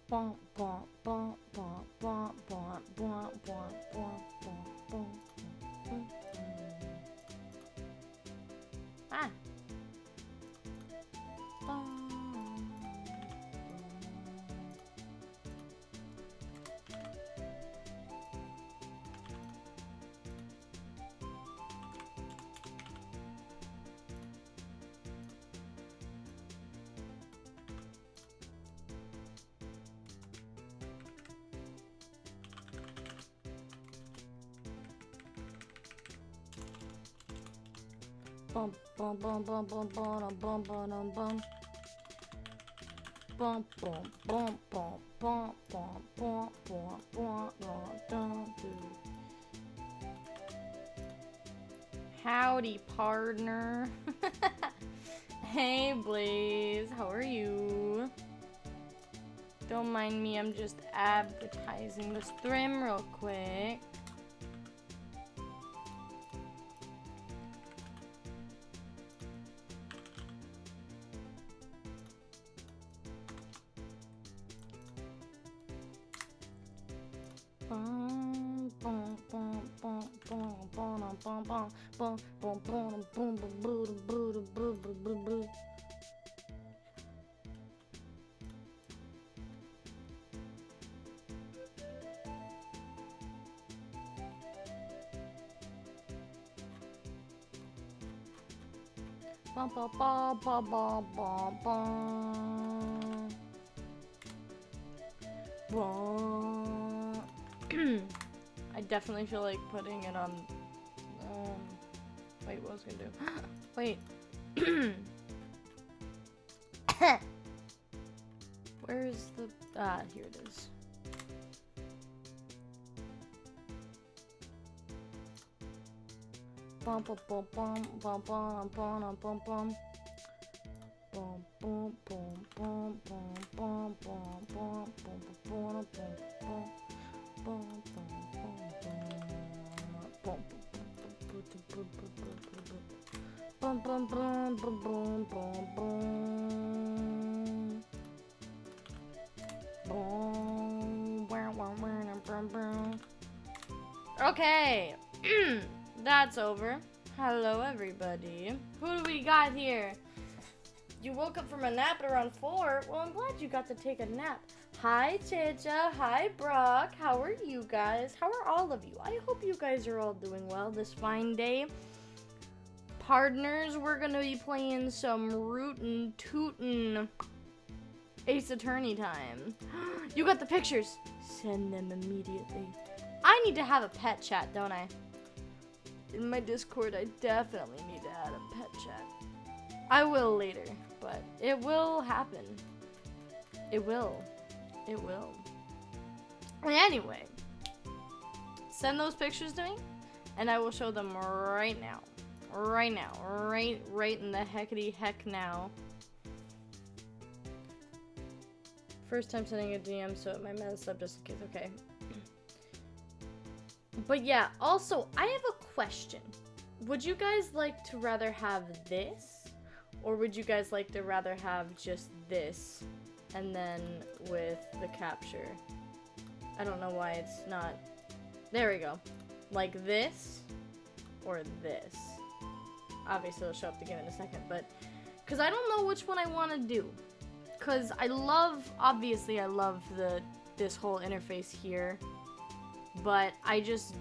Ah. Bum bum bum bum bum bum bum bum bum. Bum bum bum bum bum bum bum bum bum bum. Howdy, partner. Hey, Blaze, how are you? Don't mind me, I'm just advertising the stream real quick. I definitely feel like putting it on. Wait, what was I gonna do? Wait. Where is the? Ah, here it is. Bum bum bum bum bum bum bum bum bum. Bum bum bum bum bum bum bum bum bum bum Okay, that's over. Hello, everybody. Who do we got here? You woke up from a nap at around 4. Well, I'm glad you got to take a nap. Hi, Tija. Hi, Brock. How are you guys? How are all of you? I hope you guys are all doing well this fine day. Partners, we're gonna be playing some rootin' tootin' Ace Attorney time. You got the pictures. Send them immediately. I need to have a pet chat, don't I? In my Discord, I definitely need to add a pet chat. I will later, but it will happen. It will. It will. Anyway, send those pictures to me, and I will show them right now. Right now. Right in the heckity heck now. First time sending a DM, so it might mess up just in case. Okay. But yeah, also, I have a question. Would you guys like to rather have this? Or would you guys like to rather have just this? And then with the capture. I don't know why it's not. There we go. Like this. Or this. Obviously, it'll show up the game in a second. But, because I don't know which one I want to do. Because I love, obviously, I love this whole interface here. But I just,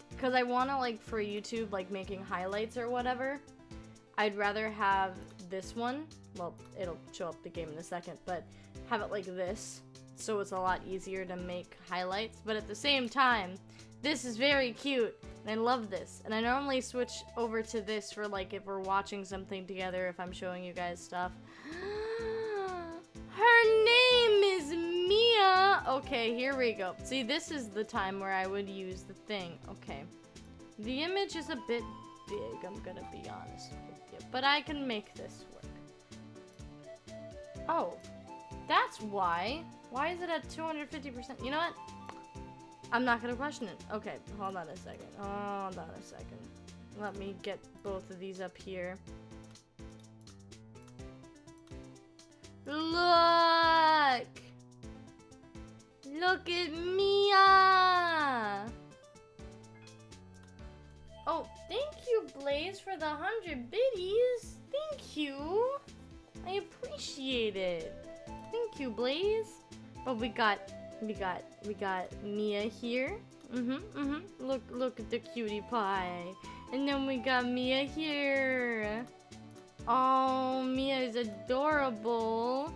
because I want to, like, for YouTube, like, making highlights or whatever, I'd rather have this one. Well, it'll show up the game in a second, but have it like this, so it's a lot easier to make highlights. But at the same time, this is very cute, and I love this. And I normally switch over to this for, like, if we're watching something together, if I'm showing you guys stuff. Her name is Mia! Okay, here we go. See, this is the time where I would use the thing. Okay. The image is a bit big, I'm gonna be honest with you. But I can make this work. Oh. That's why. Why is it at 250%? You know what? I'm not gonna question it. Okay, hold on a second. Hold on a second. Let me get both of these up here. Look! look at Mia! Oh, thank you, Blaze, for the 100 biddies. Thank you. I appreciate it. Thank you, Blaze. But we got Mia here. Look at the cutie pie. And then we got Mia here. Oh, Mia is adorable.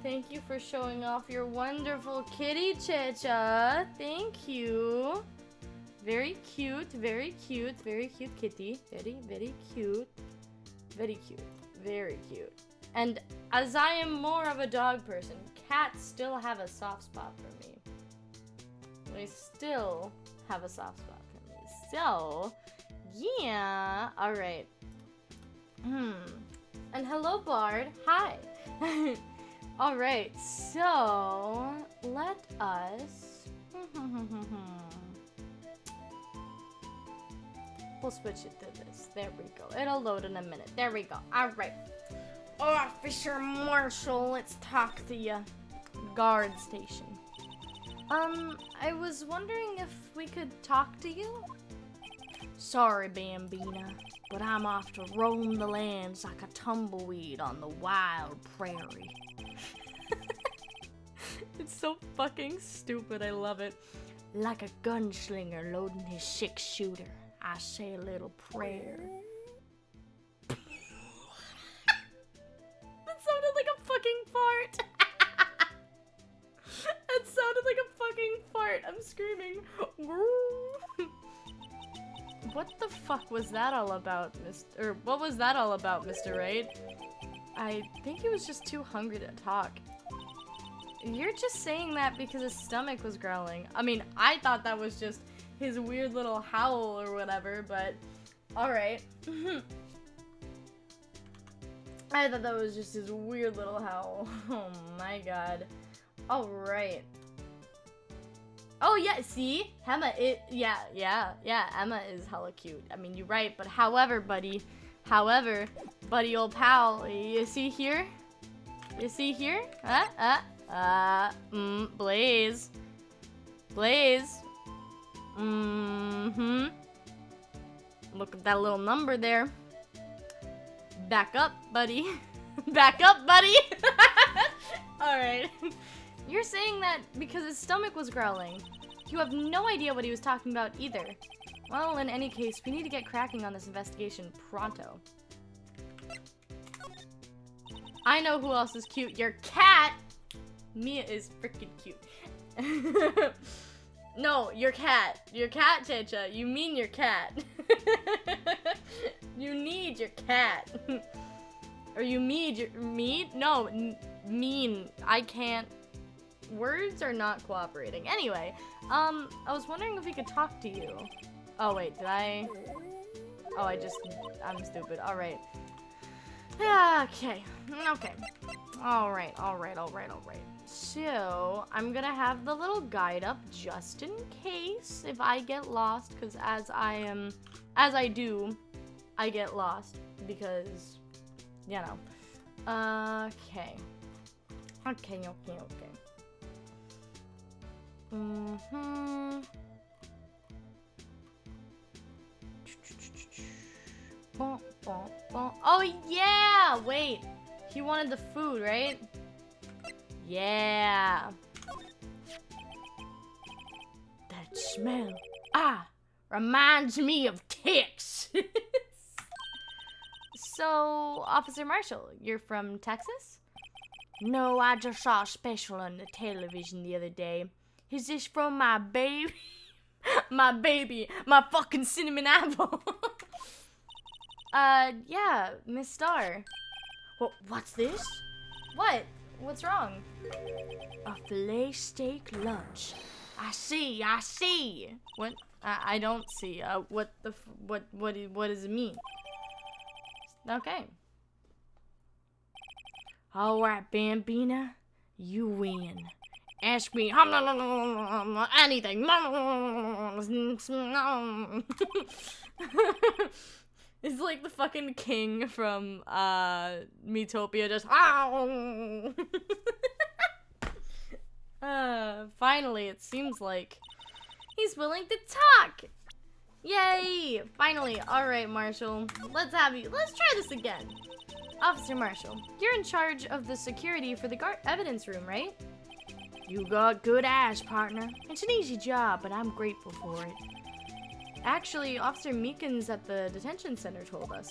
Thank you for showing off your wonderful kitty, Checha. Thank you. Very cute, very cute, very cute kitty. Very, very cute. Very cute, very cute. And as I am more of a dog person, cats still have a soft spot for me. They still have a soft spot for me. So, yeah. Alright. And hello, Bard. Hi. Alright, so let us we'll switch it to this. There we go. It'll load in a minute. There we go. Alright. Officer Marshall, let's talk to ya. Guard station. I was wondering if we could talk to you? Sorry, Bambina, but I'm off to roam the lands like a tumbleweed on the wild prairie. It's so fucking stupid, I love it. Like a gunslinger loading his 6-shooter, I say a little prayer. That sounded like a fucking fart. That sounded like a fucking fart. I'm screaming. What the fuck was that all about, what was that all about, Mr. Wright? I think he was just too hungry to talk. You're just saying that because his stomach was growling. I mean, I thought that was just his weird little howl or whatever, but alright. I thought that was just his weird little howl. Oh my god. Alright. Oh yeah, see? Emma, Emma is hella cute. I mean, you're right, but however, buddy, old pal, you see here? You see here? Blaze. Blaze. Look at that little number there. Back up, buddy. Back up, buddy! Alright. You're saying that because his stomach was growling. You have no idea what he was talking about either. Well, in any case, we need to get cracking on this investigation pronto. I know who else is cute. Your cat! Mia is freaking cute. No, your cat. Your cat, Checha. You mean your cat. You need your cat. Or you need your... Meat? No, mean. I can't... Words are not cooperating. Anyway, I was wondering if we could talk to you. Oh, wait, did I... Oh, I'm stupid. Alright. Okay. Okay. Alright. So, I'm gonna have the little guide up just in case if I get lost, because as I do, I get lost, because, you know. Okay. Okay. Oh yeah! Wait. He wanted the food, right? Yeah. That smell. Reminds me of ticks. So, Officer Marshall, you're from Texas? No, I just saw a special on the television the other day. Is this from my baby? My baby. My fucking cinnamon apple. Yeah, Miss Star. What's this? What? What's wrong? A filet steak lunch. I see. What? I don't see. What does it mean? Okay. Alright, Bambina. You win. Ask me anything. It's like the fucking king from Metopia just Finally, it seems like he's willing to talk. Yay! Finally. Alright, Marshall. Let's try this again. Officer Marshall, you're in charge of the security for the evidence room, right? You got good eyes, partner. It's an easy job, but I'm grateful for it. Actually, Officer Meekins at the detention center told us.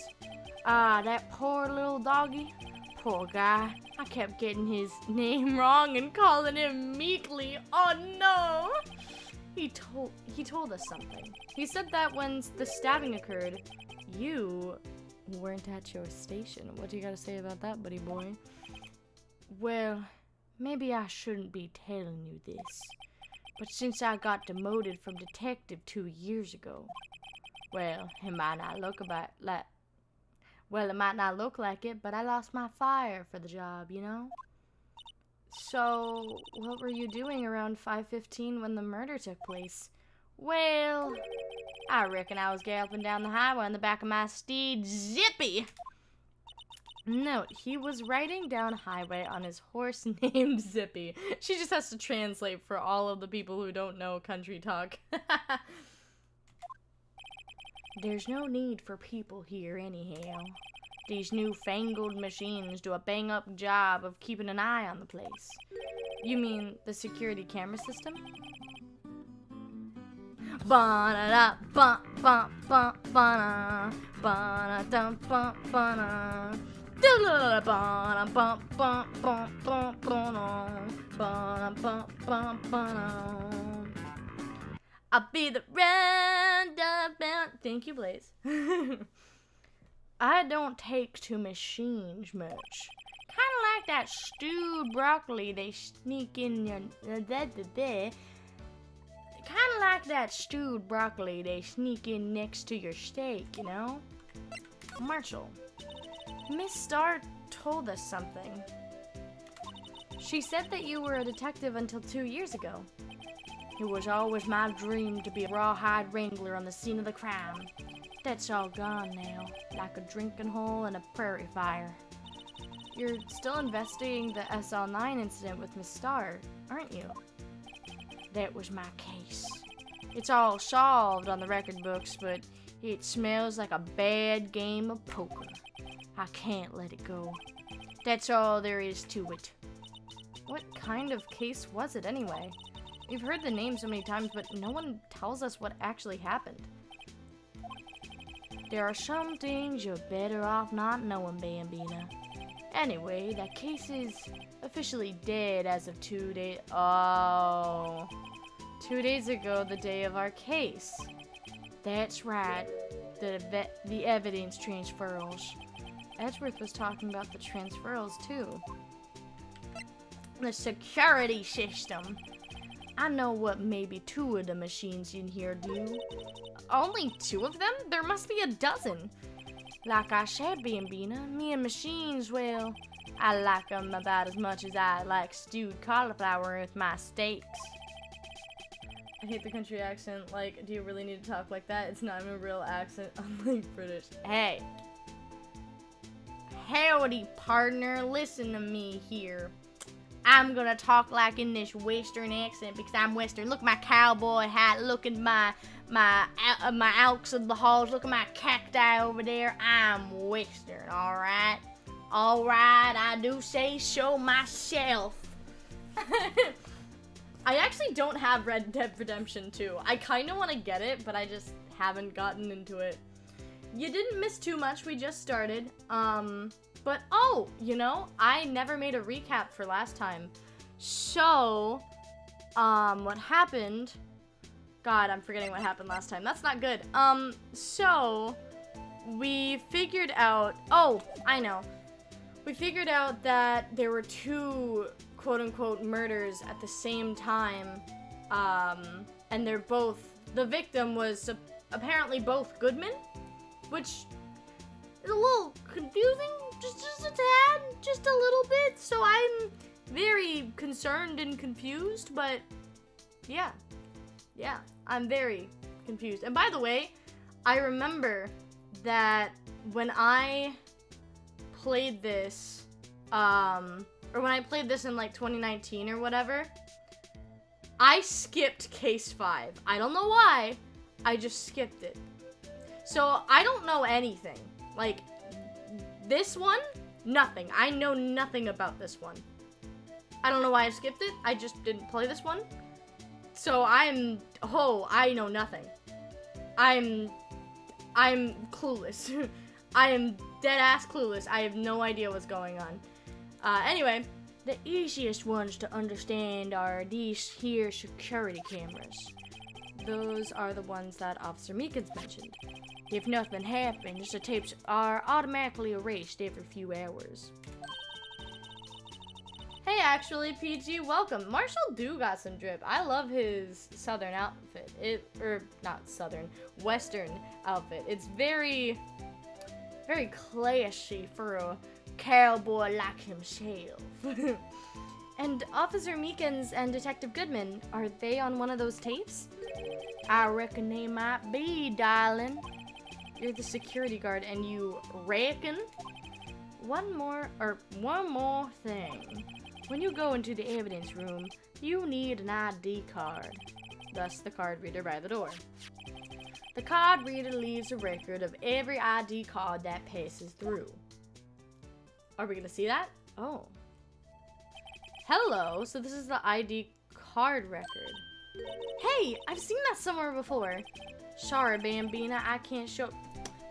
That poor little doggy. Poor guy. I kept getting his name wrong and calling him Meekly. Oh no! He told us something. He said that when the stabbing occurred, you weren't at your station. What do you gotta say about that, buddy boy? Well, maybe I shouldn't be telling you this, but since I got demoted from detective 2 years ago, well, it might not look like it, but I lost my fire for the job, you know? So, what were you doing around 5:15 when the murder took place? Well, I reckon I was galloping down the highway on the back of my steed, Zippy! Note, he was riding down a highway on his horse named Zippy. She just has to translate for all of the people who don't know country talk. There's no need for people here anyhow. These newfangled machines do a bang-up job of keeping an eye on the place. You mean the security camera system? Ba-da-da, ba-ba-ba-ba-da, ba-da-dum, ba-ba-da. I'll be the roundabout. Thank you, Blaze. I don't take to machines much. Kind of like that stewed broccoli they sneak in your... Kind of like that stewed broccoli they sneak in next to your steak, you know? Marshall, Miss Starr told us something. She said that you were a detective until 2 years ago. It was always my dream to be a rawhide wrangler on the scene of the crime. That's all gone now, like a drinking hole in a prairie fire. You're still investigating the SL9 incident with Miss Starr, aren't you? That was my case. It's all solved on the record books, but it smells like a bad game of poker. I can't let it go. That's all there is to it. What kind of case was it anyway? We've heard the name so many times, but no one tells us what actually happened. There are some things you're better off not knowing, Bambina. Anyway, that case is officially dead as of 2 days. Oh. 2 days ago, the day of our case. That's right. The evidence transfers. Edgeworth was talking about the transfers too. The security system. I know what maybe 2 of the machines in here do. Only 2 of them? There must be a dozen. Like I said, Bambina, me and machines, well, I like them about as much as I like stewed cauliflower with my steaks. I hate the country accent. Like, do you really need to talk like that? It's not even a real accent, unlike British. Hey. Howdy, partner. Listen to me here. I'm gonna talk like in this Western accent because I'm Western. Look at my cowboy hat. Look at my elks of the halls. Look at my cacti over there. I'm Western, alright? Alright, I do say so myself. I actually don't have Red Dead Redemption 2. I kind of want to get it, but I just haven't gotten into it. You didn't miss too much. We just started. But, oh, you know, I never made a recap for last time. So, what happened... God, I'm forgetting what happened last time. That's not good. So, we figured out... Oh, I know. We figured out that there were 2, quote-unquote, murders at the same time. And they're both... The victim was apparently both Goodman, which is a little confusing. Just a tad, just a little bit. So I'm very concerned and confused, but yeah, I'm very confused. And by the way, I remember that when I played this, or when I played this in like 2019 or whatever, I skipped case 5. I don't know why. I just skipped it. So I don't know anything. Like, this one, nothing. I know nothing about this one. I don't know why I skipped it. I just didn't play this one. So I know nothing. I'm clueless. I am dead ass clueless. I have no idea what's going on. Anyway, the easiest ones to understand are these here security cameras. Those are the ones that Officer Meekins mentioned. If nothing happens, the tapes are automatically erased every few hours. Hey, actually, PG, welcome. Marshall do got some drip. I love his southern outfit. Not southern, western outfit. It's very, very classy for a cowboy like himself. And Officer Meekins and Detective Goodman, are they on one of those tapes? I reckon they might be, darling. You're the security guard and you reckon? One more thing. When you go into the evidence room, you need an ID card. Thus the card reader by the door. The card reader leaves a record of every ID card that passes through. Are we gonna see that? Oh. Hello, so this is the ID card record. Hey, I've seen that somewhere before. Sorry, Bambina, I can't show...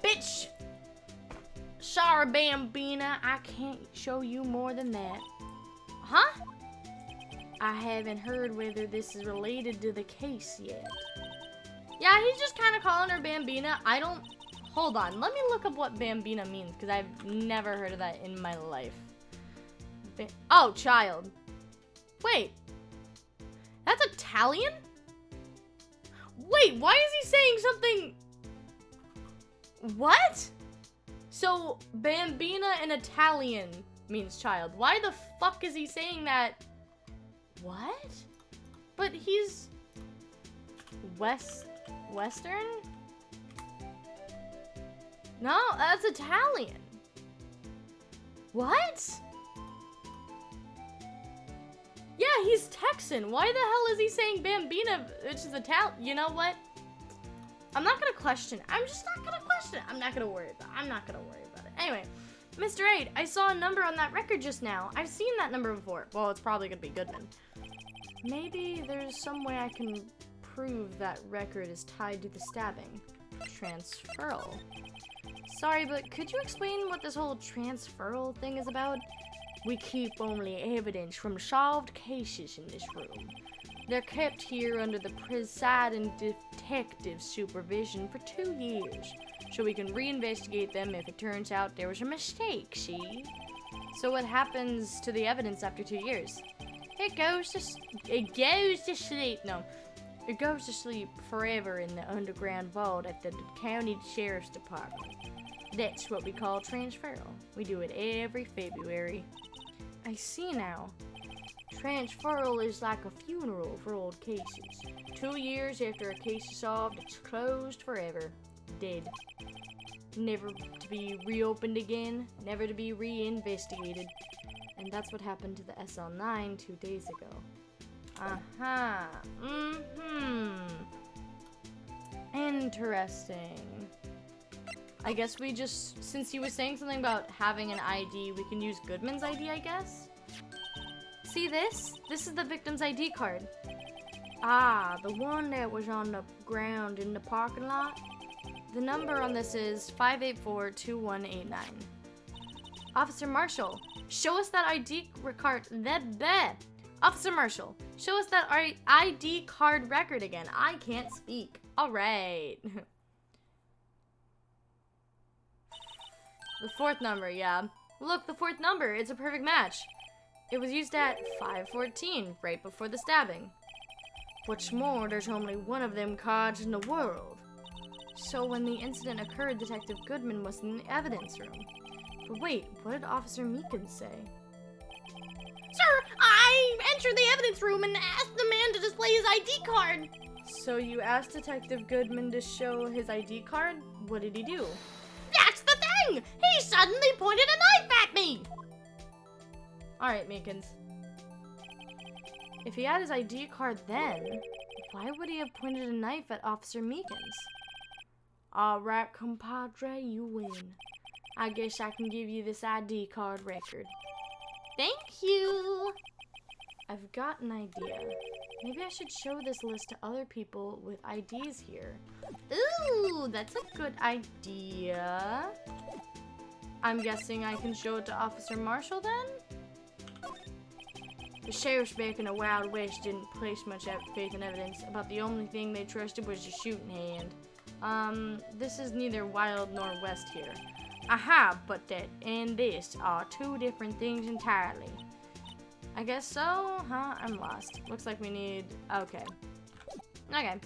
Bitch! Sorry, Bambina, I can't show you more than that. Huh? I haven't heard whether this is related to the case yet. Yeah, he's just kind of calling her Bambina. Hold on, let me look up what Bambina means, because I've never heard of that in my life. Oh, child. Wait. That's Italian? Wait, why is he saying something? What? So, Bambina in Italian means child. Why the fuck is he saying that? What? But he's Western? No, that's Italian. What? Yeah, he's Texan. Why the hell is he saying Bambina, which is Italian? You know what? I'm not gonna question it. I'm just not gonna question it. I'm not gonna worry about it. Anyway, Mr. 8, I saw a number on that record just now. I've seen that number before. Well, it's probably gonna be Goodman. Maybe there's some way I can prove that record is tied to the stabbing. Transferal. Sorry, but could you explain what this whole transferal thing is about? We keep only evidence from solved cases in this room. They're kept here under the presiding detective supervision for 2 years, so we can reinvestigate them if it turns out there was a mistake, see? So what happens to the evidence after 2 years? It goes to sleep forever in the underground vault at the county sheriff's department. That's what we call transferal. We do it every February. I see now. Transferal is like a funeral for old cases. 2 years after a case is solved, it's closed forever. Dead. Never to be reopened again, never to be reinvestigated. And that's what happened to the SL9 2 days ago. Aha. Interesting. I guess we just, since he was saying something about having an ID, we can use Goodman's ID, I guess? See this? This is the victim's ID card. Ah, the one that was on the ground in the parking lot? The number on this is 584-2189. Officer Marshall, show us that ID card. Officer Marshall, show us that ID card record again. I can't speak. All right. The fourth number, yeah. Look, the fourth number. It's a perfect match. It was used at 5:14, right before the stabbing. What's more, there's only one of them cards in the world. So when the incident occurred, Detective Goodman was in the evidence room. But wait, what did Officer Meekins say? Sir, I entered the evidence room and asked the man to display his ID card. So you asked Detective Goodman to show his ID card? What did he do? That's the thing! He suddenly pointed a knife at me! Alright, Meekins. If he had his ID card then, why would he have pointed a knife at Officer Meekins? Alright, compadre, you win. I guess I can give you this ID card record. Thank you! I've got an idea. Maybe I should show this list to other people with IDs here. Ooh, that's a good idea. I'm guessing I can show it to Officer Marshall then? The sheriff's back in the Wild West didn't place much faith in evidence. About the only thing they trusted was your shooting hand. This is neither wild nor west here. Aha, but that and this are two different things entirely. I guess so, huh? I'm lost. Looks like we need... Okay. Okay.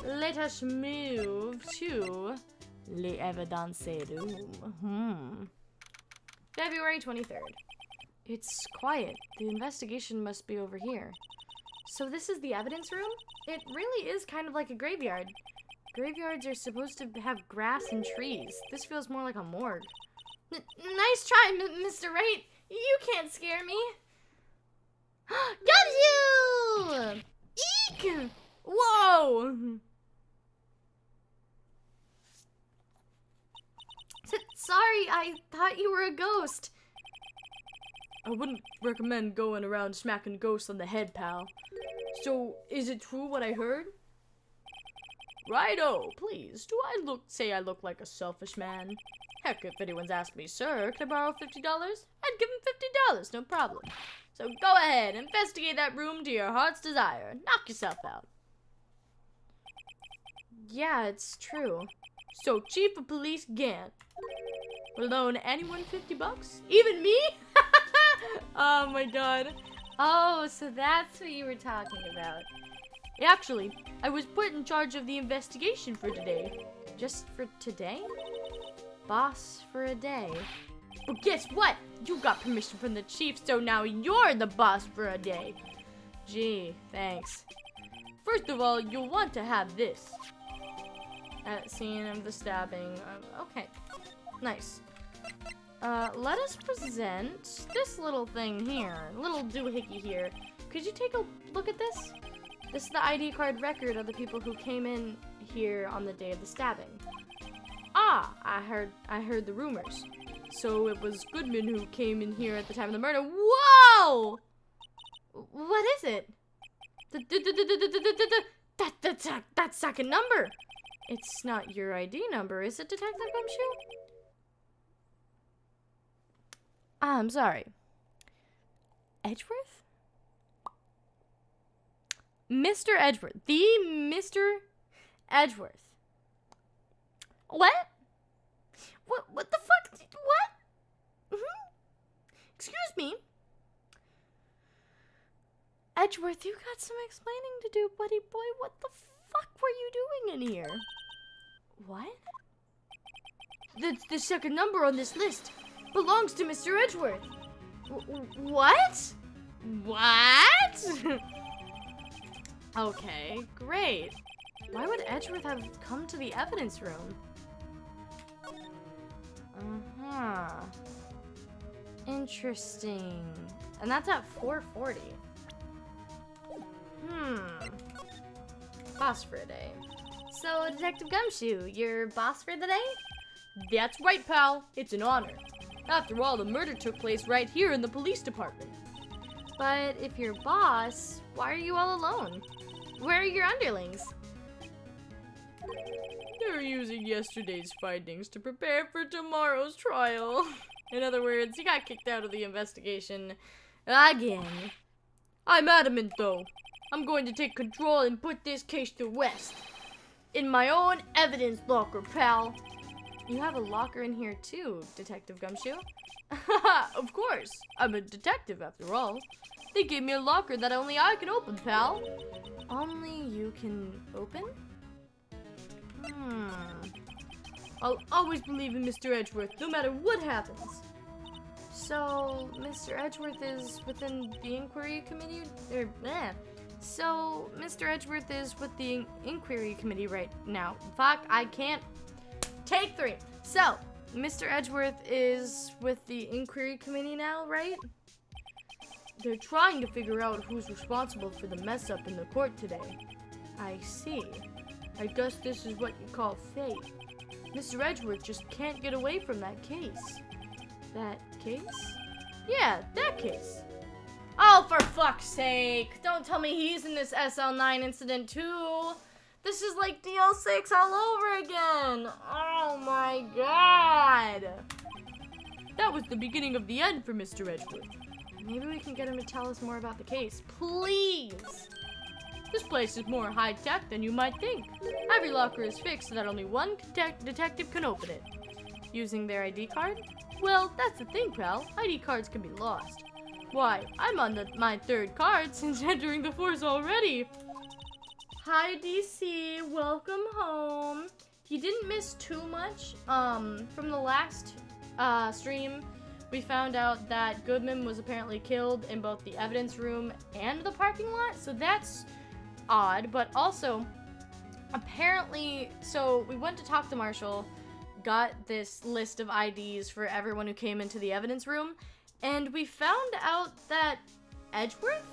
Let us move to the evidence room. February 23rd. It's quiet. The investigation must be over here. So this is the evidence room? It really is kind of like a graveyard. Graveyards are supposed to have grass and trees. This feels more like a morgue. Nice try, Mr. Wright. You can't scare me. Got you! Eek! Whoa! Sorry, I thought you were a ghost. I wouldn't recommend going around smacking ghosts on the head, pal. So, is it true what I heard? Righto, please. Do I say I look like a selfish man? Heck, if anyone's asked me, sir, can I borrow $50? I'd give him $50, no problem. So go ahead, investigate that room to your heart's desire. Knock yourself out. Yeah, it's true. So, Chief of Police Gant will loan anyone $50? Even me? Oh my god. Oh, so that's what you were talking about. Actually, I was put in charge of the investigation for today. Just for today? Boss for a day. But guess what? You got permission from the chief, so now you're the boss for a day. Gee, thanks. First of all, you'll want to have this. At scene of the stabbing. Okay. Nice. Let us present this little thing here. Little doohickey here. Could you take a look at this? This is the ID card record of the people who came in here on the day of the stabbing. Ah, I heard the rumors. So it was Goodman who came in here at the time of the murder. Whoa! What is it? That second number. It's not your ID number, is it, Detective Gumshoe? I'm sorry. Edgeworth? Mr. Edgeworth. The Mr. Edgeworth. What? What the fuck? What? Excuse me? Edgeworth, you got some explaining to do, buddy boy. What the fuck were you doing in here? What? The second number on this list belongs to Mr. Edgeworth. What? What? Okay, great. Why would Edgeworth have come to the evidence room? Uh-huh. Interesting. And that's at 4:40. Boss for a day. So, Detective Gumshoe, you're boss for the day? That's right, pal. It's an honor. After all, the murder took place right here in the police department. But if you're boss, why are you all alone? Where are your underlings? They're using yesterday's findings to prepare for tomorrow's trial. In other words, he got kicked out of the investigation again. I'm adamant, though. I'm going to take control and put this case to rest. In my own evidence locker, pal. You have a locker in here too, Detective Gumshoe. Of course. I'm a detective after all. They gave me a locker that only I can open, pal. Only you can open? I'll always believe in Mr. Edgeworth, no matter what happens. So, Mr. Edgeworth is within the inquiry committee? So, Mr. Edgeworth is with the inquiry committee right now. Fuck, I can't. Take 3. So, Mr. Edgeworth is with the inquiry committee now, right? They're trying to figure out who's responsible for the mess up in the court today. I see. I guess this is what you call fate. Mr. Edgeworth just can't get away from that case. That case? Yeah, that case. Oh, for fuck's sake. Don't tell me he's in this SL9 incident too. This is like DL6 all over again. Oh my god. That was the beginning of the end for Mr. Edgeworth. Maybe we can get him to tell us more about the case. Please. This place is more high-tech than you might think. Every locker is fixed so that only one detective can open it. Using their ID card? Well, that's the thing, pal. ID cards can be lost. Why, I'm on my third card since entering the force already. Hi, DC. Welcome home. You didn't miss too much. From the last stream, we found out that Goodman was apparently killed in both the evidence room and the parking lot. So that's odd, but also apparently, so we went to talk to Marshall, got this list of IDs for everyone who came into the evidence room, and we found out that Edgeworth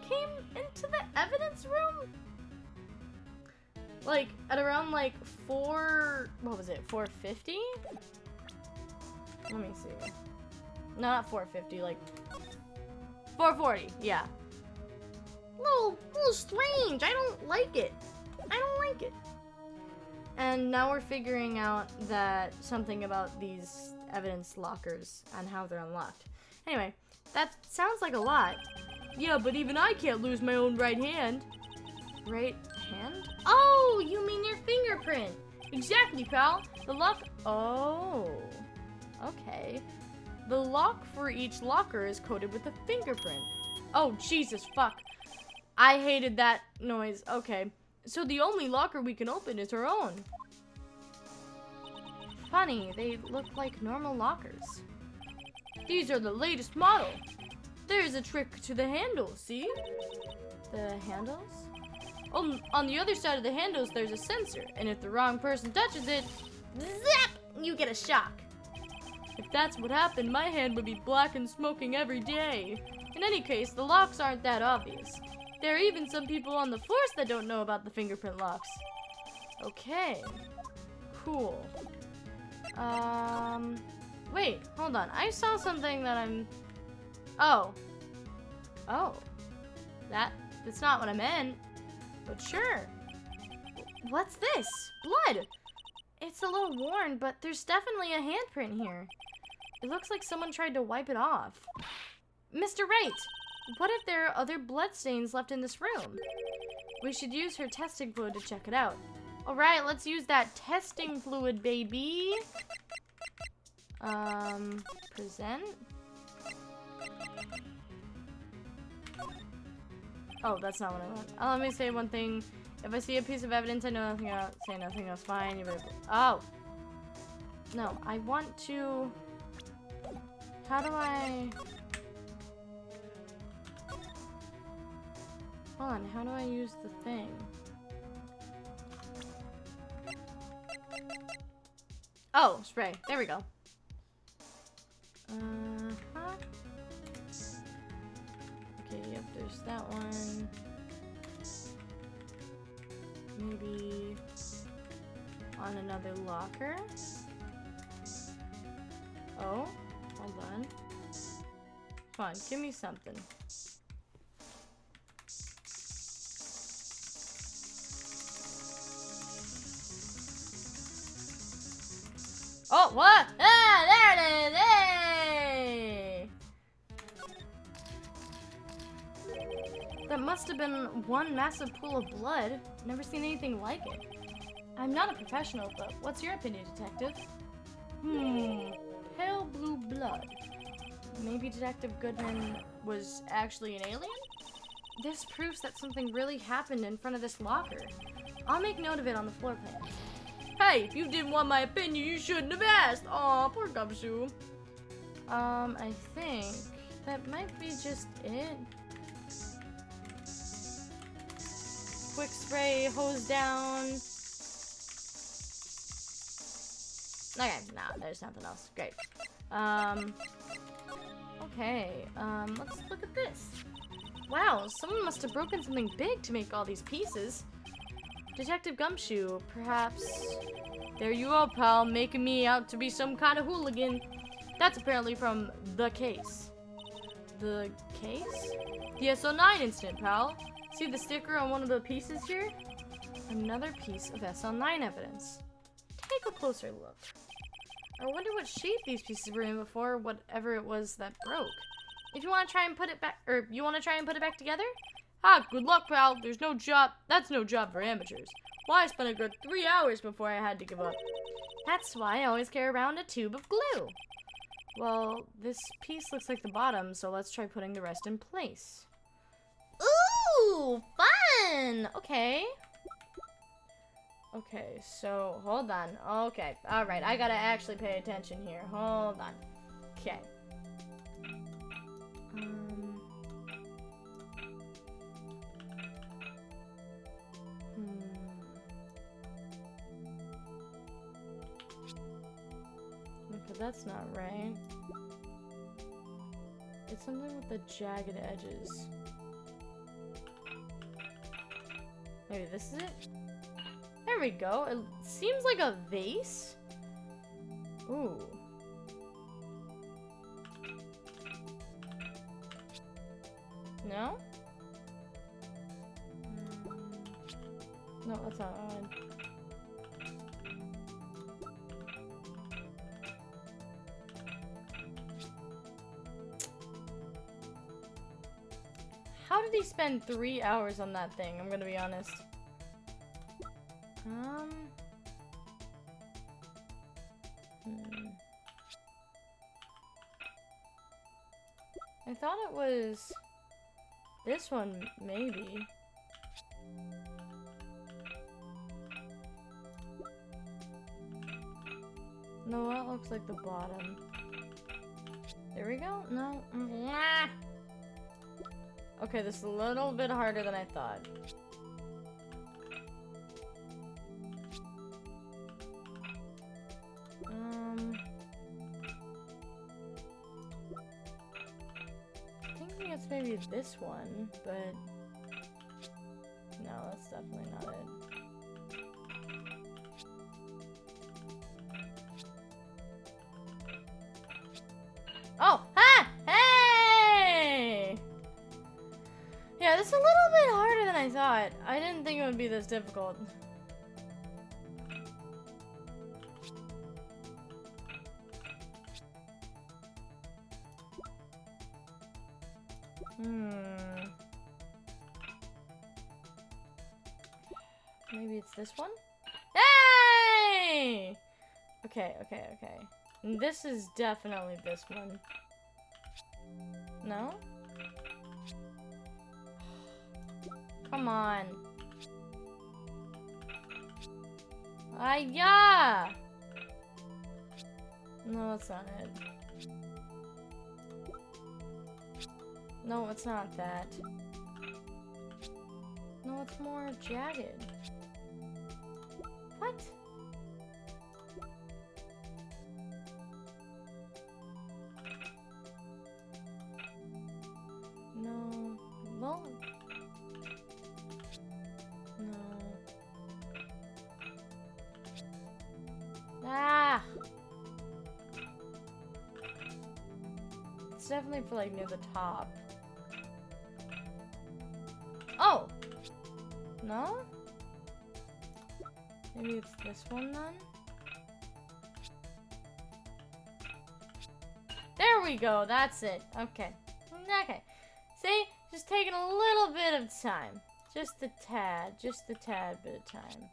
came into the evidence room like at around like 450? Let me see. No, not 450, like 440, yeah. Little strange. I don't like it. And now we're figuring out that something about these evidence lockers and how they're unlocked. Anyway, that sounds like a lot. Yeah, but even I can't lose my own right hand. Right hand? Oh, you mean your fingerprint. Exactly, pal. The lock. Oh, okay. The lock for each locker is coated with a fingerprint. Oh, Jesus, fuck. I hated that noise. Okay. So the only locker we can open is our own. Funny, they look like normal lockers. These are the latest model. There's a trick to the handles, see? The handles? On the other side of the handles, there's a sensor, and if the wrong person touches it, zap! You get a shock. If that's what happened, my hand would be black and smoking every day. In any case, the locks aren't that obvious. There are even some people on the force that don't know about the fingerprint locks. Okay. Cool. Wait, hold on. I saw something that I'm... Oh. That's not what I meant. But sure. What's this? Blood! It's a little worn, but there's definitely a handprint here. It looks like someone tried to wipe it off. Mr. Wright! What if there are other bloodstains left in this room? We should use her testing fluid to check it out. Alright, let's use that testing fluid, baby. Present? Oh, that's not what I want. Let me say one thing. If I see a piece of evidence I know nothing about, say nothing else, fine. You better... Oh! No, I want to... How do I... Hold on, how do I use the thing? Oh, spray. There we go. Okay, yep, there's that one. Maybe on another locker. Oh, hold on. Come on, give me something. Oh, what? Ah, there it is! Hey! That must have been one massive pool of blood. Never seen anything like it. I'm not a professional, but what's your opinion, detective? Pale blue blood. Maybe Detective Goodman was actually an alien? This proves that something really happened in front of this locker. I'll make note of it on the floor plan. Hey, if you didn't want my opinion, you shouldn't have asked. Aw, poor Gumshoe. I think that might be just it. Quick spray, hose down. Okay, no, there's nothing else. Great. Oh Okay, let's look at this. Wow, someone must have broken something big to make all these pieces. Detective Gumshoe, perhaps... There you are, pal, making me out to be some kind of hooligan. That's apparently from The Case. The Case? The SO9 incident, pal. See the sticker on one of the pieces here? Another piece of SO9 evidence. Take a closer look. I wonder what shape these pieces were in before whatever it was that broke. If you want to try and put it back, or you want to try and put it back together? Ah, good luck, pal. There's no job. That's no job for amateurs. Why, I spent a good 3 hours before I had to give up. That's why I always carry around a tube of glue. Well, this piece looks like the bottom, so let's try putting the rest in place. Ooh, fun! Okay. Okay, so, hold on. Okay, alright, I gotta actually pay attention here. Hold on. Okay. Okay, that's not right. It's something with the jagged edges. Maybe this is it? There we go. It seems like a vase. Ooh. No? No, that's not on. How did he spend 3 hours on that thing? I'm gonna be honest. I thought it was this one, maybe. No, that looks like the bottom. There we go. No. Okay, this is a little bit harder than I thought. Thinking it's maybe this one, but no, that's definitely not it. Oh! Ah! Hey! Yeah, this is a little bit harder than I thought. I didn't think it would be this difficult. Maybe it's this one? Hey! Okay. This is definitely this one. No? Come on. Yeah! No, that's not it. No, it's not that. No, it's more jagged. What? No. Well. No. Ah! It's definitely for like near the top. Oh! No? Maybe it's this one then? There we go, that's it. Okay. Okay. See? Just taking a little bit of time. Just a tad bit of time.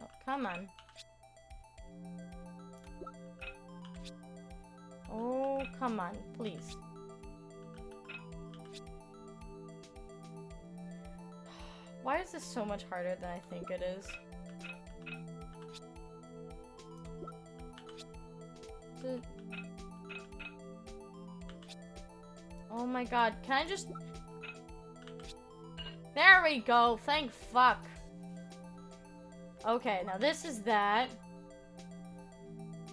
Oh, come on. Oh, come on, please. Why is this so much harder than I think it is? Oh my god, can I just... There we go, thank fuck. Okay, now this is that.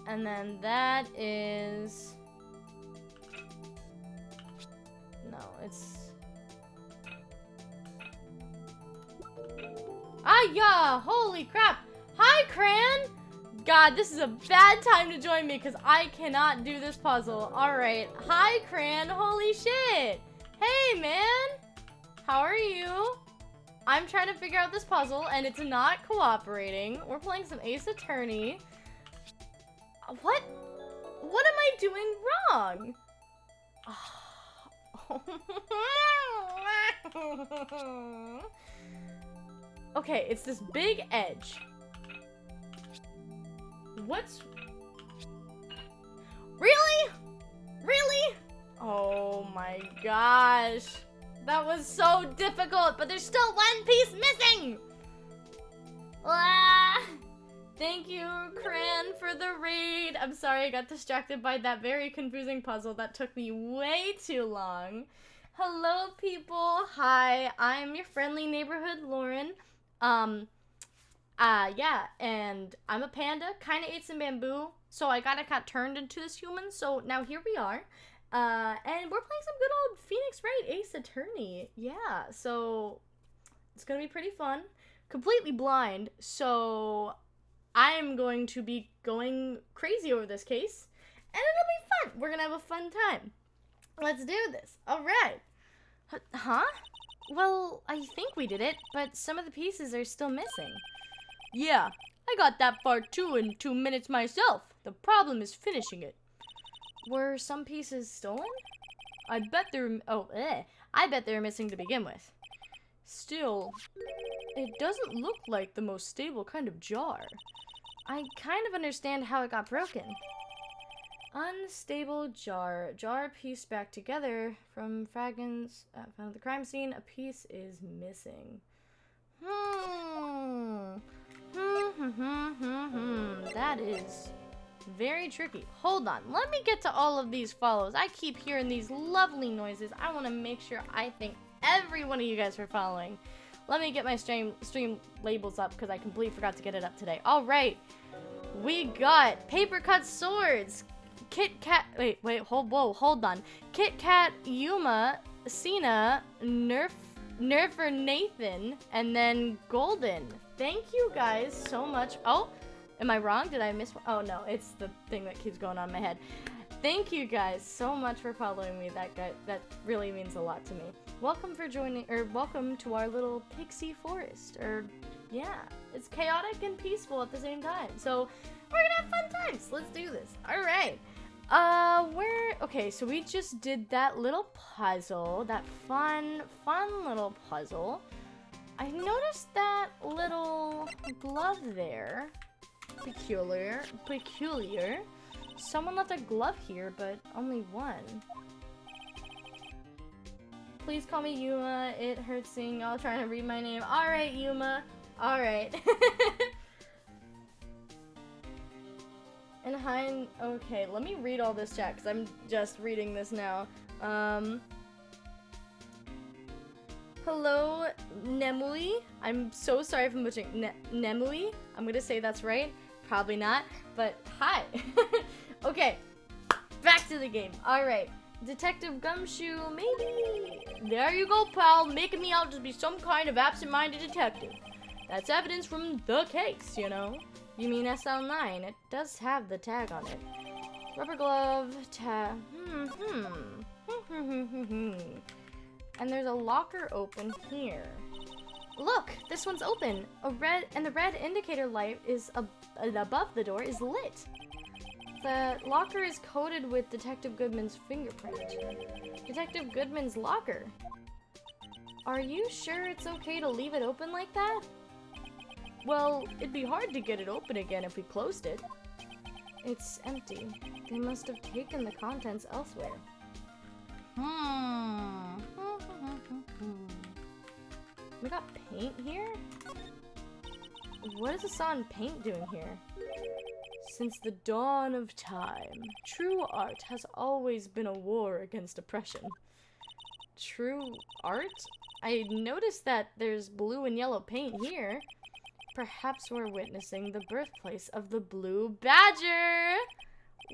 And then that is... It's... Ah, yeah! Holy crap! Hi, Cran! God, this is a bad time to join me because I cannot do this puzzle. Alright. Hi, Cran. Holy shit! Hey, man! How are you? I'm trying to figure out this puzzle, and it's not cooperating. We're playing some Ace Attorney. What? What am I doing wrong? Okay, it's this big edge. What's... Really? Really? Oh my gosh. That was so difficult, but there's still one piece missing! Ah! Thank you, Cran, for the raid. I'm sorry I got distracted by that very confusing puzzle that took me way too long. Hello, people. Hi, I'm your friendly neighborhood Lauren. Yeah, and I'm a panda, kind of ate some bamboo, so I got turned into this human, so now here we are. And we're playing some good old Phoenix Wright Ace Attorney. Yeah, so it's gonna be pretty fun. Completely blind, so I'm going to be going crazy over this case, and it'll be fun. We're gonna have a fun time. Let's do this. All right. Huh? Well, I think we did it, but some of the pieces are still missing. Yeah, I got that far too in 2 minutes myself. The problem is finishing it. Were some pieces stolen? I bet they're missing to begin with. Still, it doesn't look like the most stable kind of jar. I kind of understand how it got broken. Unstable jar. Jar pieced back together from fragments found at the crime scene. A piece is missing. That is very tricky. Hold on. Let me get to all of these follows. I keep hearing these lovely noises. I want to make sure I thank every one of you guys for following. Let me get my stream labels up because I completely forgot to get it up today. All right. We got Paper Cut Swords. Kit Kat. Hold on. Kit Kat, Yuma, Cena, Nerfer Nathan, and then Golden. Thank you guys so much. Oh, am I wrong? Did I miss one? Oh no, it's the thing that keeps going on in my head. Thank you guys so much for following me. That really means a lot to me. Welcome for joining, or welcome to our little pixie forest. Or yeah, it's chaotic and peaceful at the same time. So we're gonna have fun times. Let's do this. All right. Okay, so we just did that little puzzle, that fun little puzzle. I noticed that little glove there. Peculiar. Someone left a glove here, but only one. Please call me Yuma. It hurts seeing y'all trying to read my name. Alright, Yuma. Alright. And hi, okay, let me read all this chat, because I'm just reading this now. Hello, Nemui. I'm so sorry if I'm butchering. Nemui? I'm gonna say that's right. Probably not, but hi. Okay, back to the game. Alright, Detective Gumshoe, maybe. There you go, pal, making me out to be some kind of absent-minded detective. That's evidence from the case, you know. You mean SL9? It does have the tag on it. Rubber glove, tag. And there's a locker open here. Look, this one's open. The red indicator light is above the door is lit. The locker is coated with Detective Goodman's fingerprint. Detective Goodman's locker. Are you sure it's okay to leave it open like that? Well, it'd be hard to get it open again if we closed it. It's empty. They must have taken the contents elsewhere. We got paint here? What is this on paint doing here? Since the dawn of time, true art has always been a war against oppression. True art? I noticed that there's blue and yellow paint here. Perhaps we're witnessing the birthplace of the Blue Badger!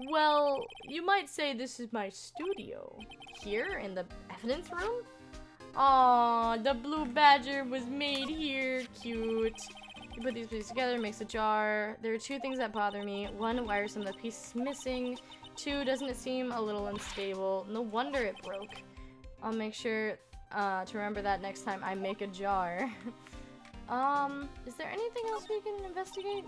Well, you might say this is my studio. Here, in the evidence room? Aw, the blue badger was made here. Cute. You put these pieces together, makes a jar. There are two things that bother me. One, why are some of the pieces missing? Two, doesn't it seem a little unstable? No wonder it broke. I'll make sure to remember that next time I make a jar. Is there anything else we can investigate?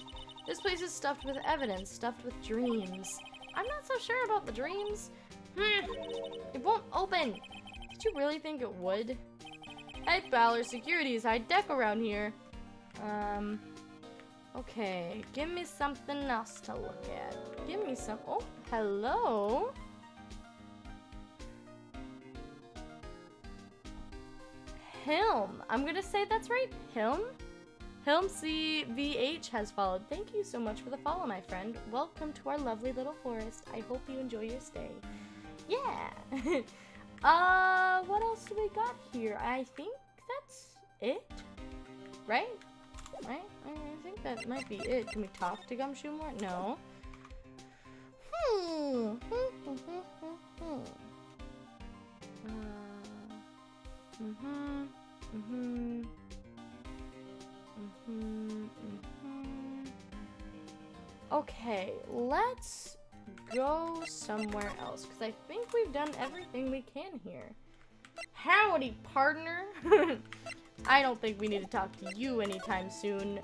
This place is stuffed with evidence, stuffed with dreams. I'm not so sure about the dreams. It won't open. Did you really think it would? Hey, Fowler, security is high deck around here. Okay, give me something else to look at. Give me some, oh, hello? Hilm, I'm gonna say that's right, Hilm? Hilm CVH has followed. Thank you so much for the follow, my friend. Welcome to our lovely little forest. I hope you enjoy your stay. Yeah! What else do we got here? I think that's it, right? Right? I think that might be it. Can we talk to Gumshoe more? No. Okay, let's go somewhere else, because I think we've done everything we can here. Howdy, partner! I don't think we need to talk to you anytime soon.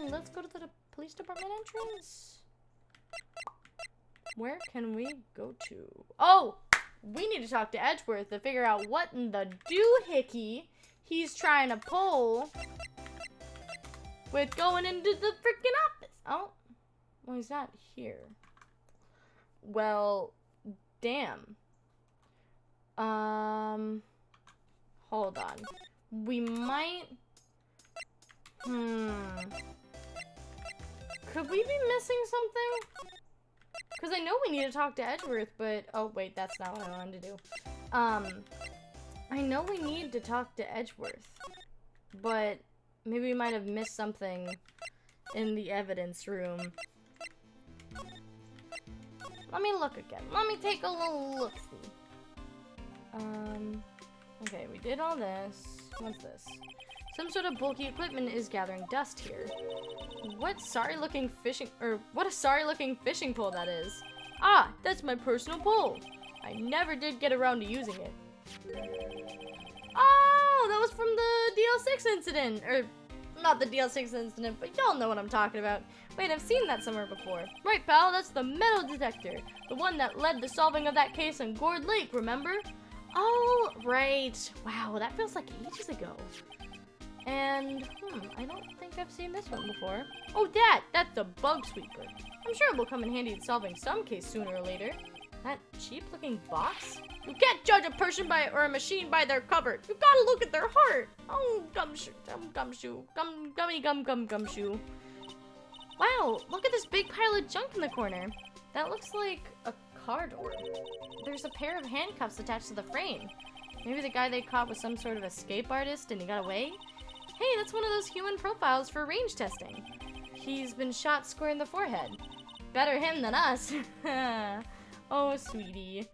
Let's go to the police department entrance. Where can we go to? Oh! We need to talk to Edgeworth to figure out what in the doohickey he's trying to pull with going into the freaking office. Oh, well, he's not here. Well, damn. Hold on. We might... Could we be missing something? Because I know we need to talk to Edgeworth, but... Oh, wait, that's not what I wanted to do. I know we need to talk to Edgeworth, but maybe we might have missed something in the evidence room. Let me look again. Let me take a little look-see. Okay, we did all this. What's this? Some sort of bulky equipment is gathering dust here. What a sorry looking fishing pole that is. Ah, that's my personal pole. I never did get around to using it. Oh, that was from the DL6 incident. Or, not the DL6 incident, but y'all know what I'm talking about. Wait, I've seen that somewhere before. Right, pal, that's the metal detector. The one that led the solving of that case in Gourd Lake, remember? Oh, right. Wow, that feels like ages ago. And, I don't think I've seen this one before. Oh, that's a bug sweeper. I'm sure it will come in handy in solving some case sooner or later. That cheap-looking box? You can't judge a person or a machine by their cover. You gotta look at their heart. Oh, gumshoe. Gumshoe. Wow, look at this big pile of junk in the corner. That looks like a car door. There's a pair of handcuffs attached to the frame. Maybe the guy they caught was some sort of escape artist and he got away? Hey, that's one of those human profiles for range testing. He's been shot square in the forehead. Better him than us. Oh, sweetie.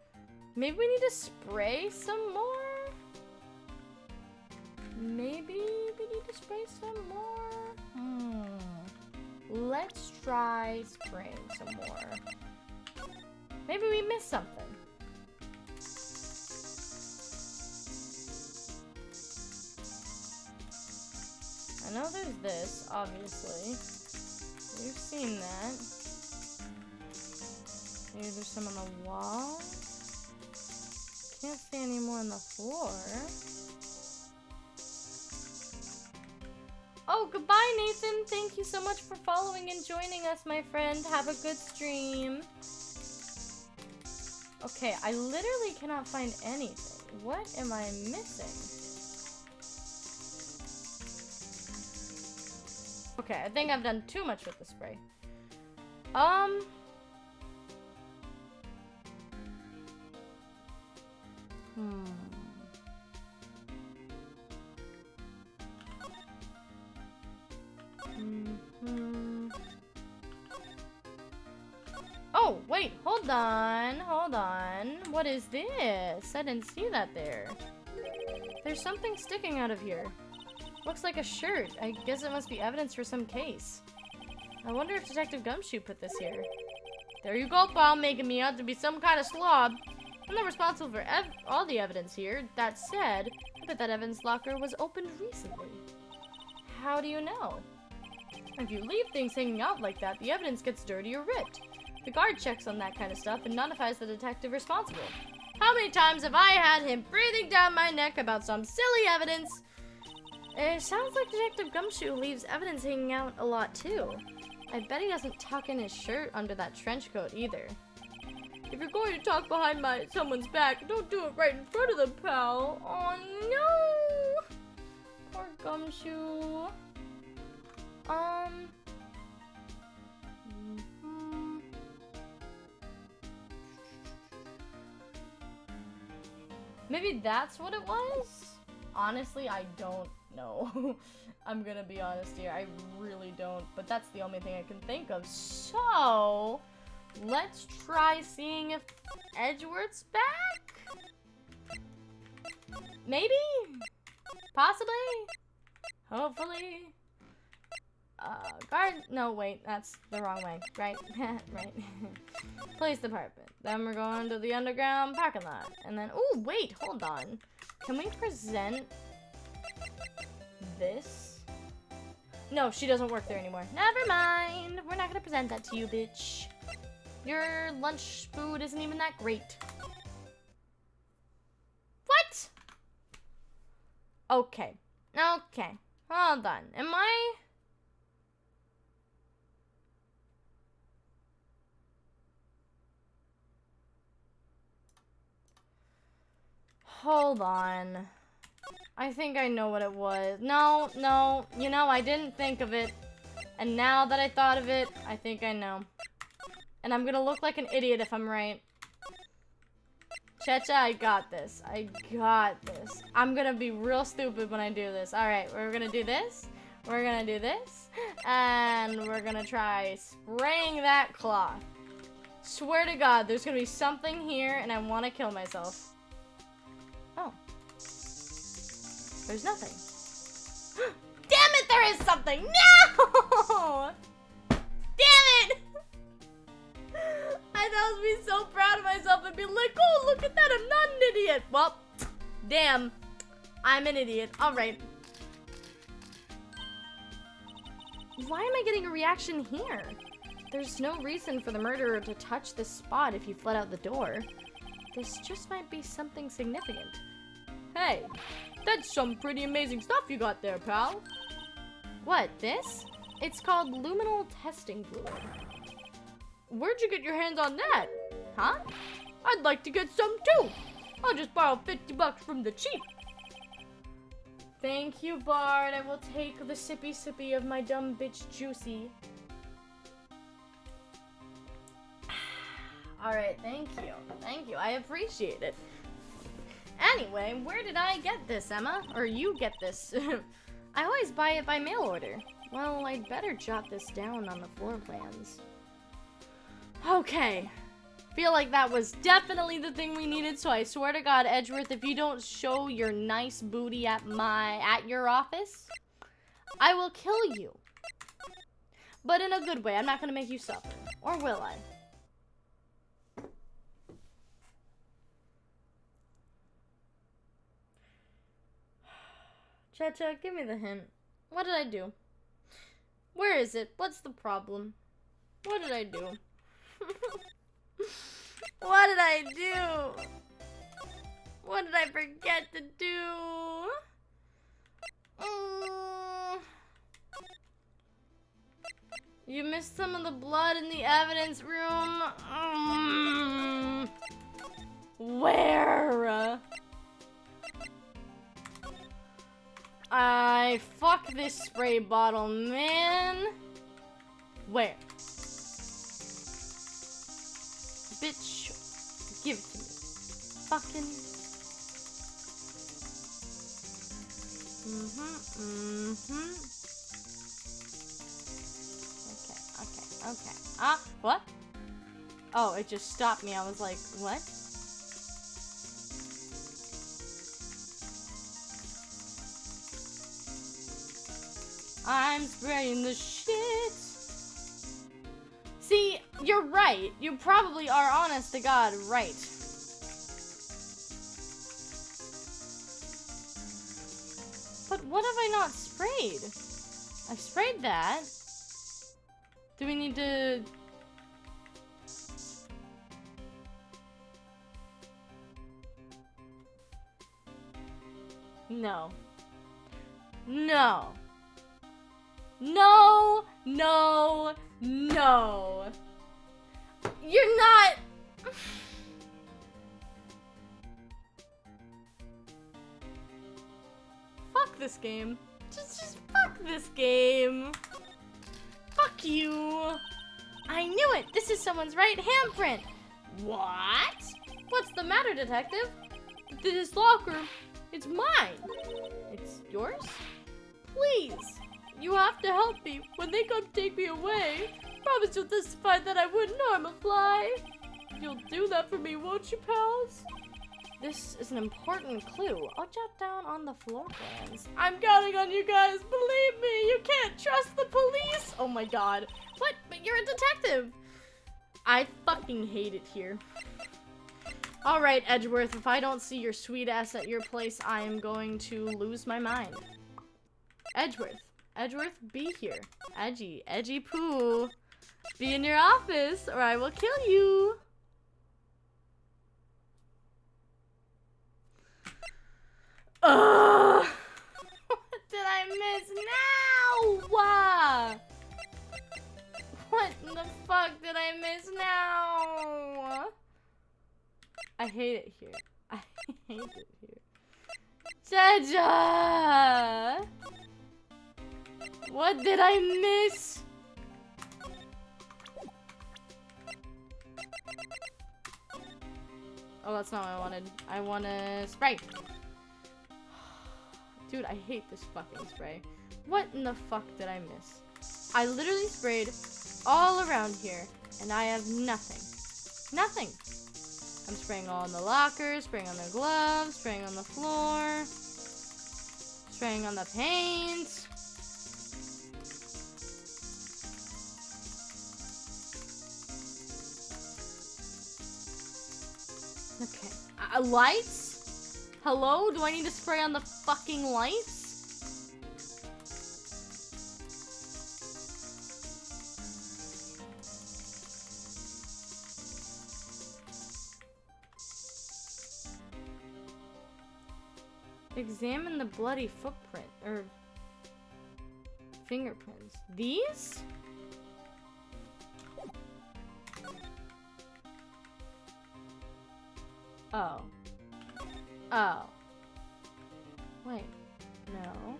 Maybe we need to spray some more? Maybe we need to spray some more? Let's try spraying some more. Maybe we missed something. I know there's this, obviously. We've seen that. Maybe there's some on the wall. Can't see any more on the floor. Oh, goodbye, Nathan. Thank you so much for following and joining us, my friend. Have a good stream. Okay, I literally cannot find anything. What am I missing? Okay, I think I've done too much with the spray. hold on, hold on. What is this? I didn't see that there. There's something sticking out of here. Looks like a shirt. I guess it must be evidence for some case. I wonder if Detective Gumshoe put this here. There you go, pal, making me out to be some kind of slob. I'm not responsible for all the evidence here. That said, I bet that evidence locker was opened recently. How do you know? If you leave things hanging out like that, the evidence gets dirty or ripped. The guard checks on that kind of stuff and notifies the detective responsible. How many times have I had him breathing down my neck about some silly evidence? It sounds like Detective Gumshoe leaves evidence hanging out a lot too. I bet he doesn't tuck in his shirt under that trench coat either. If you're going to talk behind someone's back, don't do it right in front of them, pal. Oh no! Poor Gumshoe. Maybe that's what it was? Honestly, I don't know. I'm gonna be honest here, I really don't, but that's the only thing I can think of. So, let's try seeing if Edgeworth's back? Maybe? Possibly? Hopefully? Guard? No, wait, that's the wrong way, right? Right. Police department. Then we're going to the underground parking lot. And then, oh, wait, hold on. Can we present this? No, she doesn't work there anymore. Never mind. We're not gonna present that to you, bitch. Your lunch food isn't even that great. What? Okay. Okay. Hold on. Am I... Hold on. I think I know what it was. No, no. You know, I didn't think of it. And now that I thought of it, I think I know. And I'm gonna look like an idiot if I'm right. Checha, I got this. I got this. I'm gonna be real stupid when I do this. Alright, we're gonna do this. We're gonna do this. And we're gonna try spraying that cloth. Swear to God, there's gonna be something here and I wanna kill myself. Oh. There's nothing. Damn it, there is something! No! Damn it! I thought I was being so proud of myself and be like, oh, look at that, I'm not an idiot. Well, damn. I'm an idiot. Alright. Why am I getting a reaction here? There's no reason for the murderer to touch this spot if he fled out the door. This just might be something significant. Hey, that's some pretty amazing stuff you got there, pal. What, this? It's called luminal testing fluid. Where'd you get your hands on that? Huh? I'd like to get some too. I'll just borrow 50 bucks from the chief. Thank you, Bard. I will take the sippy of my dumb bitch juicy. Alright, thank you. Thank you. I appreciate it. Anyway, where did I get this, Emma? Or you get this? I always buy it by mail order. Well, I'd better jot this down on the floor plans. Okay. Feel like that was definitely the thing we needed, so I swear to God, Edgeworth, if you don't show your nice booty at your office, I will kill you. But in a good way. I'm not gonna make you suffer. Or will I? Cha-cha, give me the hint. What did I do? Where is it? What's the problem? What did I do? What did I do? What did I forget to do? You missed some of the blood in the evidence room. Where? Fuck this spray bottle, man. Where? Bitch, give it to me. Fucking. Okay. What? Oh, it just stopped me. I was like, what? I'm spraying the shit. See, you're right. You probably are, honest to God, right. But what have I not sprayed? I've sprayed that. Do we need to... No. No. No. No. No. You're not... Fuck this game. Just fuck this game. Fuck you. I knew it. This is someone's right handprint. What? What's the matter, detective? This locker, it's mine. It's yours? Please. You have to help me. When they come take me away, promise you'll testify that I wouldn't harm a fly. You'll do that for me, won't you, pals? This is an important clue. I'll jot down on the floor plans. I'm counting on you guys. Believe me, you can't trust the police. Oh my god. What? But you're a detective. I fucking hate it here. Alright, Edgeworth, if I don't see your sweet ass at your place, I am going to lose my mind. Edgeworth. Edgeworth, be here. Edgy poo. Be in your office, or I will kill you. Ugh! What did I miss now? What in the fuck did I miss now? I hate it here. I hate it here. Jaja! What did I miss? Oh, that's not what I wanted. I want to spray. Dude, I hate this fucking spray. What in the fuck did I miss? I literally sprayed all around here, and I have nothing. Nothing. I'm spraying all on the locker, spraying on the gloves, spraying on the floor, spraying on the paint. Okay. Lights? Hello? Do I need to spray on the fucking lights? Examine the bloody footprint, or fingerprints. These? Oh. Oh. Wait. No.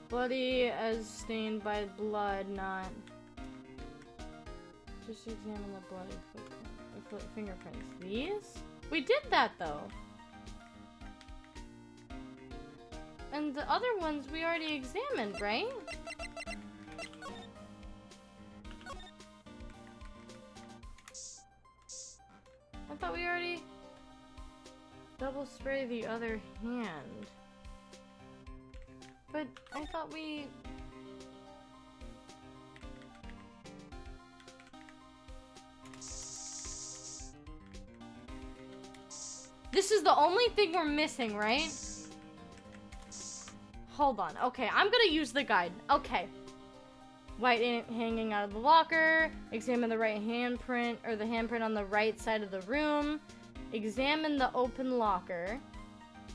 Bloody as stained by blood, not... Just examine the bloody footprint, fingerprints. These? We did that though. And the other ones we already examined, right? I thought we already double spray the other hand. But I thought we... This is the only thing we're missing, right? Hold on. Okay, I'm gonna use the guide. Okay. White hanging out of the locker. Examine the right handprint, or the handprint on the right side of the room. Examine the open locker.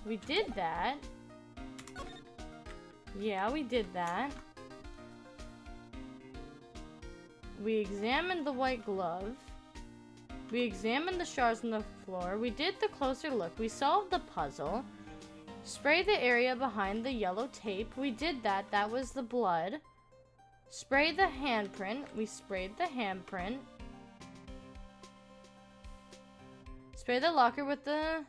We did that. Yeah, we did that. We examined the white glove. We examined the shards on the floor. We did the closer look. We solved the puzzle. Spray the area behind the yellow tape. We did that. That was the blood. Spray the handprint. We sprayed the handprint. Spray the locker with the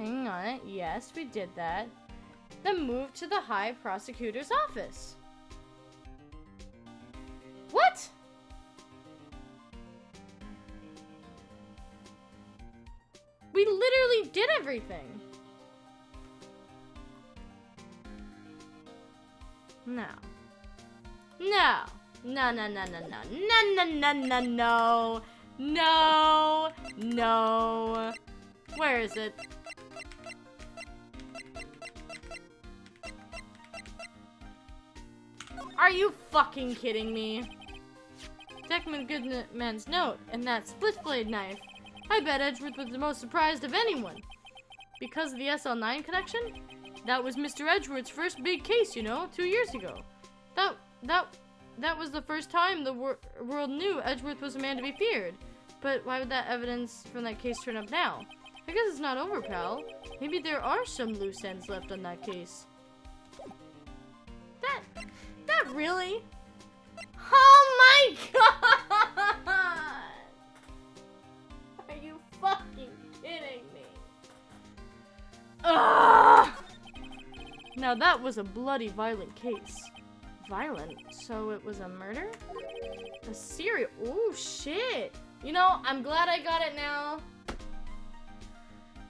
Hang on. Yes, we did that. Then move to the High Prosecutor's office. What? We literally did everything. No. No. No, no, no, no, no. No, no, no, no, no. No. No. Where is it? Are you fucking kidding me? Deckman Goodman's note and that split blade knife. I bet Edgeworth was the most surprised of anyone. Because of the SL9 connection? That was Mr. Edgeworth's first big case, you know, 2 years ago. That was the first time the world knew Edgeworth was a man to be feared. But why would that evidence from that case turn up now? I guess it's not over, pal. Maybe there are some loose ends left on that case. That really? Oh my god! Are you fucking kidding me? Ugh! Now that was a bloody violent case. Violent? So it was a murder? A serial? Oh shit! You know, I'm glad I got it now.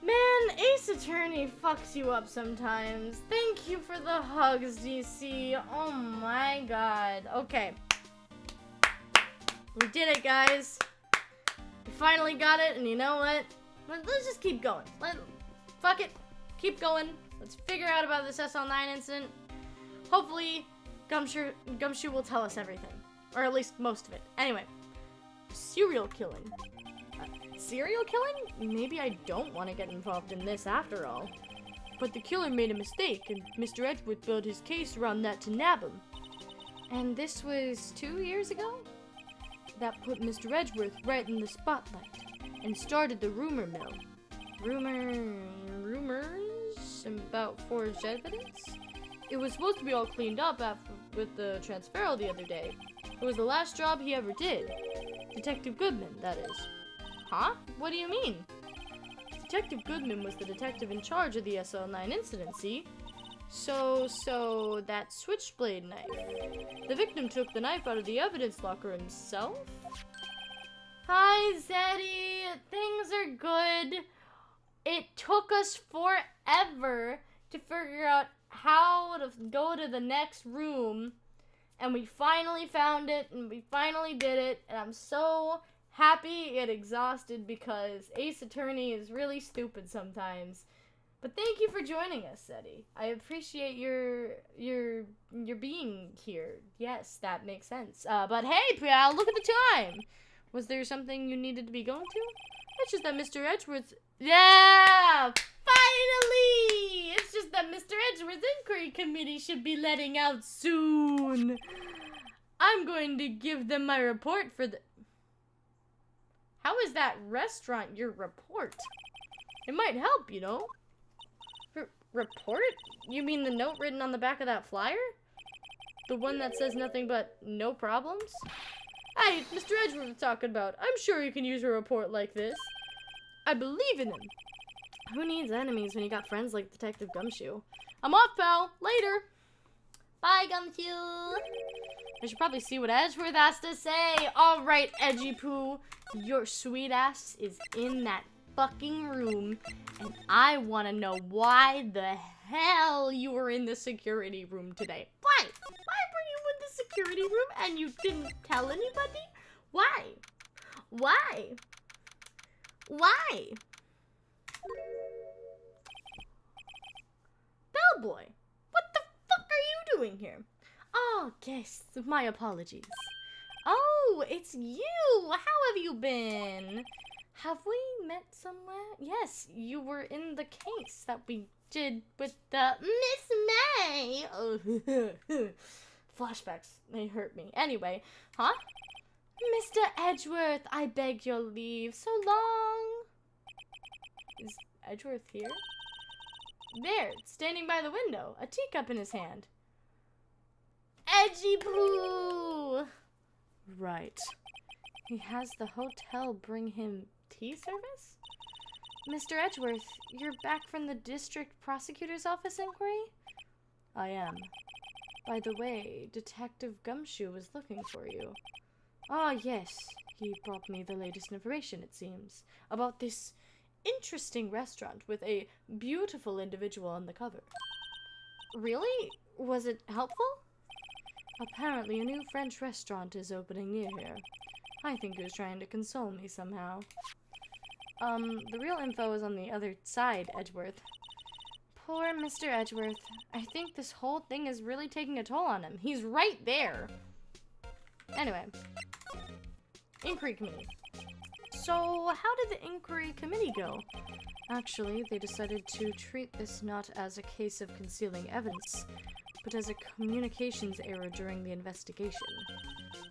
Man, Ace Attorney fucks you up sometimes. Thank you for the hugs, DC. Oh my god. Okay. We did it, guys. We finally got it, and you know what? Let's just keep going. Fuck it. Keep going. Let's figure out about this SL9 incident. Hopefully, Gumshoe will tell us everything. Or at least most of it. Anyway. Serial killing. Serial killing? Maybe I don't want to get involved in this after all. But the killer made a mistake, and Mr. Edgeworth built his case around that to nab him. And this was 2 years ago? That put Mr. Edgeworth right in the spotlight, and started the rumor mill. Rumors about forged evidence? It was supposed to be all cleaned up with the transferal the other day. It was the last job he ever did. Detective Goodman, that is. Huh? What do you mean? Detective Goodman was the detective in charge of the SL9 incident, see? So that switchblade knife. The victim took the knife out of the evidence locker himself? Hi, Zeddy. Things are good. It took us forever to figure out how to go to the next room. And we finally found it, and we finally did it. And I'm so happy yet exhausted because Ace Attorney is really stupid sometimes. But thank you for joining us, Zeddy. I appreciate your being here. Yes, that makes sense. But hey, pal, look at the time. Was there something you needed to be going to? It's just that Mr. Edgeworth's... Yeah! Finally! It's just that Mr. Edgeworth's inquiry committee should be letting out soon. I'm going to give them my report for the... How is that restaurant your report? It might help, you know? Report? You mean the note written on the back of that flyer? The one that says nothing but no problems? Hey, it's Mr. Edgeworth we're talking about. I'm sure you can use a report like this. I believe in him. Who needs enemies when you got friends like Detective Gumshoe? I'm off, pal. Later. Bye, Gumshoe. I should probably see what Edgeworth has to say. All right, Edgy Poo. Your sweet ass is in that fucking room, and I want to know why the hell you were in the security room today. Why? Why were you in the security room and you didn't tell anybody? Why? Why? Why? Bellboy, what the fuck are you doing here? Oh, guess, my apologies. Oh, it's you. How have you been? Have we met somewhere? Yes, you were in the case that we did with the Miss May. Oh, flashbacks, they hurt me. Anyway, huh? Mr. Edgeworth, I beg your leave. So long. Is Edgeworth here? There, standing by the window, a teacup in his hand. Edgy Poo! Right. He has the hotel bring him tea service? Mr. Edgeworth, you're back from the district prosecutor's office inquiry? I am. By the way, Detective Gumshoe was looking for you. Ah, yes. He brought me the latest information, it seems, about this interesting restaurant with a beautiful individual on the cover. Really? Was it helpful? Apparently, a new French restaurant is opening near here. I think he was trying to console me somehow. The real info is on the other side, Edgeworth. Poor Mr. Edgeworth. I think this whole thing is really taking a toll on him. He's right there. Anyway. Inquiry Committee. So, how did the Inquiry Committee go? Actually, they decided to treat this not as a case of concealing evidence, but as a communications error during the investigation.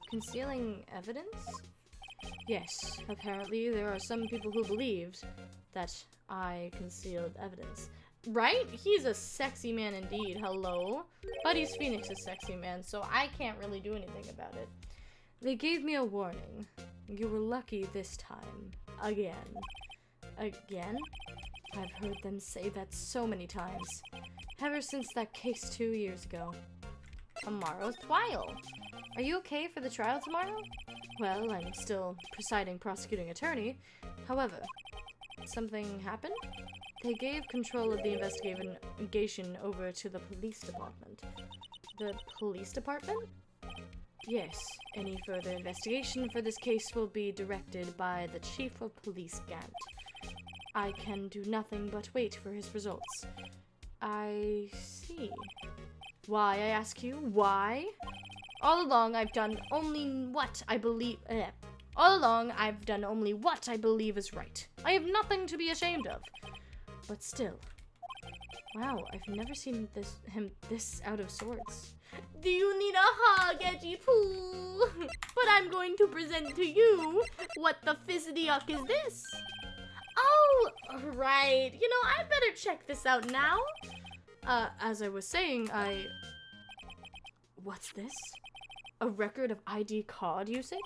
Concealing evidence? Yes, apparently there are some people who believed that I concealed evidence. Right? He's a sexy man indeed, hello? Buddy's Phoenix is sexy man, so I can't really do anything about it. They gave me a warning. You were lucky this time. Again. Again? I've heard them say that so many times. Ever since that case 2 years ago. Tomorrow's trial. Are you okay for the trial tomorrow? Well, I'm still presiding prosecuting attorney. However, something happened? They gave control of the investigation over to the police department. The police department? Yes, any further investigation for this case will be directed by the Chief of Police Gant. I can do nothing but wait for his results. I see. Why, I ask you? Why? All along, I've done only what I believe... All along, I've done only what I believe is right. I have nothing to be ashamed of. But still... Wow, I've never seen him this out of sorts. Do you need a hug, Edgy Poo? But I'm going to present to you what the fizzity-uck is this. Oh, right. You know, I better check this out now. As I was saying, What's this? A record of ID card usage?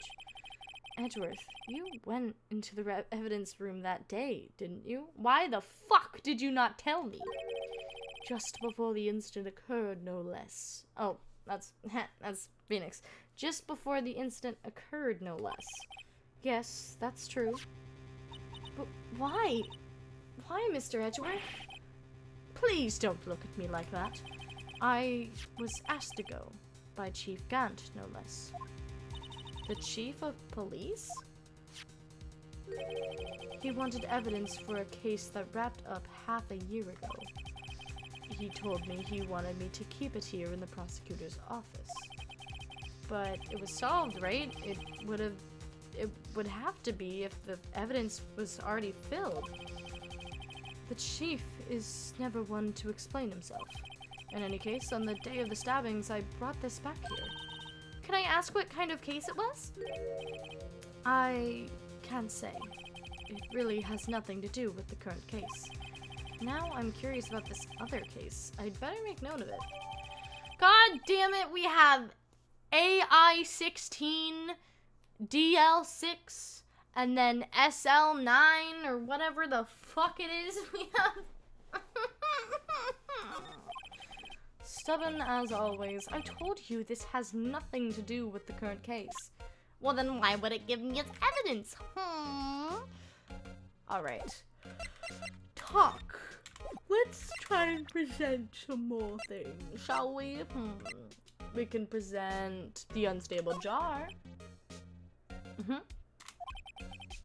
Edgeworth, you went into the evidence room that day, didn't you? Why the fuck did you not tell me? Just before the incident occurred, no less. Oh, that's Phoenix. Just before the incident occurred, no less. Yes, that's true. But why? Why, Mr. Edgeworth? Please don't look at me like that. I was asked to go by Chief Gant, no less. The Chief of Police? He wanted evidence for a case that wrapped up half a year ago. He told me he wanted me to keep it here in the prosecutor's office. But it was solved, right? It would have to be if the evidence was already filled. The chief is never one to explain himself. In any case, on the day of the stabbings, I brought this back here. Can I ask what kind of case it was? I can't say. It really has nothing to do with the current case. Now I'm curious about this other case. I'd better make note of it. God damn it, we have AI-16, DL6, and then SL9, or whatever the fuck it is we have. Stubborn as always. I told you this has nothing to do with the current case. Well, then why would it give me its evidence? Alright. Talk. Let's try and present some more things, shall we? We can present the unstable jar.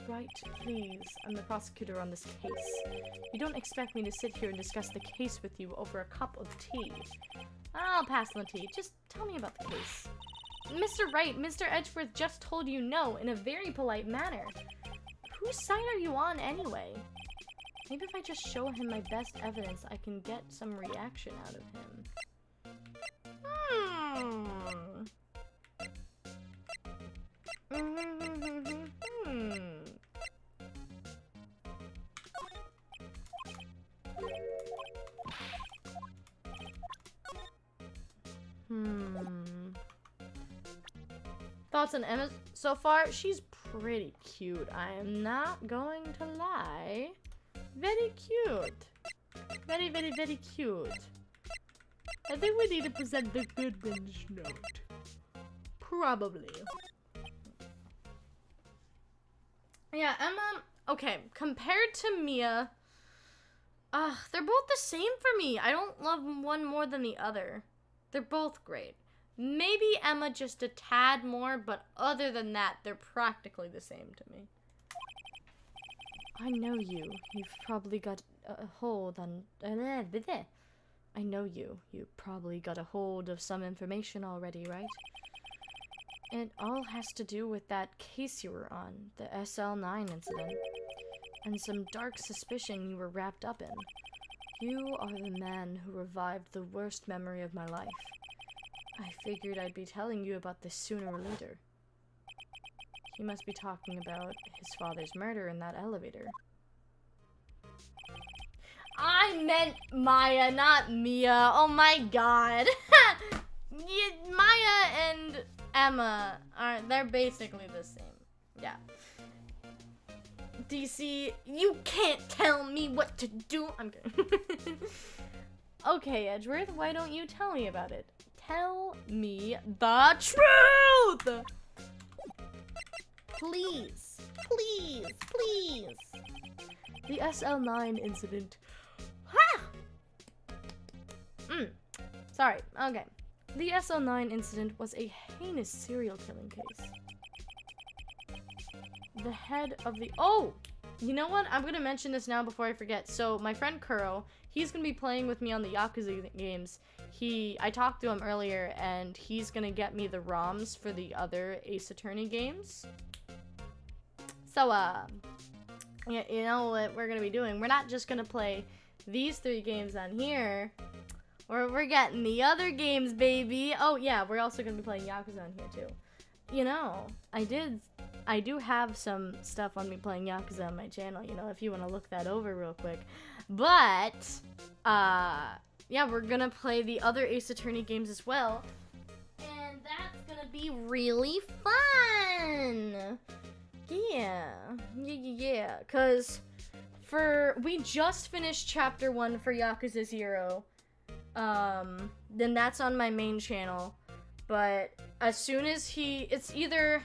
Right, please. I'm the prosecutor on this case. You don't expect me to sit here and discuss the case with you over a cup of tea. I'll pass on the tea. Just tell me about the case. Mr. Wright, Mr. Edgeworth just told you no in a very polite manner. Whose side are you on anyway? Maybe if I just show him my best evidence, I can get some reaction out of him. Thoughts on Emma so far? She's pretty cute. I am not going to lie. Very cute. Very, very, very cute. I think we need to present the Goodman's note. Probably. Yeah, Emma, okay, compared to Mia, they're both the same for me. I don't love one more than the other. They're both great. Maybe Emma just a tad more, but other than that, they're practically the same to me. I know you. You've probably got a hold on... I know you. You probably got a hold of some information already, right? It all has to do with that case you were on, the SL9 incident, and some dark suspicion you were wrapped up in. You are the man who revived the worst memory of my life. I figured I'd be telling you about this sooner or later. He must be talking about his father's murder in that elevator. I meant Maya, not Mia. Oh my god. Yeah, Maya and Emma they're basically the same. Yeah. DC, you can't tell me what to do. I'm kidding. Okay, Edgeworth, why don't you tell me about it? Tell me the truth! Please, please, please. The SL9 incident. Ha! Sorry, okay. The SL9 incident was a heinous serial killing case. The head of the... Oh! You know what? I'm gonna mention this now before I forget. So, my friend Kuro, he's gonna be playing with me on the Yakuza games. I talked to him earlier, and he's gonna get me the ROMs for the other Ace Attorney games. So, yeah, you know what we're gonna be doing? We're not just gonna play these 3 games on here. We're getting the other games, baby. Oh, yeah, we're also gonna be playing Yakuza on here, too. You know, I do have some stuff on me playing Yakuza on my channel, you know, if you want to look that over real quick. But, yeah, we're gonna play the other Ace Attorney games as well. And that's gonna be really fun! Yeah, because we just finished Chapter 1 for Yakuza 0. Then that's on my main channel. But as soon as it's either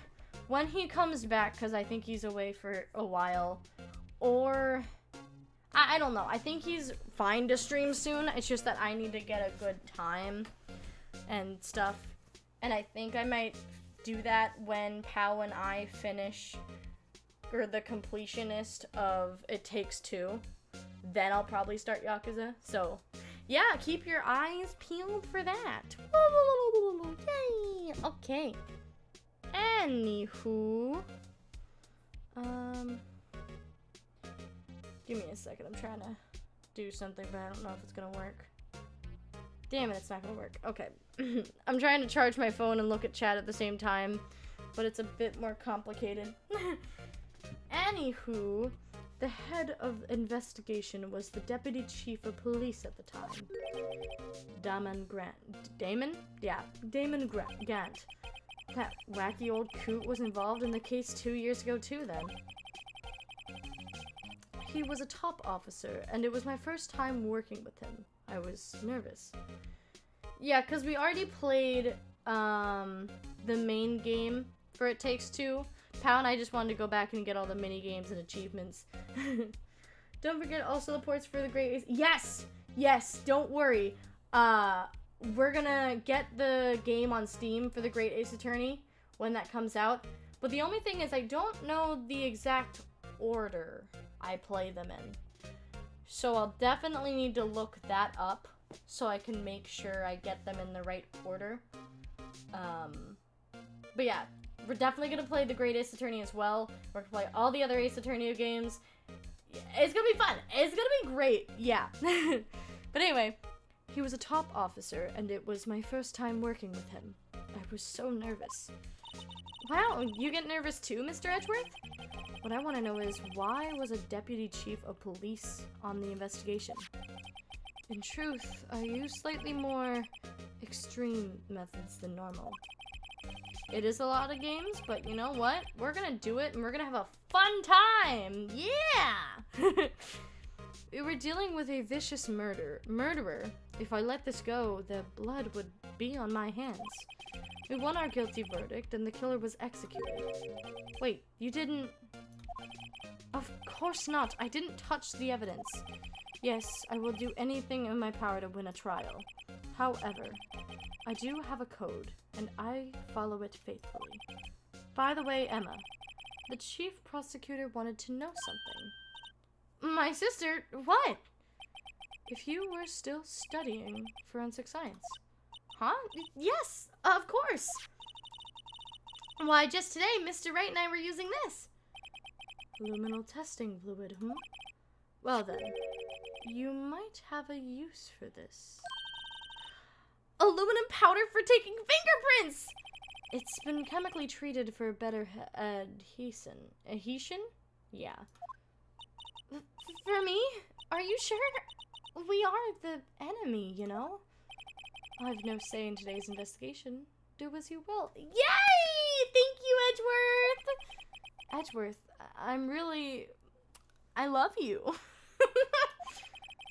when he comes back, because I think he's away for a while, or I don't know. I think he's fine to stream soon. It's just that I need to get a good time and stuff. And I think I might do that when Pow and I finish, or the completionist of It Takes Two. Then I'll probably start Yakuza. So, yeah, keep your eyes peeled for that. Yay! Okay. Anywho. Give me a second. I'm trying to do something, but I don't know if it's gonna work. Damn it, it's not gonna work. Okay. I'm trying to charge my phone and look at chat at the same time, but it's a bit more complicated. Anywho, the head of investigation was the deputy chief of police at the time. Damon Grant. Damon? Yeah, Damon Gant. That wacky old coot was involved in the case 2 years ago too then. He was a top officer, and it was my first time working with him. I was nervous. Yeah, because we already played the main game for It Takes Two. Pow and I just wanted to go back and get all the mini games and achievements. Don't forget also the ports for the Great Ace. Yes! Yes, don't worry. We're gonna get the game on Steam for the Great Ace Attorney when that comes out. But the only thing is I don't know the exact order I play them in. So I'll definitely need to look that up so I can make sure I get them in the right order. But yeah, we're definitely gonna play the Great Ace Attorney as well. We're gonna play all the other Ace Attorney games. It's gonna be fun. It's gonna be great. Yeah. But anyway, he was a top officer, and it was my first time working with him. I was so nervous. Wow, you get nervous too, Mr. Edgeworth? What I want to know is, why was a deputy chief of police on the investigation? In truth, I use slightly more extreme methods than normal. It is a lot of games, but you know what? We're gonna do it, and we're gonna have a fun time! Yeah! We were dealing with a vicious murderer. If I let this go, the blood would be on my hands. We won our guilty verdict, and the killer was executed. Wait, you didn't... Of course not. I didn't touch the evidence. Yes, I will do anything in my power to win a trial. However, I do have a code, and I follow it faithfully. By the way, Emma, the chief prosecutor wanted to know something. My sister? What? If you were still studying forensic science. Huh? Yes, of course. Why, just today, Mr. Wright and I were using this. Luminal testing fluid, Well then, you might have a use for this. Aluminum powder for taking fingerprints! It's been chemically treated for better adhesion. Adhesion? Yeah. For me? Are you sure? We are the enemy, you know? I've no say in today's investigation. Do as you will. Yay! Thank you, Edgeworth! Edgeworth, I love you.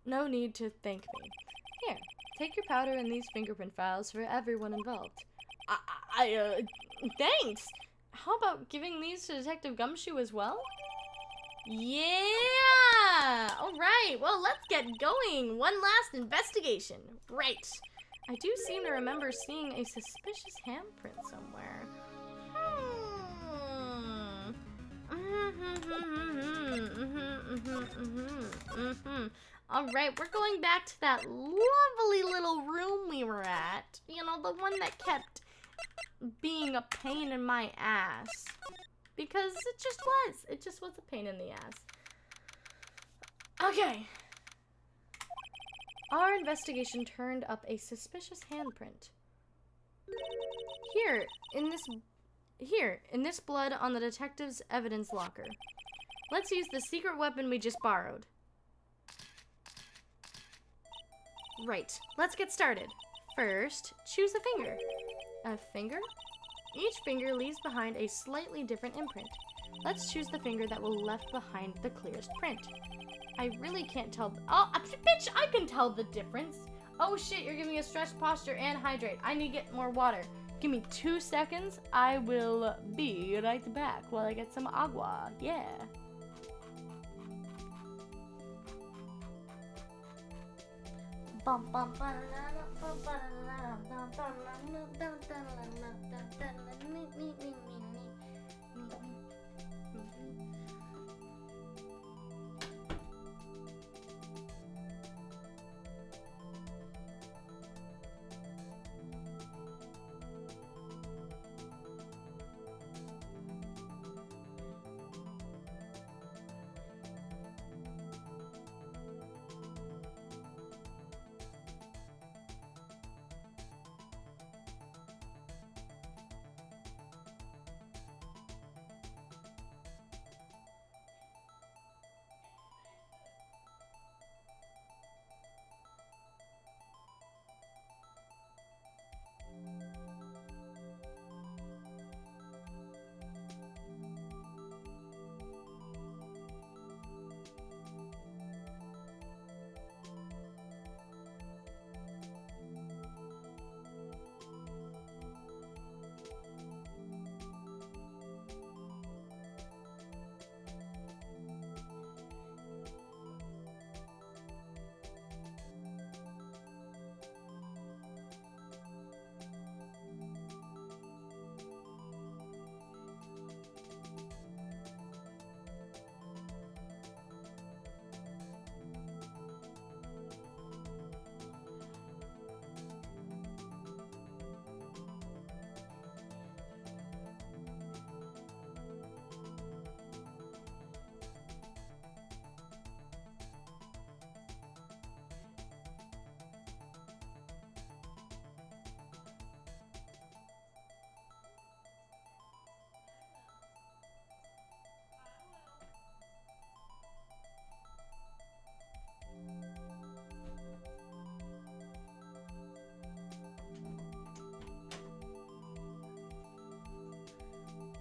No need to thank me. Here, take your powder and these fingerprint files for everyone involved. Thanks! How about giving these to Detective Gumshoe as well? Yeah! Alright, well, let's get going. One last investigation. Right. I do seem to remember seeing a suspicious handprint somewhere. Alright, we're going back to that lovely little room we were at. You know, the one that kept being a pain in my ass. Because it just was. It just was a pain in the ass. Okay. Our investigation turned up a suspicious handprint. Here, in this blood on the detective's evidence locker. Let's use the secret weapon we just borrowed. Right, let's get started. First, choose a finger. A finger? Each finger leaves behind a slightly different imprint. Let's choose the finger that will left behind the clearest print. I really can't tell. Oh, bitch, I can tell the difference. Oh shit, you're giving me a stretch posture and hydrate. I need to get more water. Give me 2 seconds. I will be right back while I get some agua. Yeah.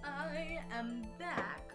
I am back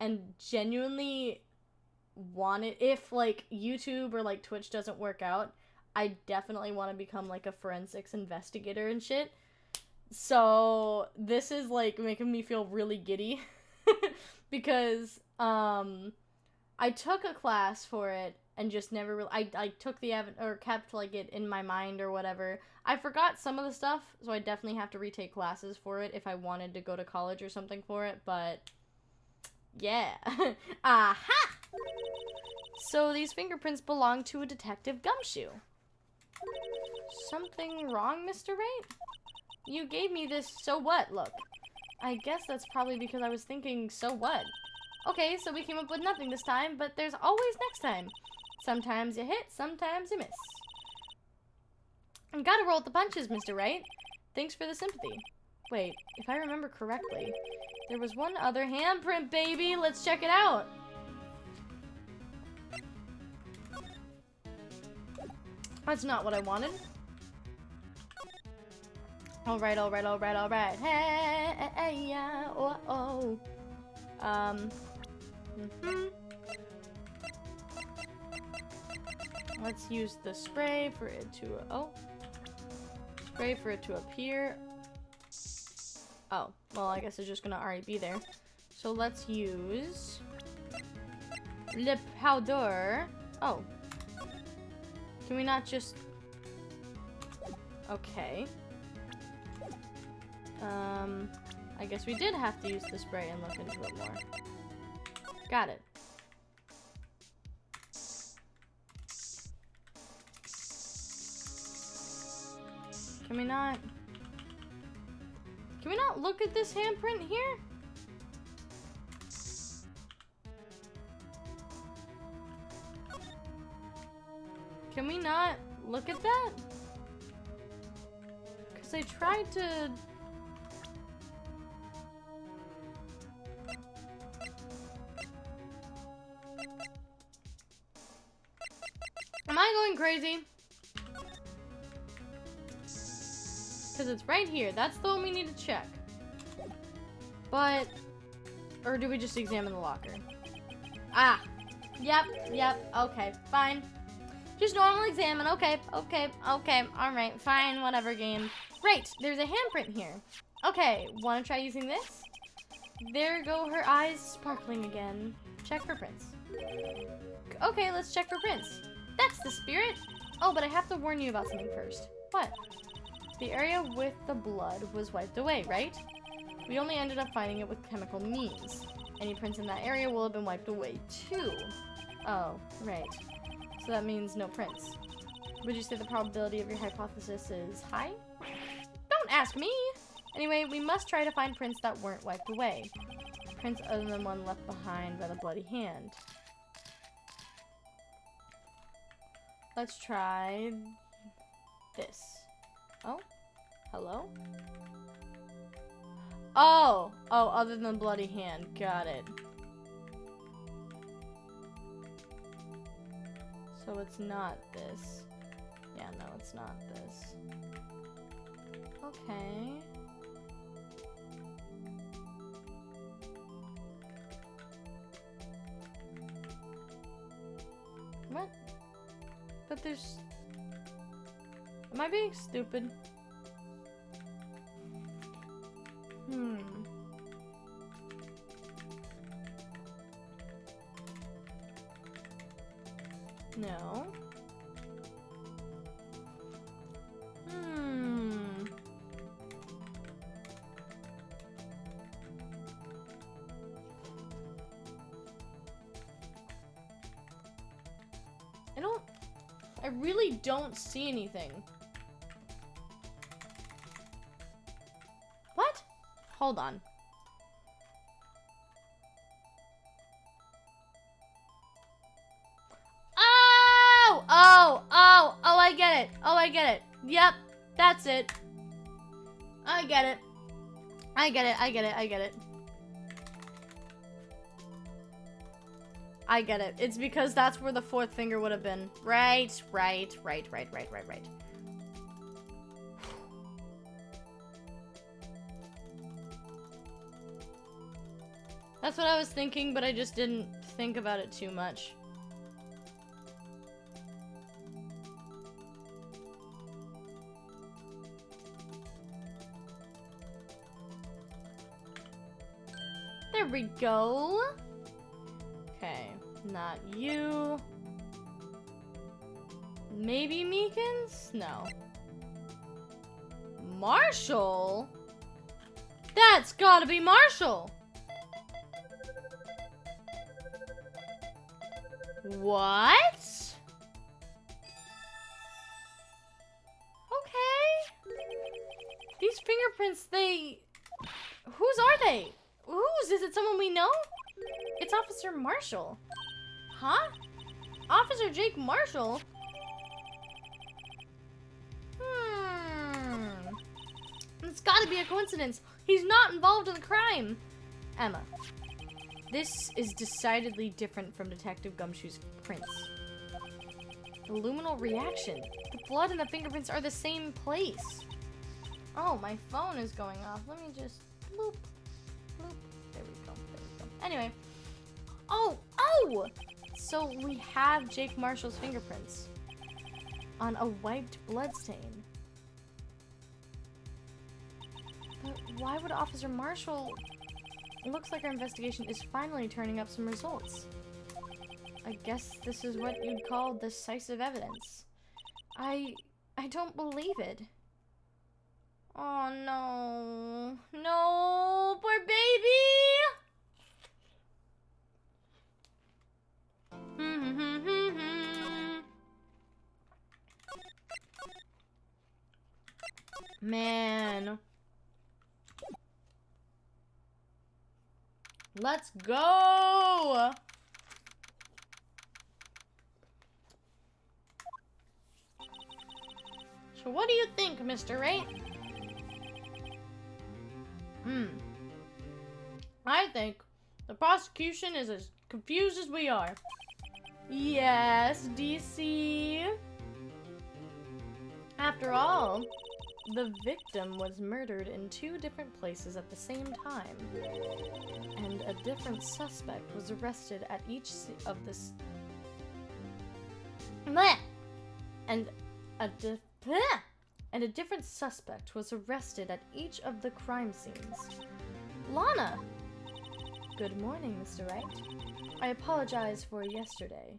and genuinely wanted, if like YouTube or like Twitch doesn't work out, I definitely want to become like a forensics investigator and shit. So this is like making me feel really giddy because I took a class for it and just never really, I took the or kept like it in my mind or whatever. I forgot some of the stuff, so I definitely have to retake classes for it if I wanted to go to college or something for it, but yeah. Aha! So these fingerprints belong to a Detective Gumshoe. Something wrong, Mr. Wright? You gave me this, so what, look. I guess that's probably because I was thinking, so what? Okay, so we came up with nothing this time, but there's always next time. Sometimes you hit, sometimes you miss. I gotta roll with the punches, Mr. Wright. Thanks for the sympathy. Wait, if I remember correctly, there was one other handprint, baby. Let's check it out. That's not what I wanted. Alright, alright, alright, alright. Hey, hey, yeah, oh, oh. Let's use the spray for it to, spray for it to appear. Oh, well, I guess it's just gonna already be there. So let's use lip powder. Oh. Can we not just... Okay. I guess we did have to use the spray and look into it more. Got it. Can we not look at this handprint here? Can we not look at that? Because I tried to... Am I going crazy? Because it's right here. That's the one we need to check. But... Or do we just examine the locker? Ah! Yep, okay, fine. Just normal examine, okay, alright, fine, whatever, game. Right, there's a handprint here. Okay, wanna try using this? There go her eyes sparkling again. Check for prints. Okay, let's check for prints. That's the spirit! Oh, but I have to warn you about something first. What? The area with the blood was wiped away, right? We only ended up finding it with chemical means. Any prints in that area will have been wiped away, too. Oh, right. So that means no prints. Would you say the probability of your hypothesis is high? Don't ask me! Anyway, we must try to find prints that weren't wiped away. Prints other than one left behind by the bloody hand. Let's try this. Oh? Hello? Oh! Oh, other than bloody hand. Got it. So it's not this. Yeah, no, it's not this. Okay. What? But there's... Am I being stupid? No. I really don't see anything. What? Hold on. Oh, I get it. Oh, I get it. Yep, that's it. I get it. I get it. I get it. It's because that's where the fourth finger would have been. Right. That's what I was thinking, but I just didn't think about it too much. There we go. Okay, not you. Maybe Meekins? No. Marshall? That's gotta be Marshall! What? Okay. These fingerprints, whose are they? Whose? Is it someone we know? It's Officer Marshall. Huh? Officer Jake Marshall? It's gotta be a coincidence. He's not involved in the crime. Emma, this is decidedly different from Detective Gumshoe's prints. The luminal reaction. The blood and the fingerprints are the same place. Oh, my phone is going off. Let me just bloop, bloop. There we go, there we go. Anyway. Oh! So we have Jake Marshall's fingerprints on a wiped bloodstain. But why would Officer Marshall... It looks like our investigation is finally turning up some results. I guess this is what you'd call decisive evidence. I don't believe it. Oh no. No, poor baby! Man. Let's go! So what do you think, Mr. Wright? I think the prosecution is as confused as we are. Yes, DC. After all, the victim was murdered in 2 different places at the same time, and a different suspect was arrested at each of this. And a different suspect was arrested at each of the crime scenes. Lana! Good morning, Mr. Wright. I apologize for yesterday.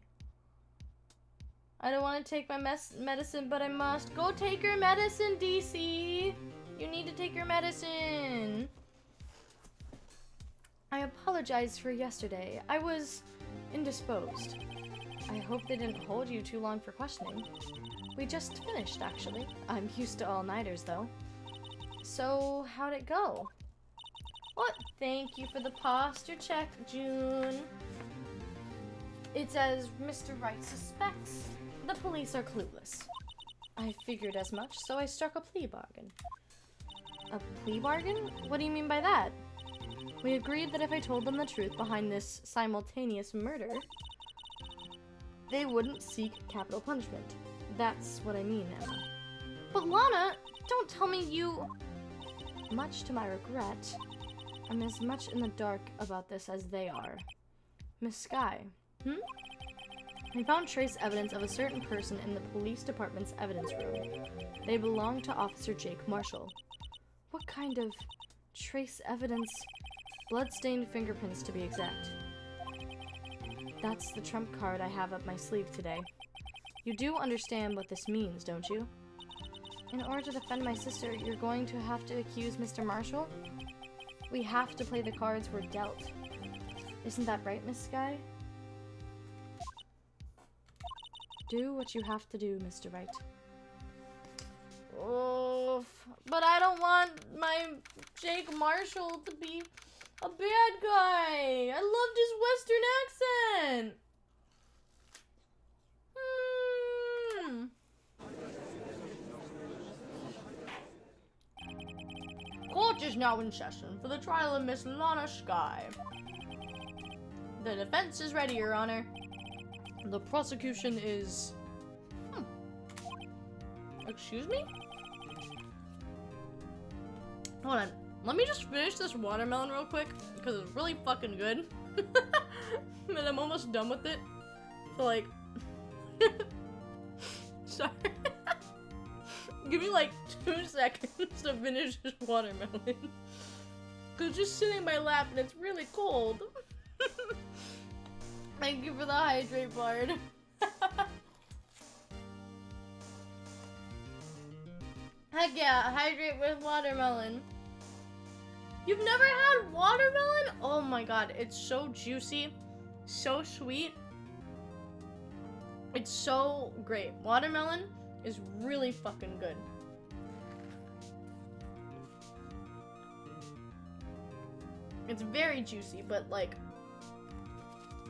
I don't want to take my medicine, but I must. Go take your medicine, DC! You need to take your medicine! I apologize for yesterday. I was indisposed. I hope they didn't hold you too long for questioning. We just finished, actually. I'm used to all-nighters, though. So, how'd it go? What? Thank you for the posture check, June. It's as Mr. Wright suspects. The police are clueless. I figured as much, so I struck a plea bargain. A plea bargain? What do you mean by that? We agreed that if I told them the truth behind this simultaneous murder, they wouldn't seek capital punishment. That's what I mean, Emma. But Lana, don't tell me you... Much to my regret, I'm as much in the dark about this as they are. Miss Skye, We found trace evidence of a certain person in the police department's evidence room. They belong to Officer Jake Marshall. What kind of trace evidence? Blood-stained fingerprints, to be exact. That's the trump card I have up my sleeve today. You do understand what this means, don't you? In order to defend my sister, you're going to have to accuse Mr. Marshall? We have to play the cards we're dealt. Isn't that right, Miss Skye? Do what you have to do, Mr. Wright. Oof. But I don't want my Jake Marshall to be a bad guy. I loved his Western accent. Court is now in session for the trial of Miss Lana Skye. The defense is ready, Your Honor. The prosecution is... Excuse me? Hold on. Let me just finish this watermelon real quick, because it's really fucking good. And I'm almost done with it. So, like... Sorry. Give me, like, 2 seconds to finish this watermelon. Because it's just sitting in my lap and it's really cold. Thank you for the hydrate part. Heck yeah, hydrate with watermelon. You've never had watermelon? Oh my god, it's so juicy, so sweet. It's so great. Watermelon is really fucking good. It's very juicy, but like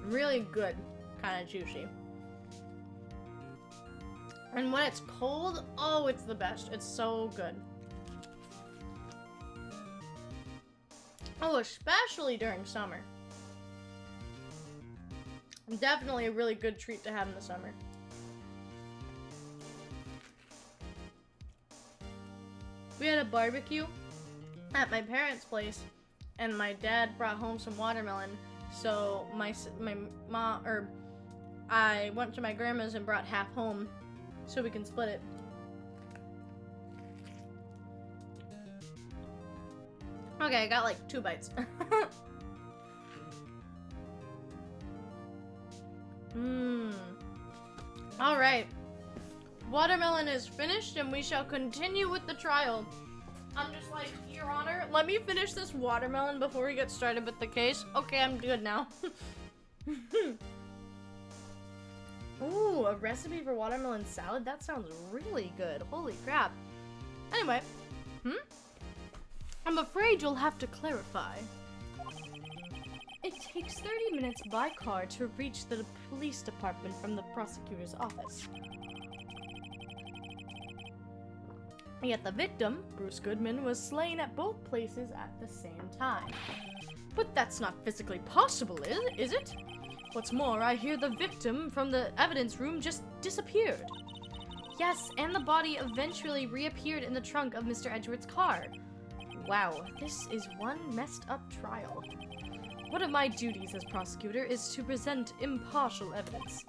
really good kind of juicy. And when it's cold, oh, it's the best. It's so good. Oh, especially during summer. Definitely a really good treat to have in the summer. We had a barbecue at my parents' place, and my dad brought home some watermelon. So my mom, I went to my grandma's and brought half home, so we can split it. Okay, I got like 2 bites. Alright. Watermelon is finished and we shall continue with the trial. I'm just like, Your Honor, let me finish this watermelon before we get started with the case. Okay, I'm good now. Ooh, a recipe for watermelon salad? That sounds really good. Holy crap. Anyway, I'm afraid you'll have to clarify. It takes 30 minutes by car to reach the police department from the prosecutor's office. Yet the victim, Bruce Goodman, was slain at both places at the same time. But that's not physically possible, is it? What's more, I hear the victim from the evidence room just disappeared. Yes, and the body eventually reappeared in the trunk of Mr. Edgeworth's car. Wow, this is one messed up trial. One of my duties as prosecutor is to present impartial evidence.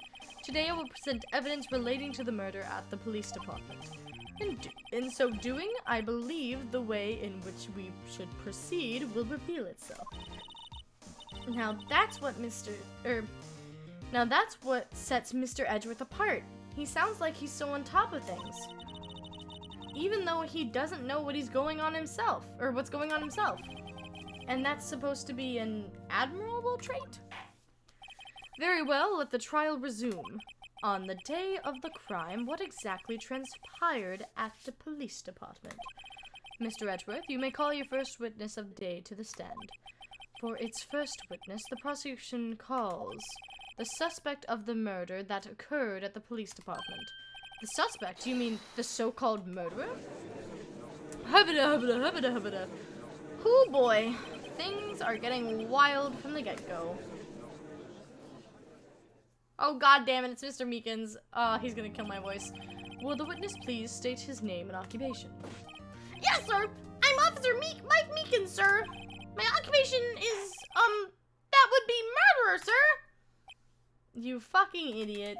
Today I will present evidence relating to the murder at the police department. In so doing, I believe the way in which we should proceed will reveal itself. Now that's what sets Mr. Edgeworth apart. He sounds like he's so on top of things. Even though he doesn't know what he's going on himself, or what's going on himself. And that's supposed to be an admirable trait? Very well, let the trial resume. On the day of the crime, what exactly transpired at the police department? Mr. Edgeworth, you may call your first witness of the day to the stand. For its first witness, the prosecution calls the suspect of the murder that occurred at the police department. The suspect? You mean the so-called murderer? Hubbada, hubbada, hubbada, hubbada. Oh boy, things are getting wild from the get-go. Oh god damn it, it's Mr. Meekins. He's gonna kill my voice. Will the witness please state his name and occupation? Yes, sir! I'm Officer Mike Meekins, sir! My occupation is, that would be murderer, sir! You fucking idiot.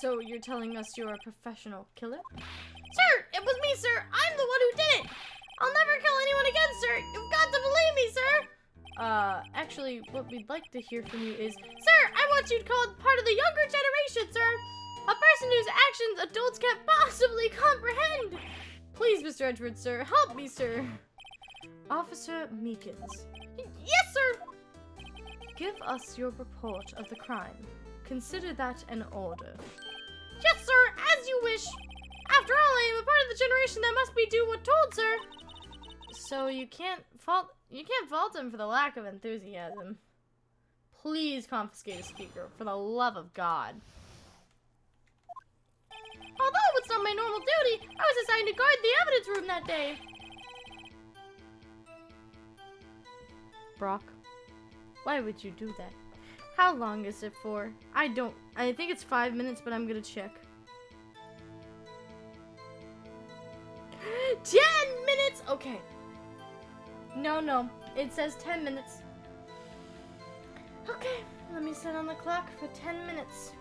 So you're telling us you're a professional killer? Sir, it was me, sir! I'm the one who did it! I'll never kill anyone again, sir! You've got to believe me, sir! Actually, what we'd like to hear from you is, Sir, I want you to call part of the younger generation, sir! A person whose actions adults can't possibly comprehend! Please, Mr. Edgeworth, sir, help me, sir! Officer Meekins. Yes, sir! Give us your report of the crime. Consider that an order. Yes, sir, as you wish! After all, I am a part of the generation that must be do what told, sir! So you can't fault him for the lack of enthusiasm. Please confiscate a speaker, for the love of God. Although it's not my normal duty, I was assigned to guard the evidence room that day. Brock, why would you do that? How long is it for? I think it's 5 minutes, but I'm gonna check. 10 minutes! Okay. No. It says 10 minutes. Okay, let me set on the clock for 10 minutes.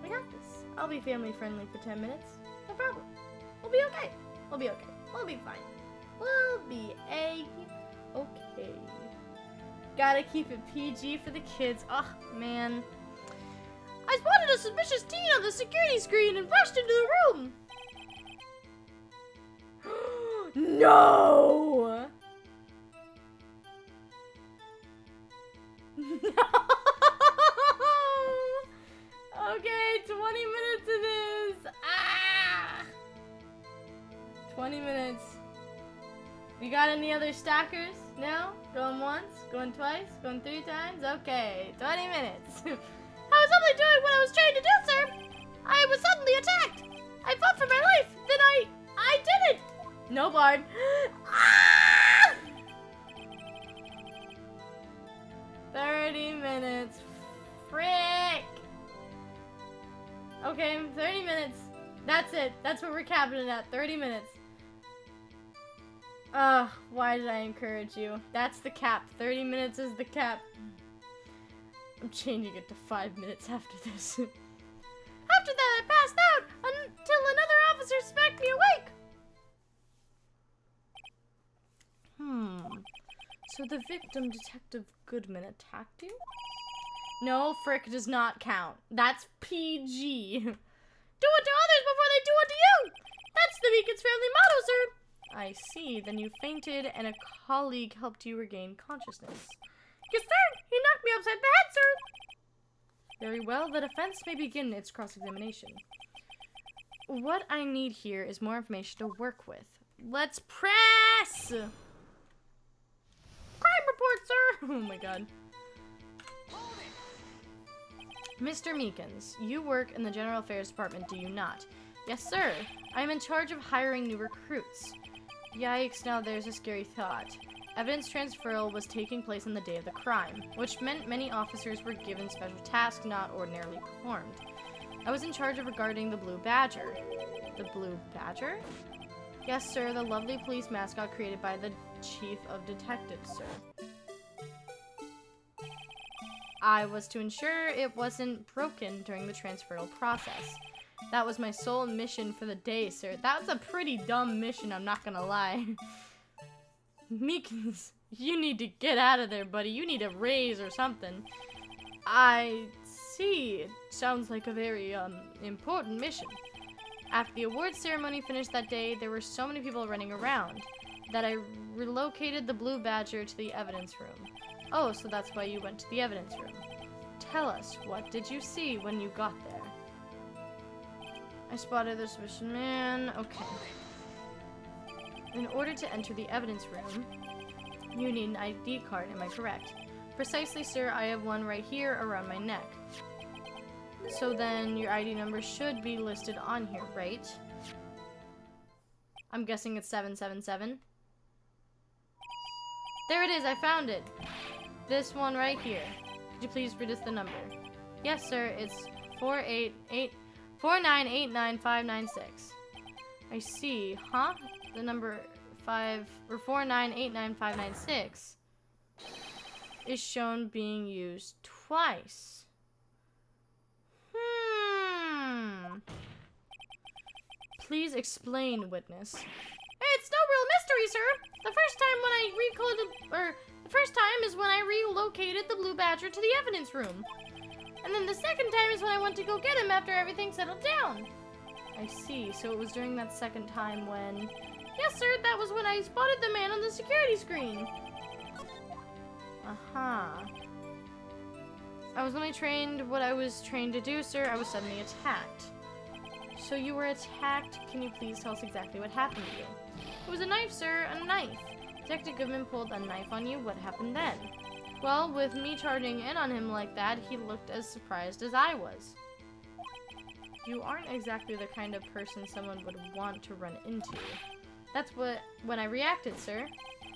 We got this. I'll be family friendly for 10 minutes. No problem. We'll be okay. We'll be okay. We'll be fine. We'll be okay. Gotta keep it PG for the kids. Oh, man. I spotted a suspicious teen on the security screen and rushed into the room. No! No! Okay, 20 minutes it is. Ah! 20 minutes. You got any other stackers? No? Going once? Going twice? Going 3 times? Okay, 20 minutes. I was only doing what I was trained to do, sir. I was suddenly attacked. I fought for my life. Then I did it. No, Bard. Ah! 30 minutes. Frick. Okay, 30 minutes. That's it. That's what we're capping it at. 30 minutes. Ugh, why did I encourage you? That's the cap. 30 minutes is the cap. I'm changing it to 5 minutes after this. After that, I passed out until another officer smacked me awake. So the victim, Detective Goodman, attacked you? No, frick does not count. That's PG. Do unto others before they do unto you. That's the Beacon's family motto, sir. I see. Then you fainted and a colleague helped you regain consciousness. Yes, sir. He knocked me upside the head, sir. Very well. The defense may begin its cross-examination. What I need here is more information to work with. Let's press! Crime report, sir! Oh my god. Mr. Meekins, you work in the General Affairs Department, do you not? Yes, sir. I am in charge of hiring new recruits. Yikes, now there's a scary thought. Evidence transferal was taking place on the day of the crime, which meant many officers were given special tasks not ordinarily performed. I was in charge of regarding the Blue Badger. The Blue Badger? Yes, sir, the lovely police mascot created by the Chief of Detectives, sir. I was to ensure it wasn't broken during the transferal process. That was my sole mission for the day, sir. That's a pretty dumb mission, I'm not gonna lie. Meekins, you need to get out of there, buddy. You need a raise or something. I see. It sounds like a very, important mission. After the awards ceremony finished that day, there were so many people running around that I relocated the Blue Badger to the evidence room. Oh, so that's why you went to the evidence room. Tell us, what did you see when you got there? I spotted the suspicious man. Okay. In order to enter the evidence room, you need an ID card, am I correct? Precisely, sir. I have one right here around my neck. So then your ID number should be listed on here, right? I'm guessing it's 777. There it is, I found it. This one right here. Could you please read us the number? Yes, sir. It's 4989596. I see. Huh? The number 4989596 is shown being used twice. Please explain, witness. It's no real mystery, sir. The first time is when I relocated the Blue Badger to the evidence room. And then the second time is when I went to go get him after everything settled down. I see. So it was during that second time when... Yes, sir. That was when I spotted the man on the security screen. Uh-huh. I was only trained what I was trained to do, sir. I was suddenly attacked. So you were attacked. Can you please tell us exactly what happened to you? It was a knife, sir. A knife. Detective Goodman pulled a knife on you. What happened then? Well, with me charging in on him like that, he looked as surprised as I was. You aren't exactly the kind of person someone would want to run into. That's when I reacted, sir.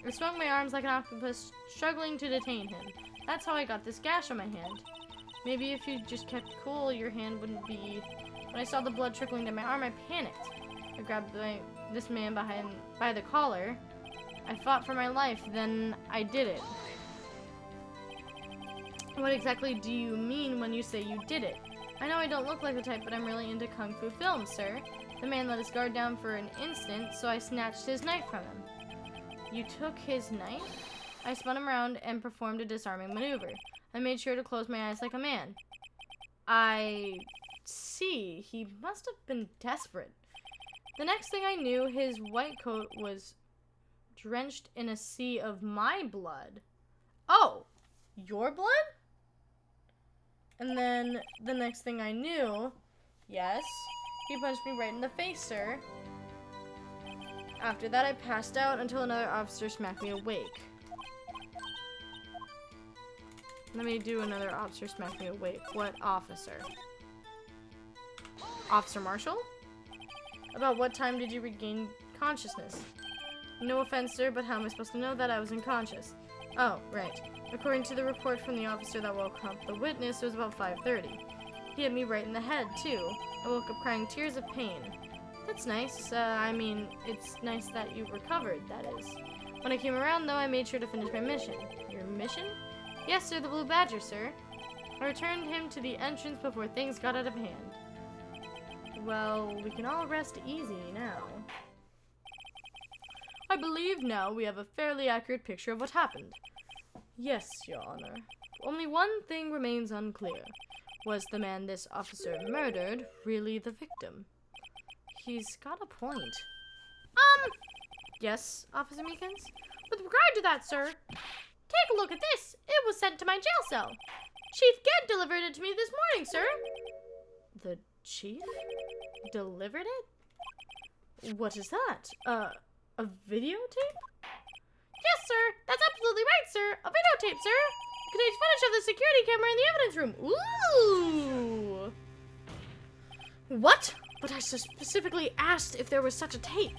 I swung my arms like an octopus, struggling to detain him. That's how I got this gash on my hand. Maybe if you just kept cool, your hand wouldn't be... When I saw the blood trickling down my arm, I panicked. I grabbed this man by the collar. I fought for my life, then I did it. What exactly do you mean when you say you did it? I know I don't look like the type, but I'm really into kung fu films, sir. The man let his guard down for an instant, so I snatched his knife from him. You took his knife? I spun him around and performed a disarming maneuver. I made sure to close my eyes like a man. I see. He must have been desperate. The next thing I knew, his white coat was drenched in a sea of my blood. Oh, your blood? And then the next thing I knew, yes, he punched me right in the face, sir. After that, I passed out until another officer smacked me awake. Let me do another officer smack me awake. What officer? Officer Marshall? About what time did you regain consciousness? No offense, sir, but how am I supposed to know that I was unconscious? Oh, right. According to the report from the officer that woke up the witness, it was about 5:30. He hit me right in the head, too. I woke up crying tears of pain. That's nice. I mean, it's nice that you recovered, that is. When I came around, though, I made sure to finish my mission. Your mission? Yes, sir, the Blue Badger, sir. I returned him to the entrance before things got out of hand. Well, we can all rest easy now. I believe now we have a fairly accurate picture of what happened. Yes, Your Honor. Only one thing remains unclear. Was the man this officer murdered really the victim? He's got a point. Yes, Officer Meekins? With regard to that, sir, take a look at this. It was sent to my jail cell. Chief Ged delivered it to me this morning, sir. The chief delivered it? What is that? A videotape? Yes, sir. That's absolutely right, sir. A videotape, sir. It contains footage of the security camera in the evidence room. Ooh. What? But I specifically asked if there was such a tape,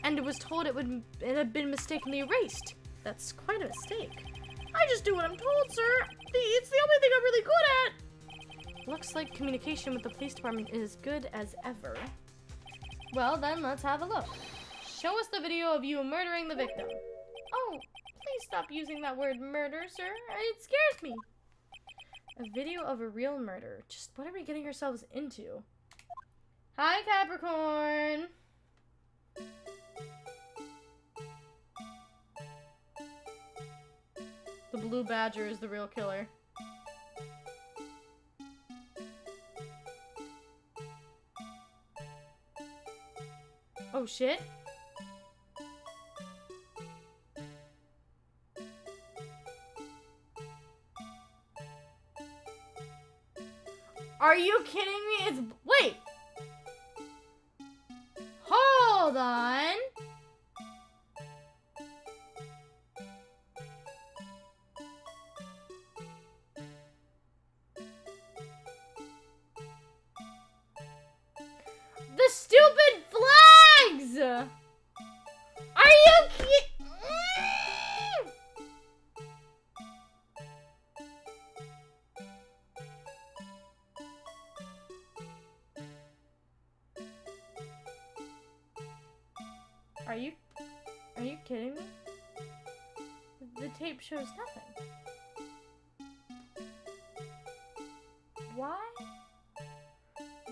and it was told it had been mistakenly erased. That's quite a mistake. I just do what I'm told, sir. It's the only thing I'm really good at. Looks like communication with the police department is as good as ever. Well, then let's have a look. Show us the video of you murdering the victim. Oh, please stop using that word murder, sir. It scares me. A video of a real murder. Just what are we getting ourselves into? Hi, Capricorn. The Blue Badger is the real killer. Oh, shit. Are you kidding me? It's... Wait! Hold on! The stupid flags! Are you kidding? Are you kidding me? The tape shows nothing. Why?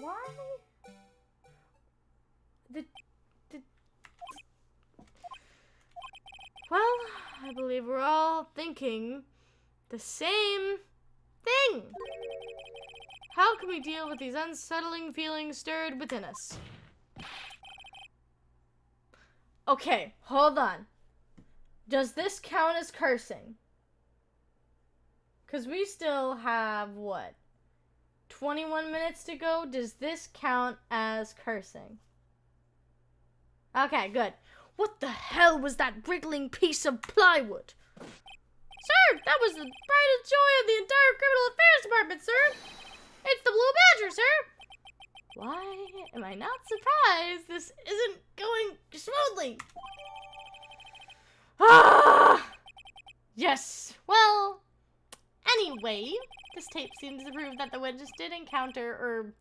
Why? Well, I believe we're all thinking the same thing. How can we deal with these unsettling feelings stirred within us? Okay, hold on. Does this count as cursing? Because we still have, what, 21 minutes to go? Does this count as cursing? Okay, good. What the hell was that wriggling piece of plywood? Sir, that was the pride and joy of the entire Criminal Affairs Department, sir. It's the Blue Badger, sir. Why am I not surprised this isn't going smoothly? Ah! Yes. Well, anyway, this tape seems to prove that the witness did encounter,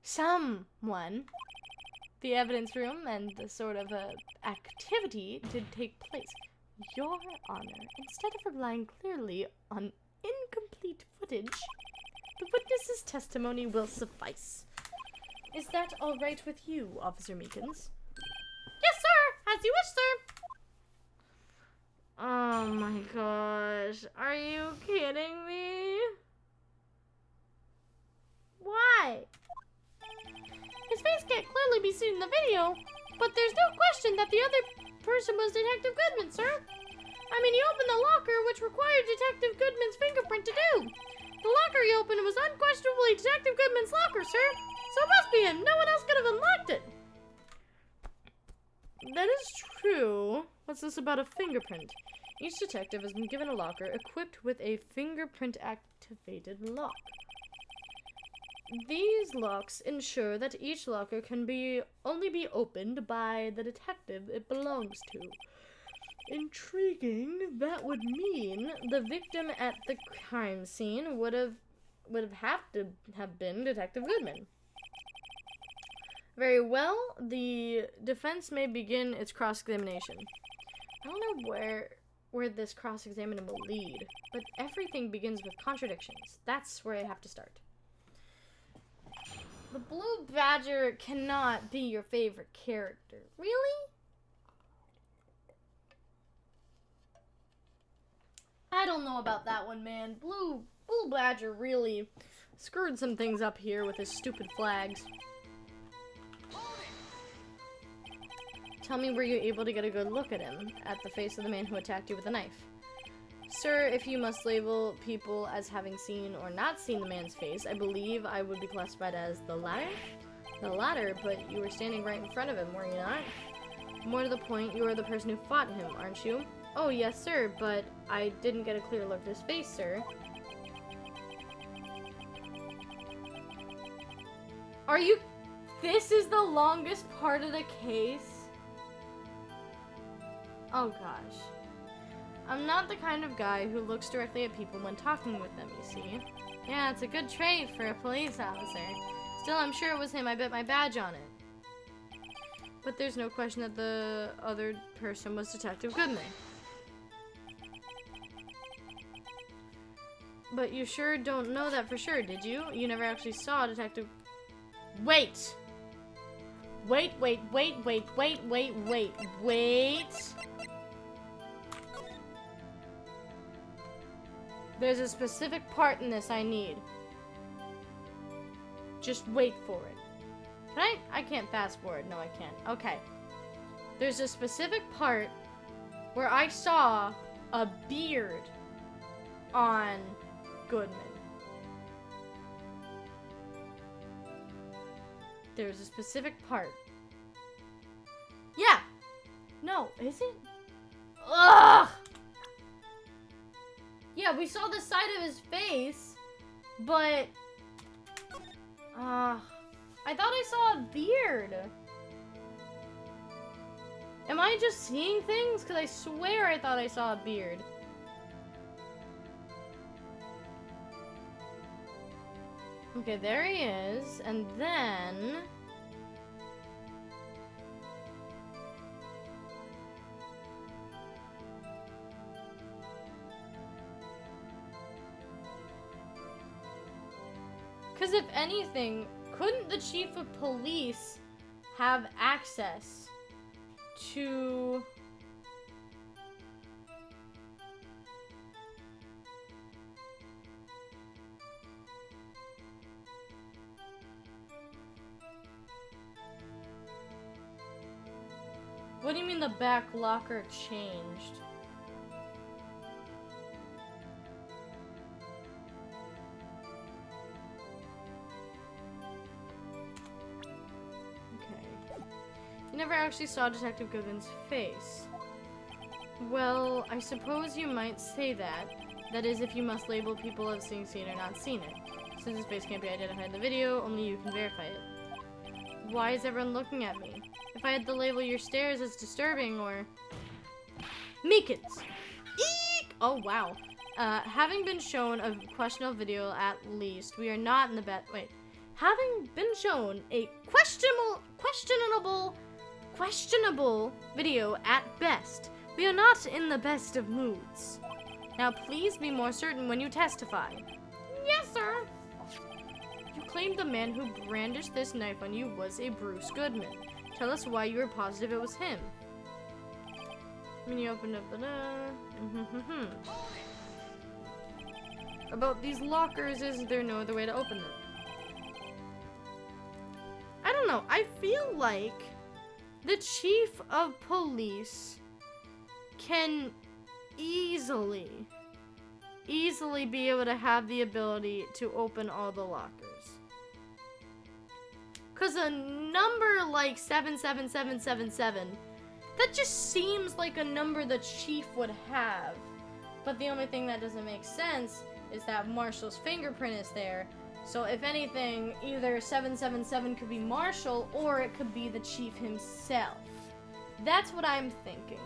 someone. the evidence room and the sort of activity did take place. Your Honor, instead of relying clearly on incomplete footage, the witness's testimony will suffice. Is that all right with you, Officer Meekins? Yes, sir! As you wish, sir! Oh my gosh. Are you kidding me? Why? His face can't clearly be seen in the video, but there's no question that the other person was Detective Goodman, sir. I mean, he opened the locker, which required Detective Goodman's fingerprint to do. The locker he opened was unquestionably Detective Goodman's locker, sir. So it must be him. No one else could have unlocked it. That is true. What's this about a fingerprint? Each detective has been given a locker equipped with a fingerprint-activated lock. These locks ensure that each locker can only be opened by the detective it belongs to. Intriguing. That would mean the victim at the crime scene would have to have been Detective Goodman. Very well. The defense may begin its cross-examination. I don't know where this cross-examination will lead, but everything begins with contradictions. That's where I have to start. The Blue Badger cannot be your favorite character. Really? I don't know about that one, man. Blue Badger really screwed some things up here with his stupid flags. Tell me, were you able to get a good look at him, at the face of the man who attacked you with a knife? Sir, if you must label people as having seen or not seen the man's face, I believe I would be classified as the latter? The latter, but you were standing right in front of him, were you not? More to the point, you are the person who fought him, aren't you? Oh, yes, sir, but I didn't get a clear look at his face, sir. Are you... This is the longest part of the case? Oh, gosh. I'm not the kind of guy who looks directly at people when talking with them, you see. Yeah, it's a good trait for a police officer. Still, I'm sure it was him. I bet my badge on it. But there's no question that the other person was Detective Goodman. But you sure don't know that for sure, did you? You never actually saw Detective... Wait! Wait. There's a specific part in this I need. Just wait for it. Can I? I can't fast forward. No, I can't. Okay. There's a specific part where I saw a beard on Goodman. There's a specific part. Yeah. No, is it? Ugh! Yeah, we saw the side of his face, but... I thought I saw a beard. Am I just seeing things? Because I swear I thought I saw a beard. Okay, there he is. And then... Because if anything, couldn't the chief of police have access to... What do you mean the back locker changed? You never actually saw Detective Goodman's face. Well, I suppose you might say that. That is, if you must label people as seeing seen or not seen it. Since his face can't be identified in the video, only you can verify it. Why is everyone looking at me? If I had to label your stares as disturbing or... Meekins! Eek! Oh, wow. Having been shown a questionable video at least, we are not in the best... Wait. Having been shown a questionable video at best, we are not in the best of moods. Now please be more certain when you testify. Yes, sir. You claimed the man who brandished this knife on you was a Bruce Goodman. Tell us why you were positive it was him. When you opened up About these lockers, is there no other way to open them? I don't know. I feel like the chief of police can easily be able to have the ability to open all the lockers. Cause a number like 77777, that just seems like a number the chief would have. But the only thing that doesn't make sense is that Marshall's fingerprint is there. So if anything, either 777 could be Marshall or it could be the chief himself. That's what I'm thinking.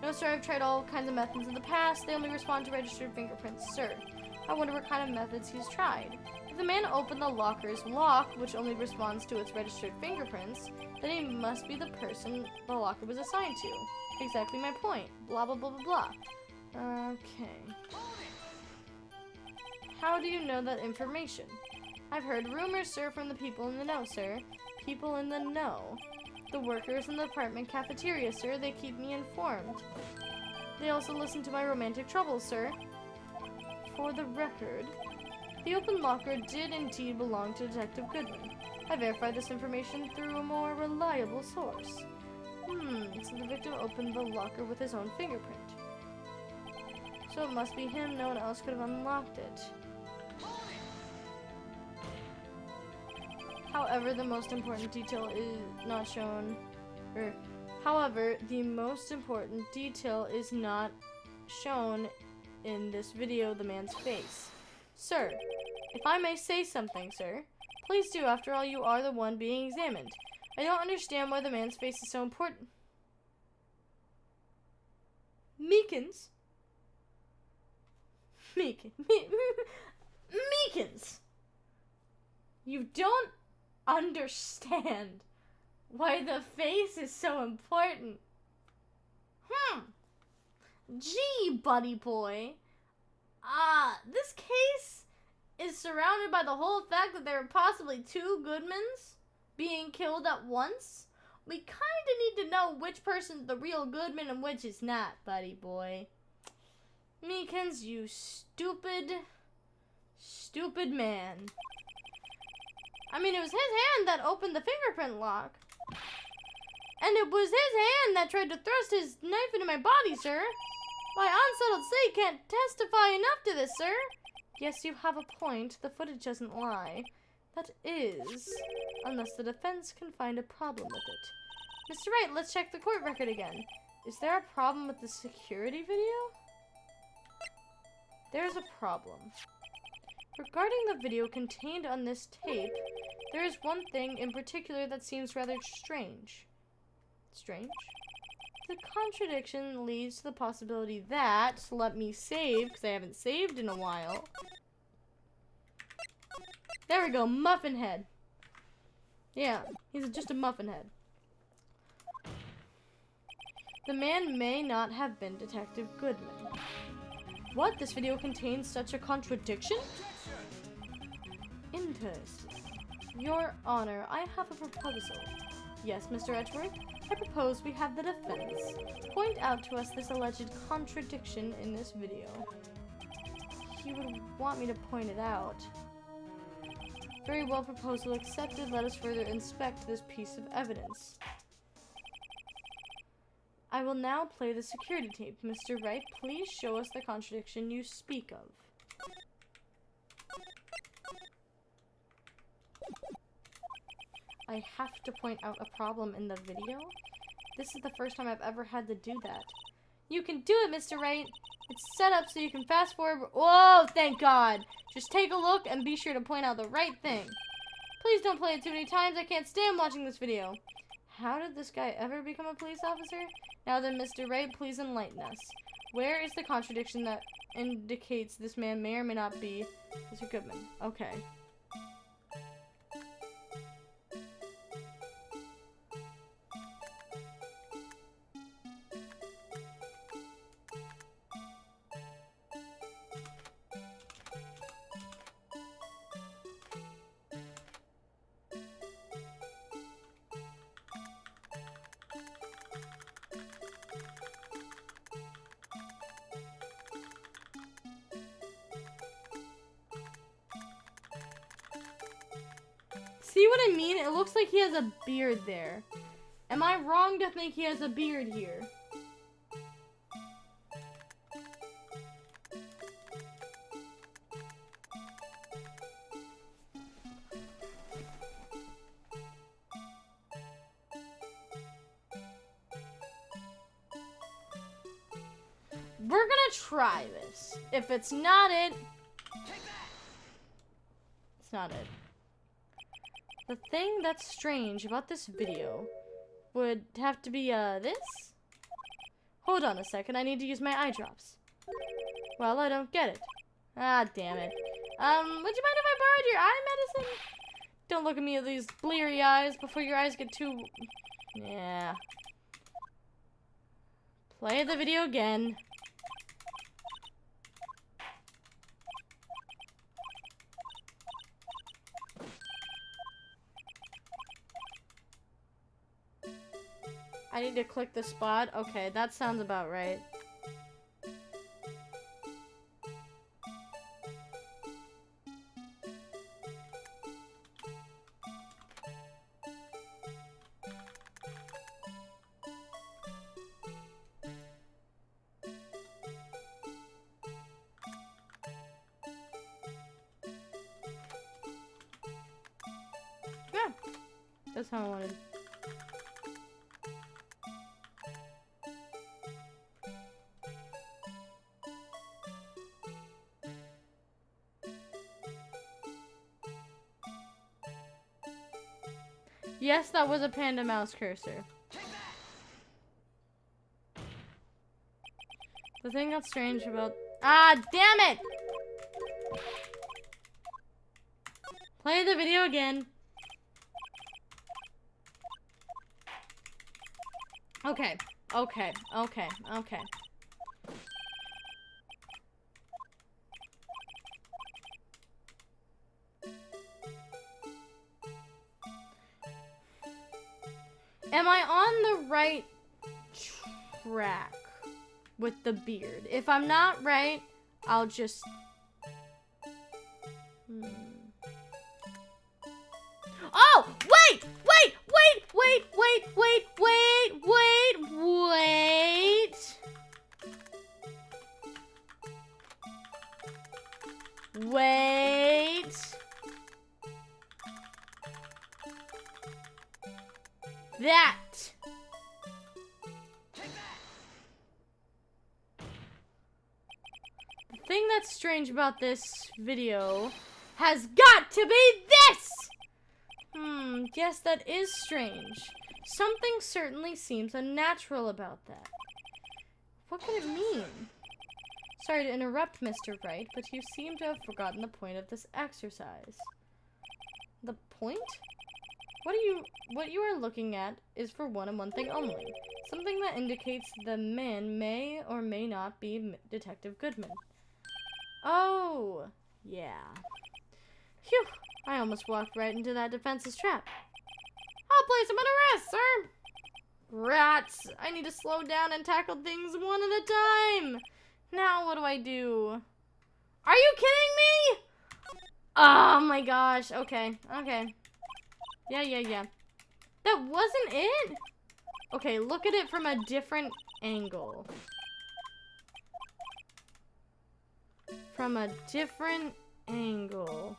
No, sir, I've tried all kinds of methods in the past. They only respond to registered fingerprints, sir. I wonder what kind of methods he's tried. If the man opened the locker's lock, which only responds to its registered fingerprints, then he must be the person the locker was assigned to. Exactly my point. Blah, blah, blah, blah, blah. Okay. How do you know that information? I've heard rumors, sir, from the people in the know, sir. People in the know. The workers in the apartment cafeteria, sir. They keep me informed. They also listen to my romantic troubles, sir. For the record, the open locker did indeed belong to Detective Goodman. I verified this information through a more reliable source. So the victim opened the locker with his own fingerprint. So it must be him. No one else could have unlocked it. However, the most important detail is not shown, however, the most important detail is not shown in this video, the man's face. Sir, if I may say something, sir, please do. After all, you are the one being examined. I don't understand why the man's face is so important. Meekins? Meekins! You don't understand why the face is so important. Gee, buddy boy. This case is surrounded by the whole fact that there are possibly two Goodmans being killed at once. We kind of need to know which person's the real Goodman and which is not, buddy boy. Meekins, you stupid man. I mean, it was his hand that opened the fingerprint lock. And it was his hand that tried to thrust his knife into my body, sir. My unsettled state can't testify enough to this, sir. Yes, you have a point. The footage doesn't lie. That is, unless the defense can find a problem with it. Mr. Wright, let's check the court record again. Is there a problem with the security video? There's a problem. Regarding the video contained on this tape, there is one thing in particular that seems rather strange. Strange? The contradiction leads to the possibility that, let me save, because I haven't saved in a while. There we go, muffin head. Yeah, he's just a muffin head. The man may not have been Detective Goodman. What? This video contains such a contradiction? Interesting. Your Honor, I have a proposal. Yes, Mr. Edgeworth? I propose we have the defense point out to us this alleged contradiction in this video. He would want me to point it out. Very well, proposal accepted. Let us further inspect this piece of evidence. I will now play the security tape. Mr. Wright, please show us the contradiction you speak of. I have to point out a problem in the video? This is the first time I've ever had to do that. You can do it, Mr. Wright. It's set up so you can fast forward. Whoa, thank God. Just take a look and be sure to point out the right thing. Please don't play it too many times. I can't stand watching this video. How did this guy ever become a police officer? Now then, Mr. Wright, please enlighten us. Where is the contradiction that indicates this man may or may not be Mr. Goodman? Okay. See what I mean? It looks like he has a beard there. Am I wrong to think he has a beard here? We're gonna try this. If it's not it, it's not it. The thing that's strange about this video would have to be, this? Hold on a second, I need to use my eye drops. Well, I don't get it. Ah, damn it. Would you mind if I borrowed your eye medicine? Don't look at me with these bleary eyes before your eyes get too... Yeah. Play the video again. I need to click the spot. Okay, that sounds about right. Yeah, that's how I wanted. Yes, that was a panda mouse cursor. The thing that's strange about... Ah, damn it! Play the video again. Okay, okay, okay, okay. Am I on the right track with the beard? If I'm not right, I'll just... Oh! Wait! Wait! Wait! Wait! Wait! Wait! Wait! Wait! Wait! Wait! That! The thing that's strange about this video has got to be this! Yes, that is strange. Something certainly seems unnatural about that. What could it mean? Sorry to interrupt, Mr. Wright, but you seem to have forgotten the point of this exercise. The point? What you are looking at is for one and one thing only. Something that indicates the man may or may not be Detective Goodman. Oh, yeah. Phew, I almost walked right into that defense's trap. I'll place him under arrest, sir. Rats, I need to slow down and tackle things one at a time. Now what do I do? Are you kidding me? Oh my gosh, okay, okay. Yeah. That wasn't it? Okay, look at it from a different angle. From a different angle.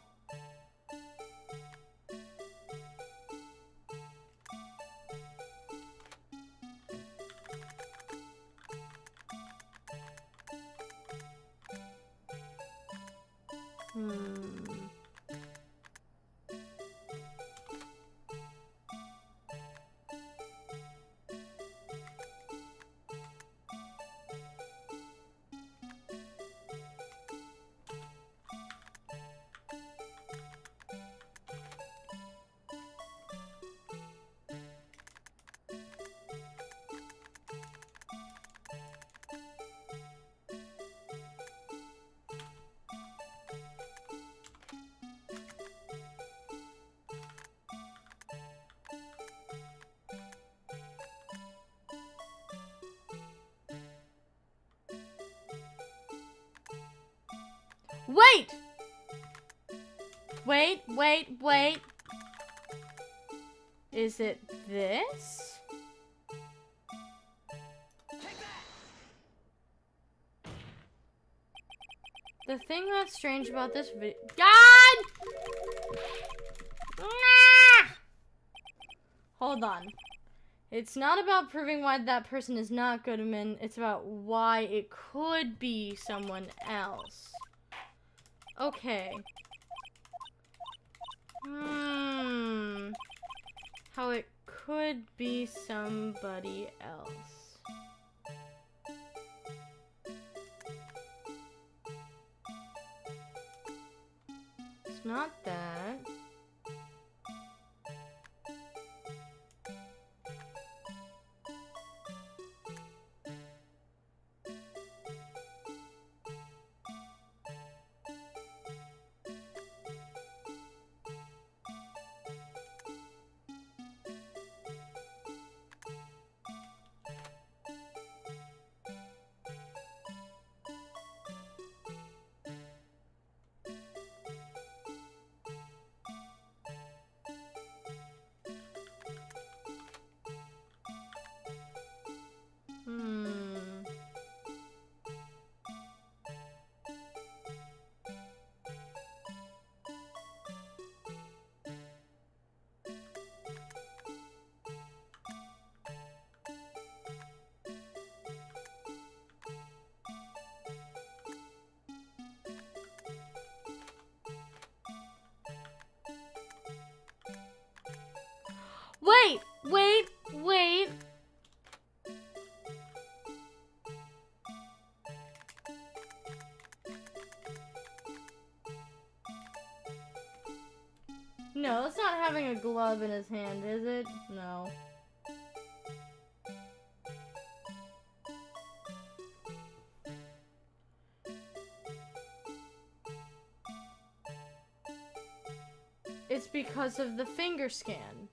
Wait! Wait. Is it this? The thing that's strange about this video— God! Ah! Hold on. It's not about proving why that person is not Goodman. It's about why it could be someone else. Okay. How it could be somebody else. It's not that. Wait. No, it's not having a glove in his hand, is it? No. It's because of the finger scan.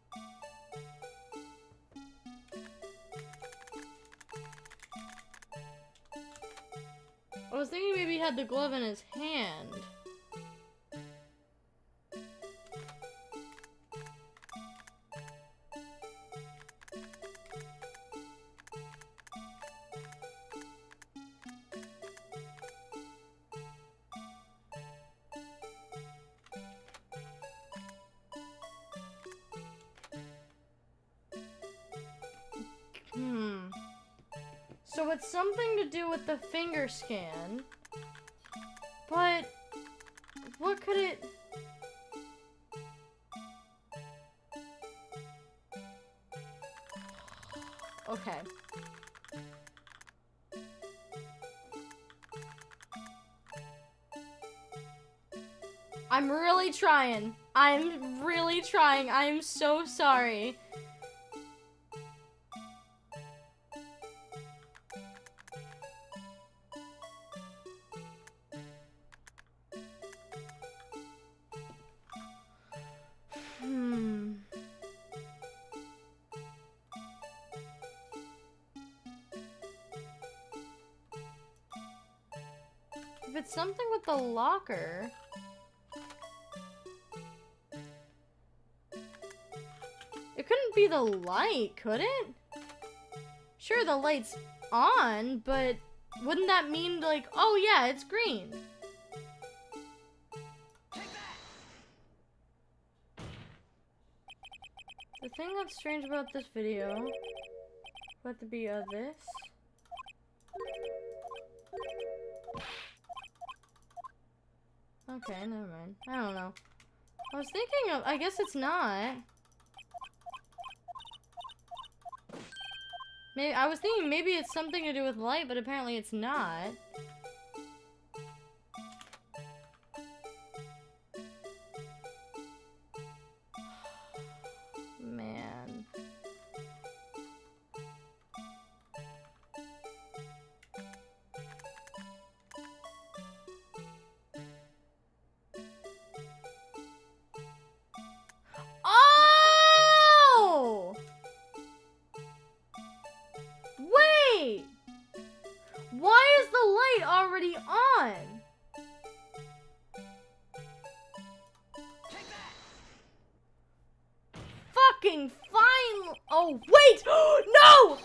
I was thinking maybe he had the glove in his hand. So it's something to do with the finger scan, but what could it... Okay. I'm really trying. I'm really trying. I am so sorry. If it's something with the locker... It couldn't be the light, could it? Sure, the light's on, but wouldn't that mean, like, oh yeah, it's green? The thing that's strange about this video... What to be this? Okay, never mind. I don't know. I was thinking of... I guess it's not. Maybe I was thinking maybe it's something to do with light, but apparently it's not. Man. Oh! Wait! Why is the light already on? Fucking fuck! Oh, wait! No! No!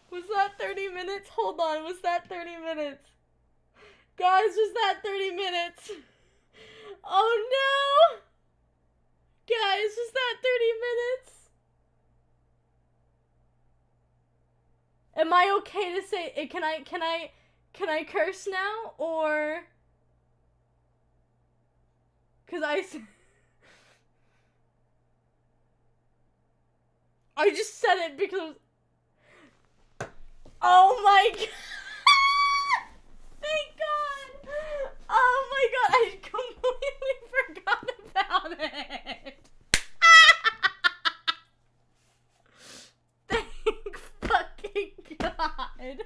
Was that 30 minutes? Hold on, was that 30 minutes? Guys, was that 30 minutes? Oh no! Guys, was that 30 minutes? Am I okay to say it? Can I curse now? Or... Cause I just said it because... Oh my god! Thank god! Oh my god, I completely forgot about it! Thank fucking god!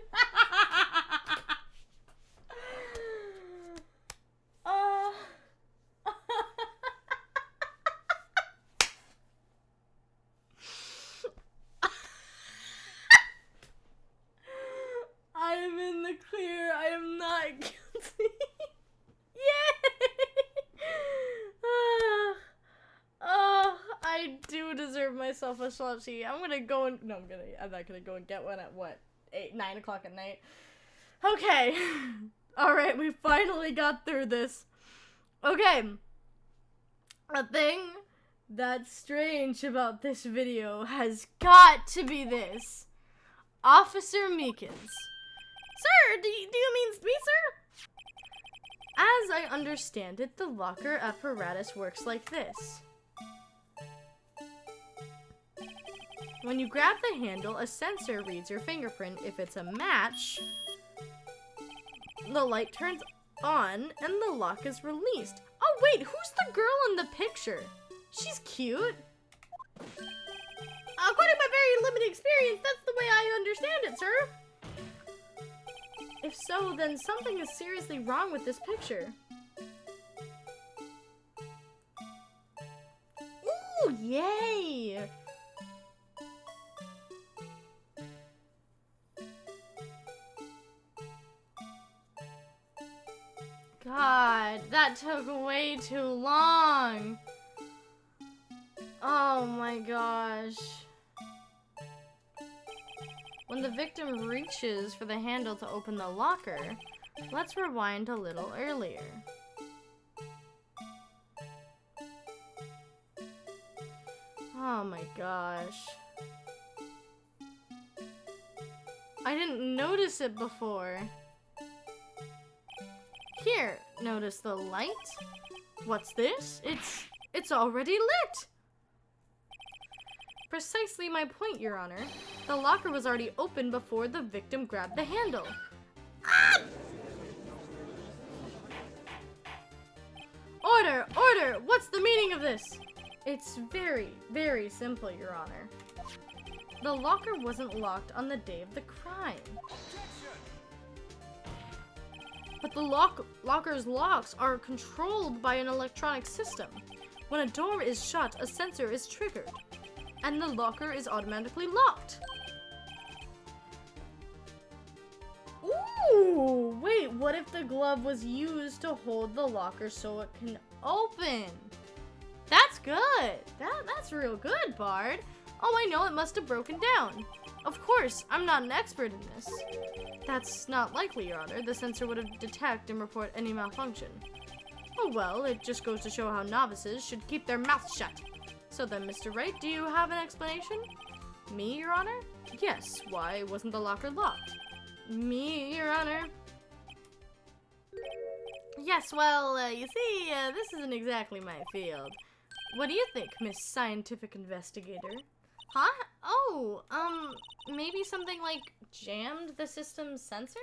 I am in the clear. I am not guilty. Yay! I do deserve myself a slushie. I'm gonna go and... No, I'm not gonna go and get one at what? 9 o'clock at night? Okay. Alright, we finally got through this. Okay. A thing that's strange about this video has got to be this. Officer Meekins. Sir, do you mean me, sir? As I understand it, the locker apparatus works like this. When you grab the handle, a sensor reads your fingerprint. If it's a match, the light turns on and the lock is released. Oh wait, who's the girl in the picture? She's cute. According to my very limited experience, that's the way I understand it, sir. If so, then something is seriously wrong with this picture. Ooh, yay! God, that took way too long. Oh my gosh. When the victim reaches for the handle to open the locker, let's rewind a little earlier. Oh my gosh. I didn't notice it before. Here, notice the light? What's this? It's already lit! Precisely my point, Your Honor. The locker was already open before the victim grabbed the handle. Ah! Order! Order! What's the meaning of this? It's very, very simple, Your Honor. The locker wasn't locked on the day of the crime. But the locker's locks are controlled by an electronic system. When a door is shut, a sensor is triggered, and the locker is automatically locked. Ooh, wait, what if the glove was used to hold the locker so it can open? That's good. That's real good, Bard. Oh, I know, it must have broken down. Of course, I'm not an expert in this. That's not likely, Your Honor. The sensor would have detect and report any malfunction. Oh well, it just goes to show how novices should keep their mouths shut. So then, Mr. Wright, do you have an explanation? Me, Your Honor? Yes, why wasn't the locker locked? Me, Your Honor? Yes, well, you see, this isn't exactly my field. What do you think, Miss Scientific Investigator? Huh? Oh, maybe something like jammed the system's sensor?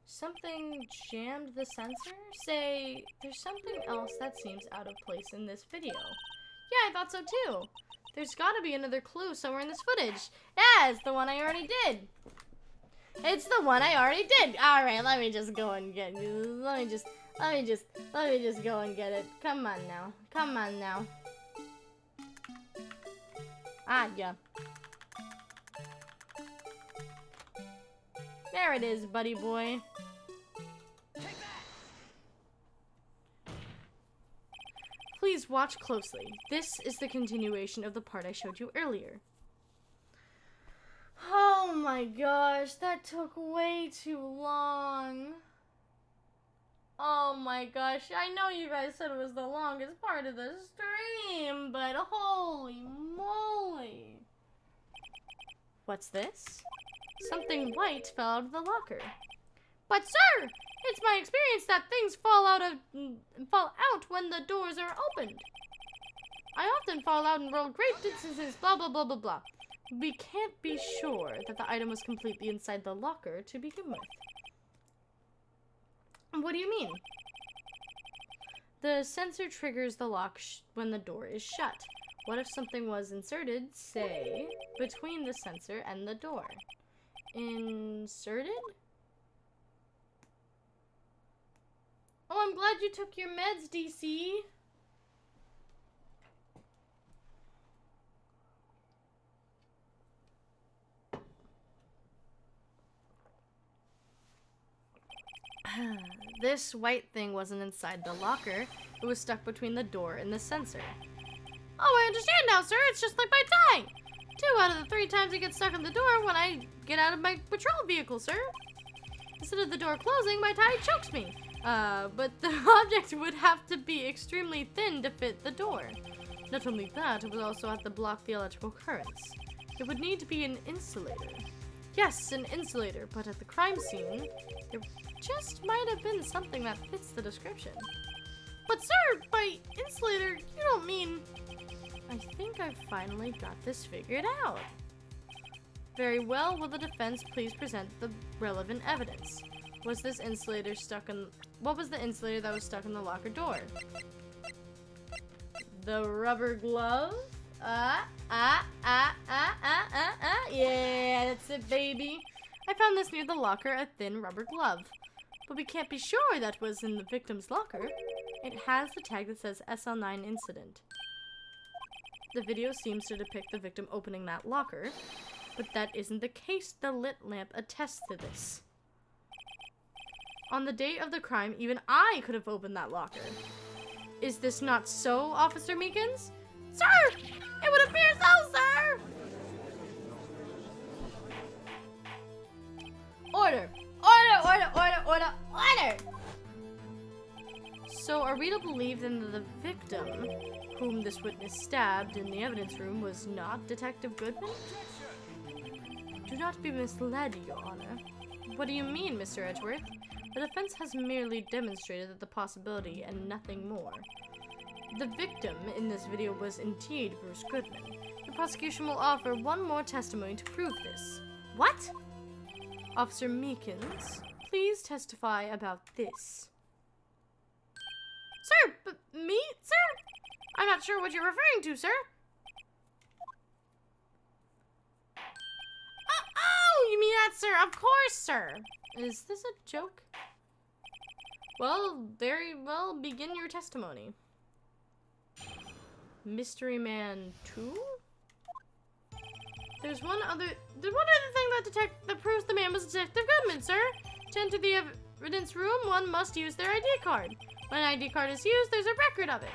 Something jammed the sensor? Say, there's something else that seems out of place in this video. Yeah, I thought so too. There's gotta be another clue somewhere in this footage. Yeah, it's the one I already did. It's the one I already did. Alright, let me just go and get it. Let me just go and get it. Come on now. Come on now. Ah, yeah. There it is, buddy boy. Please watch closely. This is the continuation of the part I showed you earlier. Oh my gosh, that took way too long. Oh my gosh, I know you guys said it was the longest part of the stream, but holy moly. What's this? Something white fell out of the locker. But sir, it's my experience that things fall out when the doors are opened. I often fall out and roll great distances, blah blah blah blah blah. We can't be sure that the item was completely inside the locker to begin with. What do you mean? The sensor triggers the lock when the door is shut. What if something was inserted, say, between the sensor and the door? Inserted? Oh, I'm glad you took your meds, DC. This white thing wasn't inside the locker. It was stuck between the door and the sensor. Oh, I understand now, sir. It's just like my tie. 2 out of the 3 times it gets stuck in the door when I get out of my patrol vehicle, sir. Instead of the door closing, my tie chokes me. But the object would have to be extremely thin to fit the door. Not only that, it would also have to block the electrical currents. It would need to be an insulator. Yes, an insulator, but at the crime scene, there just might have been something that fits the description. But sir, by insulator, you don't mean... I think I've finally got this figured out. Very well, will the defense please present the relevant evidence? Was this insulator stuck in... What was the insulator that was stuck in the locker door? The rubber glove? Yeah, that's it, baby. I found this near the locker, a thin rubber glove. But we can't be sure that was in the victim's locker. It has the tag that says SL9 incident. The video seems to depict the victim opening that locker, but that isn't the case. The lit lamp attests to this. On the day of the crime, even I could have opened that locker. Is this not so, Officer Meekins? Sir! It would appear so, sir! Order! Order! Order! Order! Order! Order! So are we to believe then that the victim, whom this witness stabbed in the evidence room, was not Detective Goodman? Do not be misled, Your Honor. What do you mean, Mr. Edgeworth? The defense has merely demonstrated that the possibility and nothing more. The victim in this video was indeed Bruce Goodman. The prosecution will offer one more testimony to prove this. What? Officer Meekins, please testify about this. Sir, but me, sir? I'm not sure what you're referring to, sir. Oh, you mean that, sir? Of course, sir. Is this a joke? Well, very well, begin your testimony. Mystery Man 2? There's one other thing that proves the man was Detective Goodman, sir. To enter the evidence room, one must use their ID card. When an ID card is used, there's a record of it.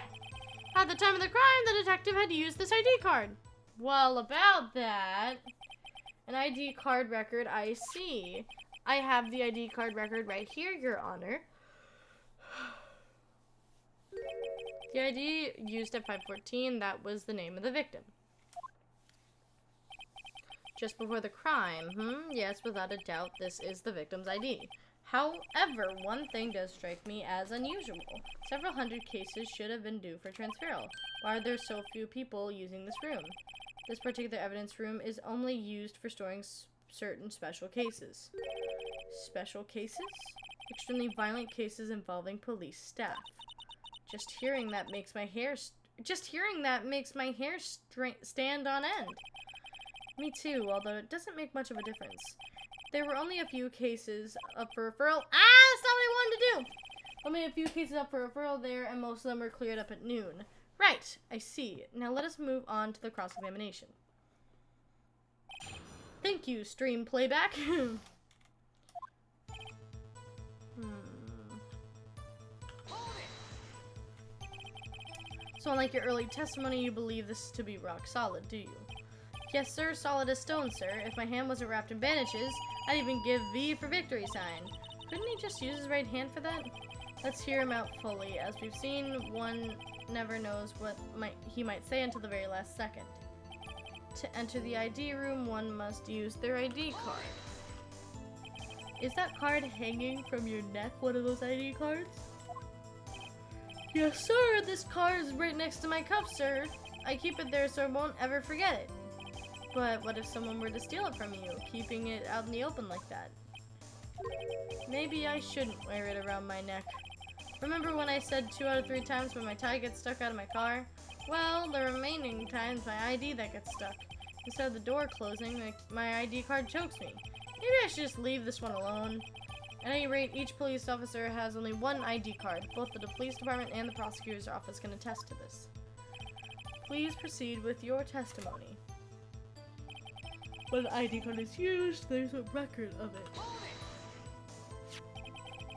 At the time of the crime, the detective had to use this ID card. Well, about that, an ID card record, I see. I have the ID card record right here, Your Honor. The ID used at 514, that was the name of the victim. Just before the crime, yes, without a doubt, this is the victim's ID. However, one thing does strike me as unusual. Several hundred cases should have been due for transferal. Why are there so few people using this room? This particular evidence room is only used for storing certain special cases. Special cases? Extremely violent cases involving police staff. Just hearing that makes my hair stand on end. Me too, although it doesn't make much of a difference. There were only a few cases up for referral. That's not what I wanted to do! Only a few cases up for referral there, and most of them were cleared up at noon. Right, I see. Now let us move on to the cross-examination. Thank you, stream playback. So unlike your early testimony, you believe this to be rock solid, do you? Yes, sir, solid as stone, sir. If my hand wasn't wrapped in bandages, I'd even give V for victory sign. Couldn't he just use his right hand for that? Let's hear him out fully. As we've seen, one never knows what he might say until the very last second. To enter the ID room, one must use their ID card. Is that card hanging from your neck, one of those ID cards? Yes, sir. This card is right next to my cuff, sir. I keep it there so I won't ever forget it. But what if someone were to steal it from you, keeping it out in the open like that? Maybe I shouldn't wear it around my neck. Remember when I said 2 out of 3 times when my tie gets stuck out of my car? Well, the remaining times my ID that gets stuck. Instead of the door closing, my ID card chokes me. Maybe I should just leave this one alone. At any rate, each police officer has only one ID card. Both the police department and the prosecutor's office can attest to this. Please proceed with your testimony. When the ID card is used, there's a record of it.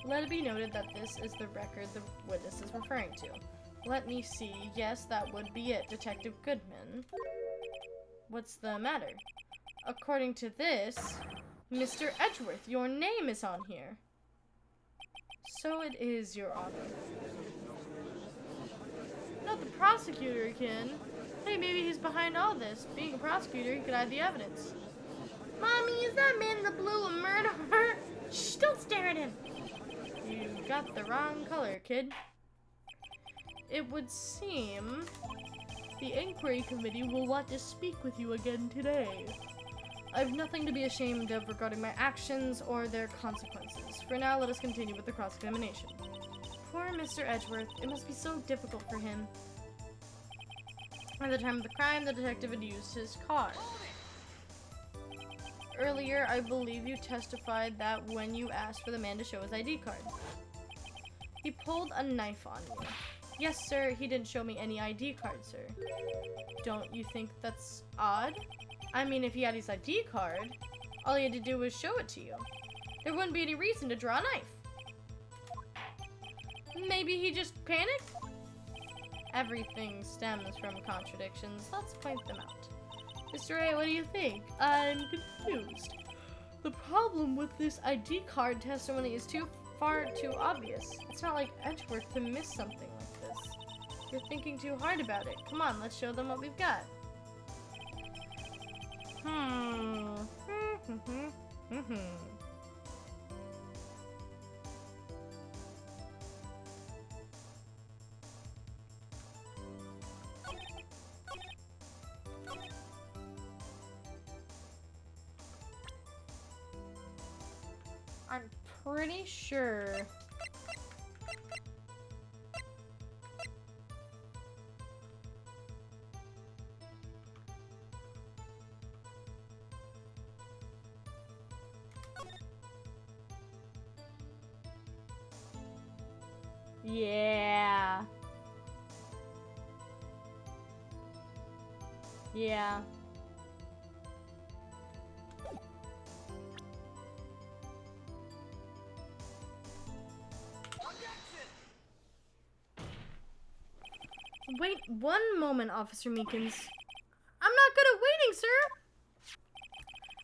Let it be noted that this is the record the witness is referring to. Let me see. Yes, that would be it, Detective Goodman. What's the matter? According to this, Mr. Edgeworth, your name is on here. So it is, Your Honor. Not the prosecutor again. Hey, maybe he's behind all this. Being a prosecutor, he could hide the evidence. Mommy, is that man in the blue a murderer? Shh, don't stare at him. You got the wrong color, kid. It would seem the inquiry committee will want to speak with you again today. I have nothing to be ashamed of regarding my actions or their consequences. For now, let us continue with the cross-examination. Poor Mr. Edgeworth. It must be so difficult for him. At the time of the crime, the detective had used his car. Earlier, I believe you testified that when you asked for the man to show his ID card, he pulled a knife on you. Yes, sir, he didn't show me any ID card, sir. Don't you think that's odd? I mean, if he had his ID card, all he had to do was show it to you. There wouldn't be any reason to draw a knife. Maybe he just panicked? Everything stems from contradictions. Let's point them out. Mr. A, what do you think? I'm confused. The problem with this ID card testimony is far too obvious. It's not like Edgeworth to miss something like this. You're thinking too hard about it. Come on, let's show them what we've got. I'm pretty sure. Yeah. Yeah. Wait one moment, Officer Meekins. I'm not good at waiting, sir!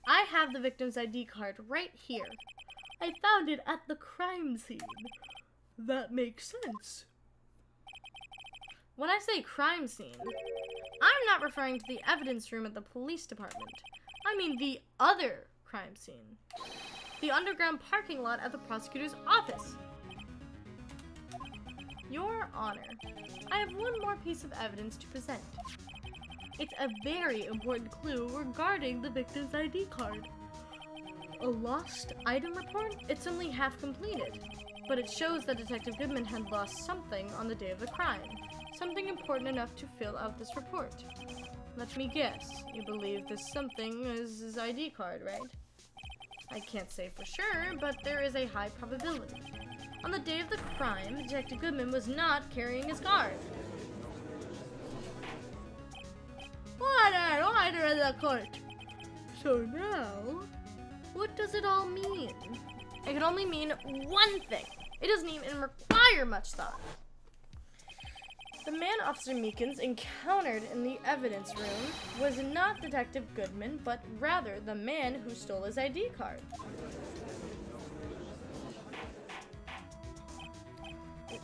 I have the victim's ID card right here. I found it at the crime scene. That makes sense. When I say crime scene, I'm not referring to the evidence room at the police department. I mean the other crime scene. The underground parking lot at the prosecutor's office. Your Honor, I have one more piece of evidence to present. It's a very important clue regarding the victim's ID card. A lost item report? It's only half completed, but it shows that Detective Goodman had lost something on the day of the crime. Something important enough to fill out this report. Let me guess, you believe this something is his ID card, right? I can't say for sure, but there is a high probability. On the day of the crime, Detective Goodman was not carrying his card. Order in the court. So now, what does it all mean? It could only mean one thing. It doesn't even require much thought. The man Officer Meekins encountered in the evidence room was not Detective Goodman, but rather the man who stole his ID card.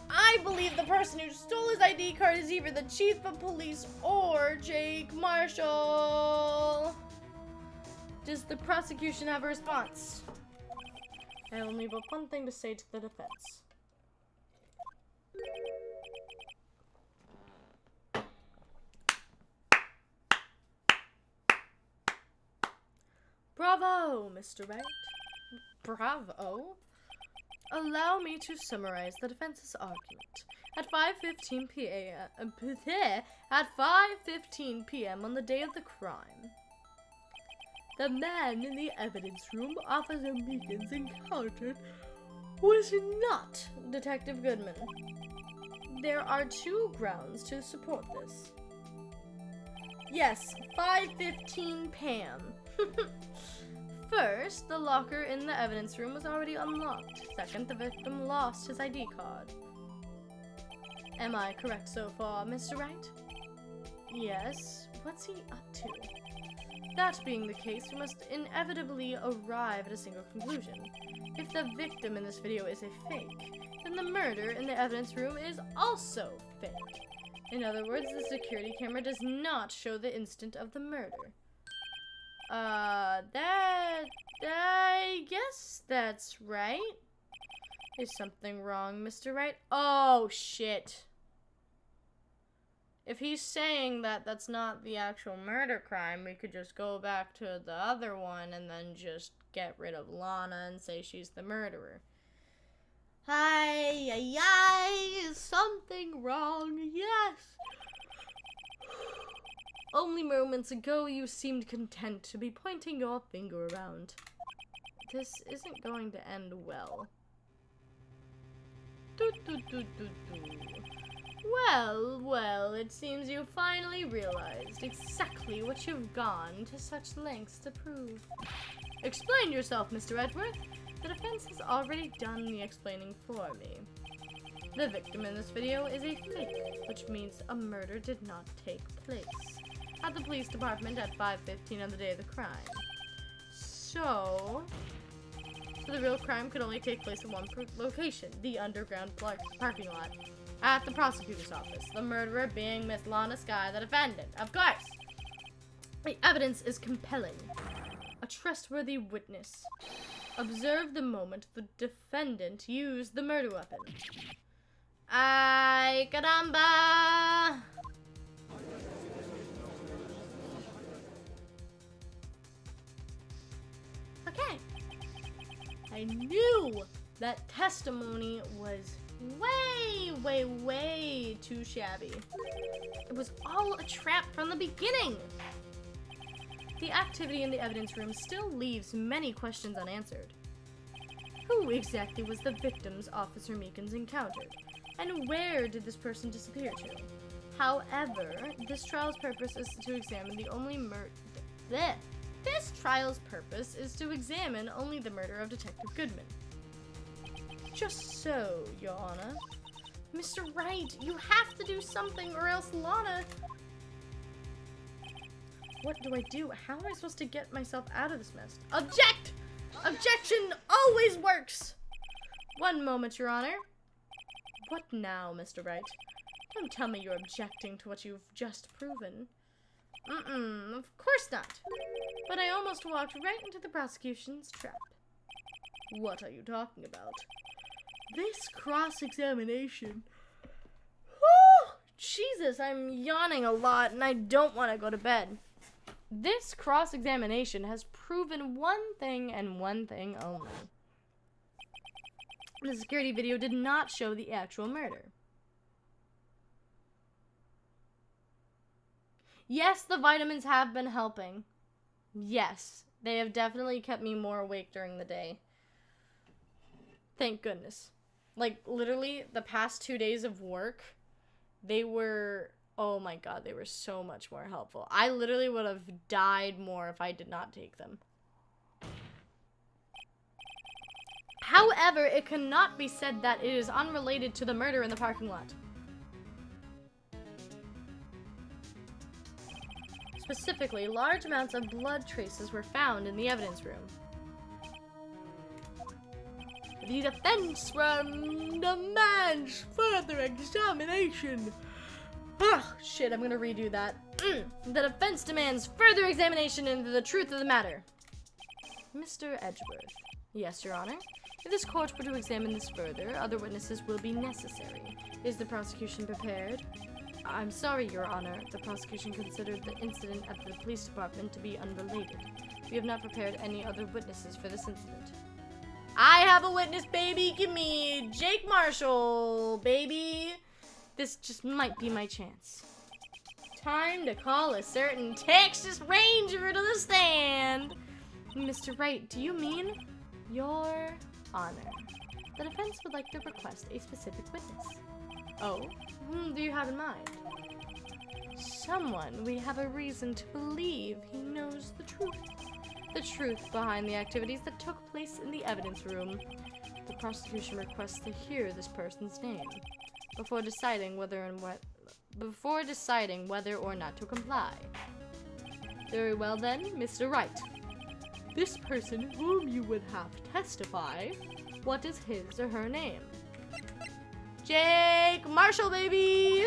I believe the person who stole his ID card is either the chief of police or Jake Marshall. Does the prosecution have a response? I only have one thing to say to the defense. Bravo, Mr. Wright. Bravo? Allow me to summarize the defense's argument. At 5:15 p.m. on the day of the crime, the man in the evidence room Officer Meekins encountered was not Detective Goodman. There are two grounds to support this. Yes, 5:15 p.m. First, the locker in the evidence room was already unlocked. Second, the victim lost his ID card. Am I correct so far, Mr. Wright? Yes. What's he up to? That being the case, we must inevitably arrive at a single conclusion. If the victim in this video is a fake, then the murder in the evidence room is also fake. In other words, the security camera does not show the instant of the murder. I guess that's right. Is something wrong, Mr. Wright? Oh, shit. If he's saying that that's not the actual murder crime, we could just go back to the other one and then just get rid of Lana and say she's the murderer. Is something wrong? Yes. Only moments ago, you seemed content to be pointing your finger around. This isn't going to end well. Well, it seems you finally realized exactly what you've gone to such lengths to prove. Explain yourself, Mr. Edward. The defense has already done the explaining for me. The victim in this video is a fake, which means a murder did not take place at the police department at 5:15 on the day of the crime. So the real crime could only take place in one location, the underground parking lot at the prosecutor's office. The murderer being Miss Lana Skye, the defendant. Of course! The evidence is compelling. A trustworthy witness. Observe the moment the defendant used the murder weapon. Ay, caramba! Okay. I knew that testimony was way too shabby. It was all a trap from the beginning. The activity in the evidence room still leaves many questions unanswered. Who exactly was the victims Officer Meekins encountered? And where did this person disappear to? However, this trial's purpose is to examine the only This trial's purpose is to examine only the murder of Detective Goodman. Just so, Your Honor. Mr. Wright, you have to do something or else Lana... What do I do? How am I supposed to get myself out of this mess? Object! Objection always works! One moment, Your Honor. What now, Mr. Wright? Don't tell me you're objecting to what you've just proven. Of course not. But I almost walked right into the prosecution's trap. What are you talking about? This cross-examination. Whew! Jesus, I'm yawning a lot and I don't want to go to bed. This cross-examination has proven one thing and one thing only. The security video did not show the actual murder. Yes, the vitamins have been helping. Yes, they have definitely kept me more awake during the day. Thank goodness. Like, literally, the past 2 days of work, they were... Oh my god, they were so much more helpful. I literally would have died more if I did not take them. However, it cannot be said that it is unrelated to the murder in the parking lot. Specifically, large amounts of blood traces were found in the evidence room. The defense demands further examination. Ah, shit, I'm gonna redo that. The defense demands further examination into the truth of the matter. Mr. Edgeworth. Yes, Your Honor. If this court were to examine this further, other witnesses will be necessary. Is the prosecution prepared? I'm sorry, Your Honor. The prosecution considered the incident at the police department to be unrelated. We have not prepared any other witnesses for this incident. I have a witness, baby! Give me Jake Marshall, baby! This just might be my chance. Time to call a certain Texas Ranger to the stand! Mr. Wright, do you mean? Your Honor. The defense would like to request a specific witness. Oh? Whom do you have in mind? Someone we have a reason to believe he knows the truth. The truth behind the activities that took place in the evidence room. The prosecution requests to hear this person's name before deciding whether or not to comply. Very well then, Mr. Wright. This person whom you would have testify, what is his or her name? Jake Marshall, baby!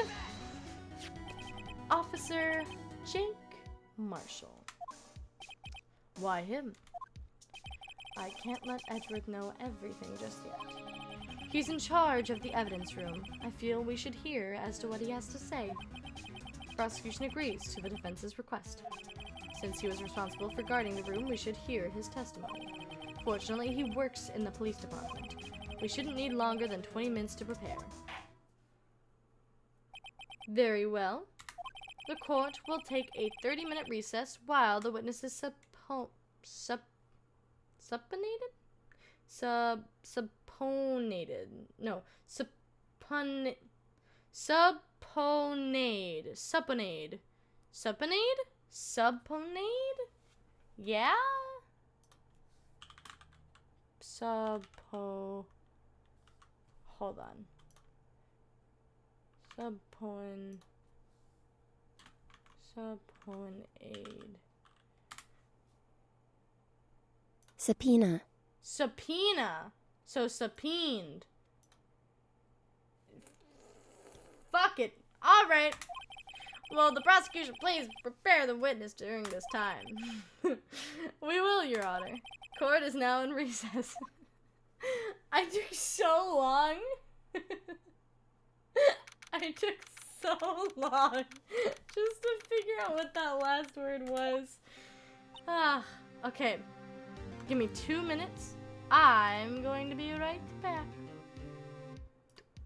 Officer Jake Marshall. Why him? I can't let Edgeworth know everything just yet. He's in charge of the evidence room. I feel we should hear as to what he has to say. The prosecution agrees to the defense's request. Since he was responsible for guarding the room, we should hear his testimony. Fortunately, he works in the police department. We shouldn't need longer than 20 minutes to prepare. Very well. The court will take a 30-minute recess while the witness is supponated? No, supponade? Yeah? Hold on. Supponade. Subpoena. Subpoena. So subpoenaed. Fuck it. Alright. Well, the prosecution, please prepare the witness during this time. We will, Your Honor. Court is now in recess. I took so long. I took so long just to figure out what that last word was. Okay. Give me 2 minutes. I'm going to be right back.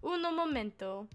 Uno momento.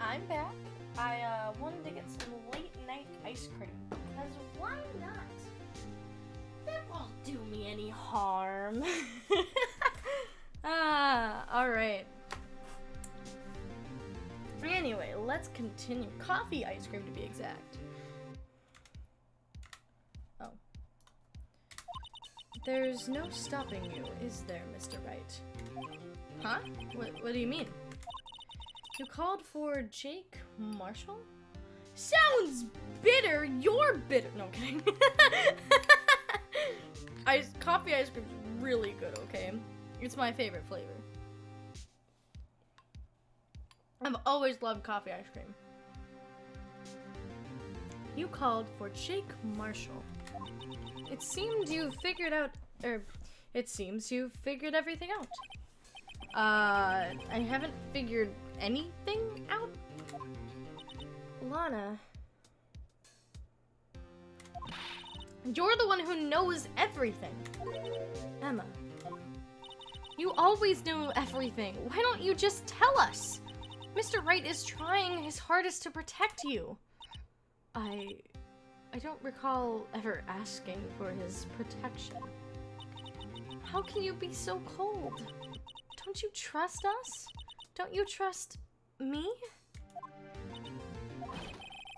I'm back. I wanted to get some late night ice cream. Because why not? It won't do me any harm. Alright. Anyway, let's continue. Coffee ice cream to be exact. Oh. There's no stopping you, is there, Mr. Wright? Huh? What do you mean? You called for Jake Marshall? Sounds bitter! You're bitter! No, I'm kidding. Coffee ice cream is really good, okay? It's my favorite flavor. I've always loved coffee ice cream. You called for Jake Marshall. It seems you figured everything out. I haven't figured anything out? Lana. You're the one who knows everything. Emma. You always knew everything. Why don't you just tell us? Mr. Wright is trying his hardest to protect you. I don't recall ever asking for his protection. How can you be so cold? Don't you trust us? Don't you trust me?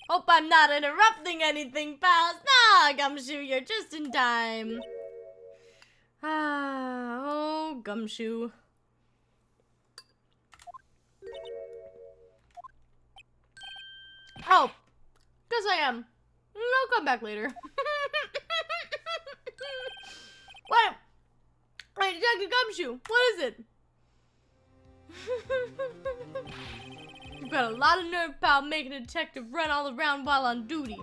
Hope I'm not interrupting anything, pals. Nah, Gumshoe, you're just in time. Oh, Gumshoe. Oh, guess I am. I'll come back later. Wait, Detective Gumshoe, what is it? You've got a lot of nerve, pal, making a detective run all around while on duty.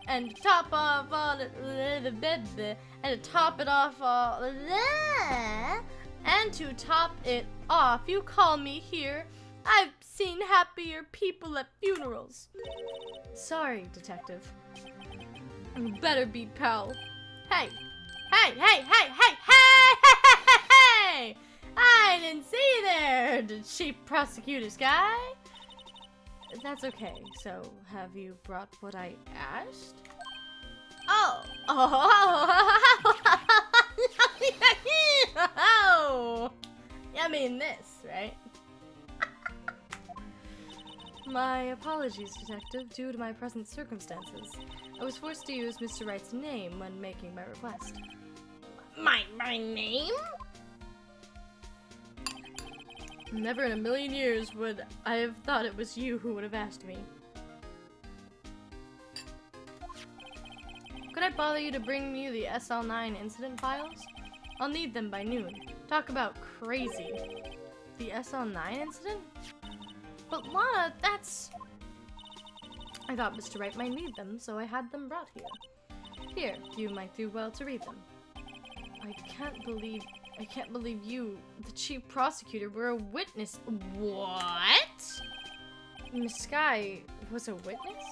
And to top off all the and to top it off all and to top it off, you call me here. I've seen happier people at funerals. Sorry, detective. You better be, pal. Hey! I didn't see you there, the chief prosecutor's guy. That's okay. So, have you brought what I asked? Oh! I mean this, right? My apologies, detective. Due to my present circumstances, I was forced to use Mr. Wright's name when making my request. My name? Never in a million years would I have thought it was you who would have asked me. Could I bother you to bring me the SL9 incident files? I'll need them by noon. Talk about crazy. The SL9 incident? But Lana, that's... I thought Mr. Wright might need them, so I had them brought here. Here, you might do well to read them. I can't believe you, the chief prosecutor, were a witness. What? Miss Sky was a witness?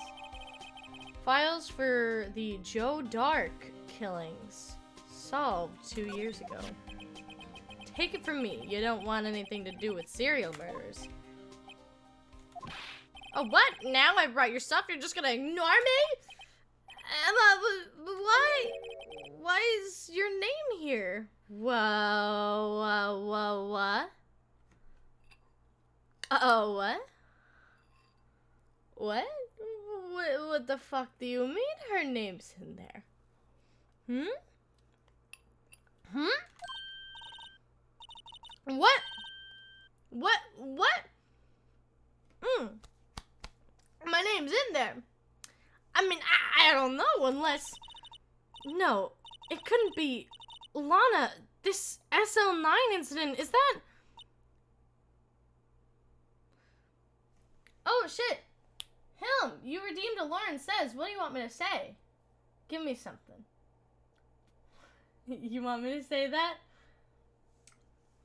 Files for the Joe Dark killings. Solved 2 years ago. Take it from me, you don't want anything to do with serial murders. Oh, what? Now I brought your stuff, you're just gonna ignore me? Emma, why is your name here? Whoa, what? Uh-oh, what? What the fuck do you mean her name's in there? What? My name's in there. I mean, I don't know unless... No, it couldn't be... Lana, this SL9 incident, is that... Oh, shit. Hilm, you redeemed a Lauren Says. What do you want me to say? Give me something. You want me to say that?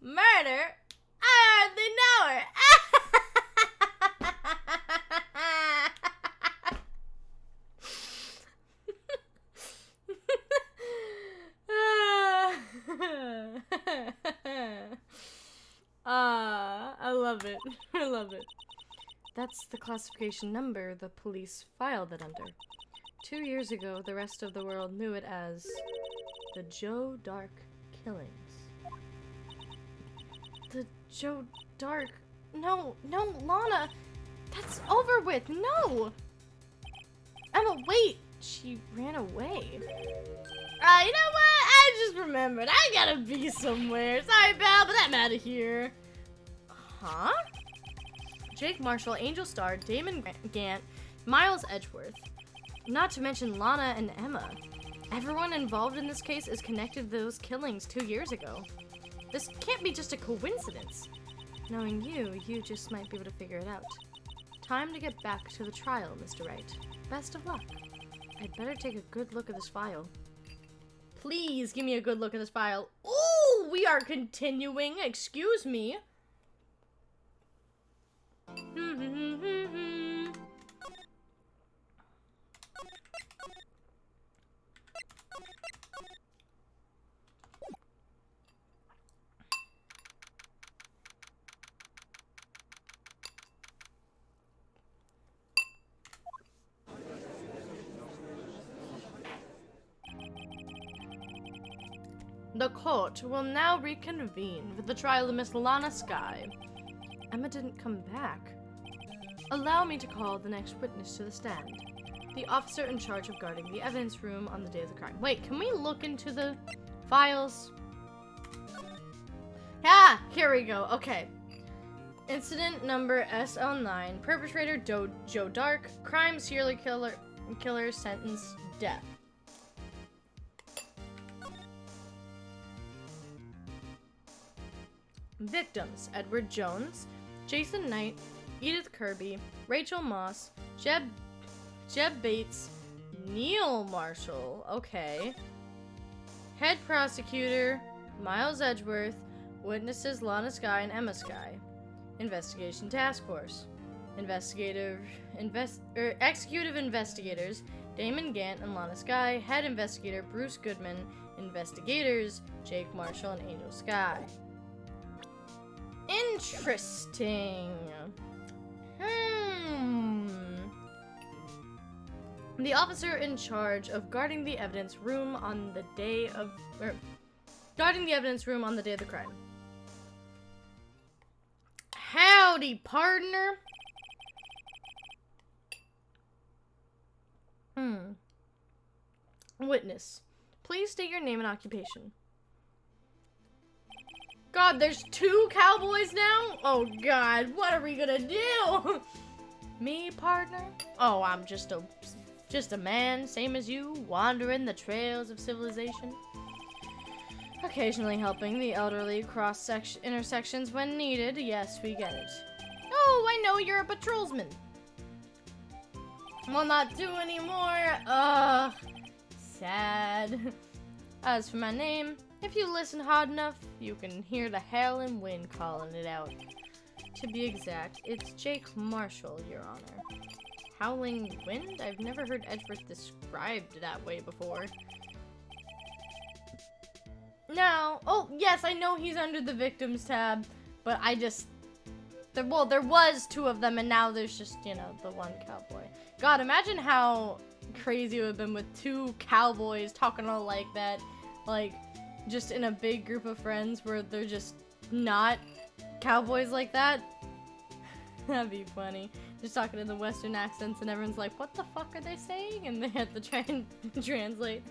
Murder? I hardly know her. I love it. I love it. That's the classification number the police filed it under. 2 years ago, the rest of the world knew it as the Joe Dark Killings. The Joe Dark... No, Lana! That's over with, no! Emma, wait! She ran away. You know what? I just remembered. I gotta be somewhere. Sorry, pal, but I'm out of here. Huh? Jake Marshall, Angel Starr, Damon Gant, Miles Edgeworth. Not to mention Lana and Emma. Everyone involved in this case is connected to those killings 2 years ago. This can't be just a coincidence. Knowing you just might be able to figure it out. Time to get back to the trial, Mr. Wright. Best of luck. I'd better take a good look at this file. Please give me a good look at this file. Ooh, we are continuing. Excuse me. The court will now reconvene for the trial of Miss Lana Skye. Emma didn't come back. Allow me to call the next witness to the stand. The officer in charge of guarding the evidence room on the day of the crime. Wait, can we look into the files? Ah, here we go. Okay. Incident number SL9. Perpetrator Joe Dark. Crime serial killer sentence death. Victims: Edward Jones, Jason Knight, Edith Kirby, Rachel Moss, Jeb Bates, Neil Marshall, okay. Head prosecutor, Miles Edgeworth, witnesses Lana Skye and Emma Skye. Investigation task force. Executive investigators, Damon Gant and Lana Skye. Head investigator, Bruce Goodman. Investigators, Jake Marshall and Angel Skye. Interesting. The officer in charge of guarding the evidence room on the day of the crime. Howdy, partner. Witness, please state your name and occupation. God, there's 2 cowboys now? Oh God, what are we gonna do? Me, partner? Oh, I'm just a man, same as you, wandering the trails of civilization. Occasionally helping the elderly cross intersections when needed. Yes, we get it. Oh, I know you're a patrolsman. Well, not 2 anymore. Ugh, sad. As for my name, if you listen hard enough, you can hear the howling wind calling it out. To be exact, it's Jake Marshall, Your Honor. Howling wind? I've never heard Edgeworth described that way before. Now, oh yes, I know he's under the victims tab, but there was 2 of them, and now there's just, you know, the 1 cowboy. God, imagine how crazy it would have been with 2 cowboys talking all like that, like, just in a big group of friends where they're just not cowboys like that. That'd be funny. Just talking in the Western accents and everyone's like, what the fuck are they saying? And they have to try and translate.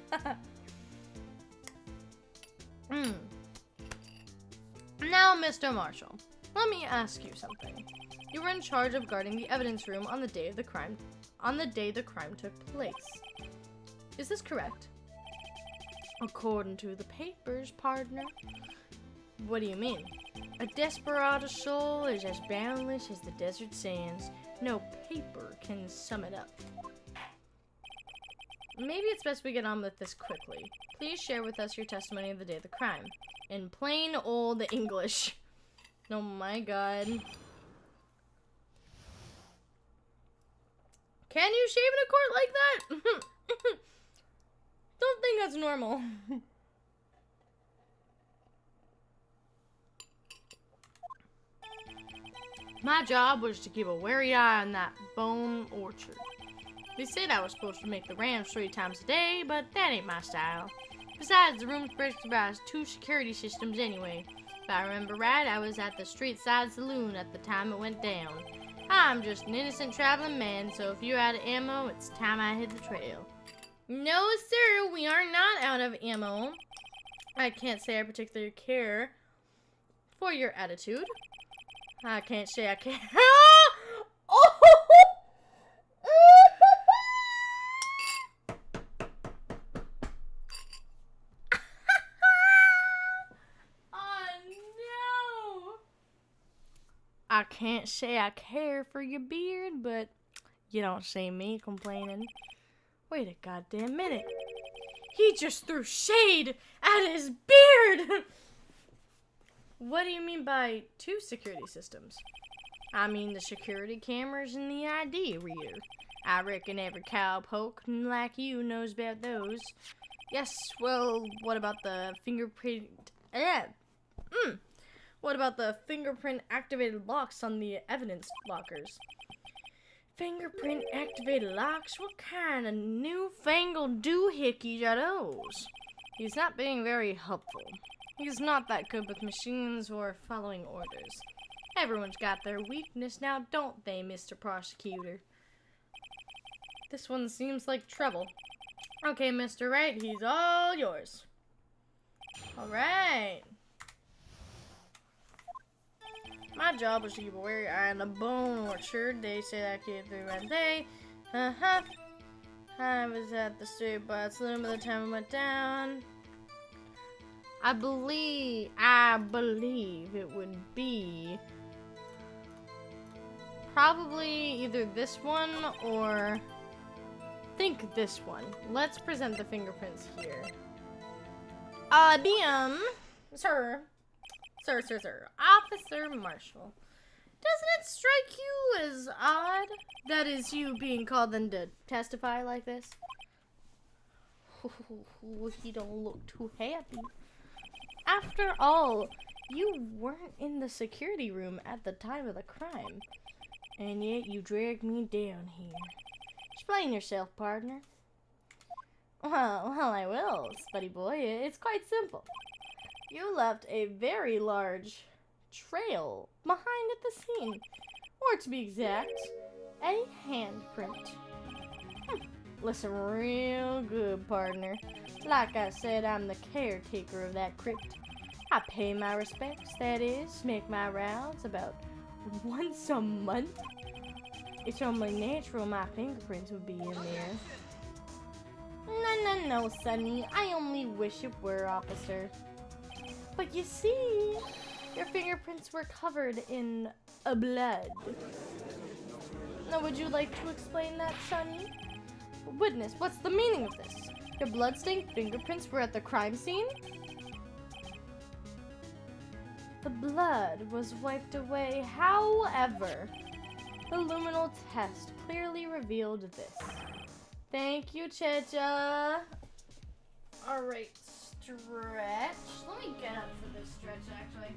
Now, Mr. Marshall, let me ask you something. You were in charge of guarding the evidence room on the day the crime took place. Is this correct? According to the papers, partner. What do you mean? A desperado soul is as boundless as the desert sands. No paper can sum it up. Maybe it's best we get on with this quickly. Please share with us your testimony of the day of the crime. In plain old English. Oh my god. Can you shave in a court like that? Don't think that's normal. My job was to keep a wary eye on that bone orchard. They said I was supposed to make the rounds 3 times a day, but that ain't my style. Besides, the room's protected by 2 security systems anyway. If I remember right, I was at the street side saloon at the time it went down. I'm just an innocent traveling man, so if you're out of ammo, it's time I hit the trail. No, sir, we are not out of ammo. I can't say I particularly care for your attitude. I can't say I care. Oh! I can't say I care for your beard, but you don't see me complaining. Wait a goddamn minute. He just threw shade at his beard! What do you mean by 2 security systems? I mean the security cameras and the ID reader. I reckon every cowpoke like you knows about those. Yes, well, what about the fingerprint... What about the fingerprint-activated locks on the evidence lockers? Fingerprint-activated locks? What kind of newfangled doohickeys are those? He's not being very helpful. He's not that good with machines or following orders. Everyone's got their weakness now, don't they, Mr. Prosecutor? This one seems like trouble. Okay, Mr. Wright, he's all yours. Alright. My job was to keep a wary eye on the bone orchard. They say that kid 3 times a day. I was at the street bus saloon by the time it went down. I believe it would be probably either this one or I think this one. Let's present the fingerprints here. BM, sir. Officer Marshall. Doesn't it strike you as odd that is you being called in to testify like this? He don't look too happy. After all, you weren't in the security room at the time of the crime, and yet you dragged me down here. Explain yourself, partner. Well, I will, Spuddy boy. It's quite simple. You left a very large trail behind at the scene, or to be exact, a handprint. Listen real good, partner. Like I said, I'm the caretaker of that crypt. I pay my respects, that is, make my rounds about once a month. It's only natural my fingerprints would be in there. No, Sonny. I only wish it were, officer. But you see, your fingerprints were covered in blood. Now, would you like to explain that, Sonny? Witness, what's the meaning of this? Your blood-stained fingerprints were at the crime scene? The blood was wiped away. However, the luminal test clearly revealed this. Thank you, Checha. Alright, stretch. Let me get up for this stretch, actually.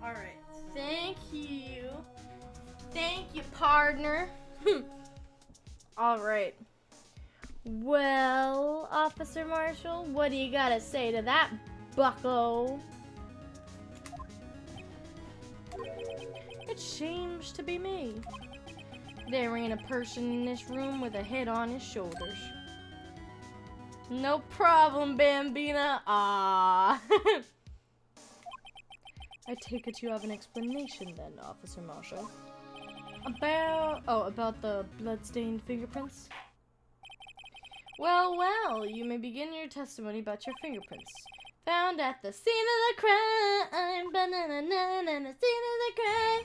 Alright, thank you. Thank you, partner. Alright. Well, Officer Marshall, what do you gotta say to that, bucko? It seems to be me. There ain't a person in this room with a head on his shoulders. No problem, Bambina. Ah. I take it you have an explanation then, Officer Marshall. About the blood-stained fingerprints? Well, you may begin your testimony about your fingerprints. Found at the scene of the crime, ba-na-na-na-na, the scene of the crime.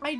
I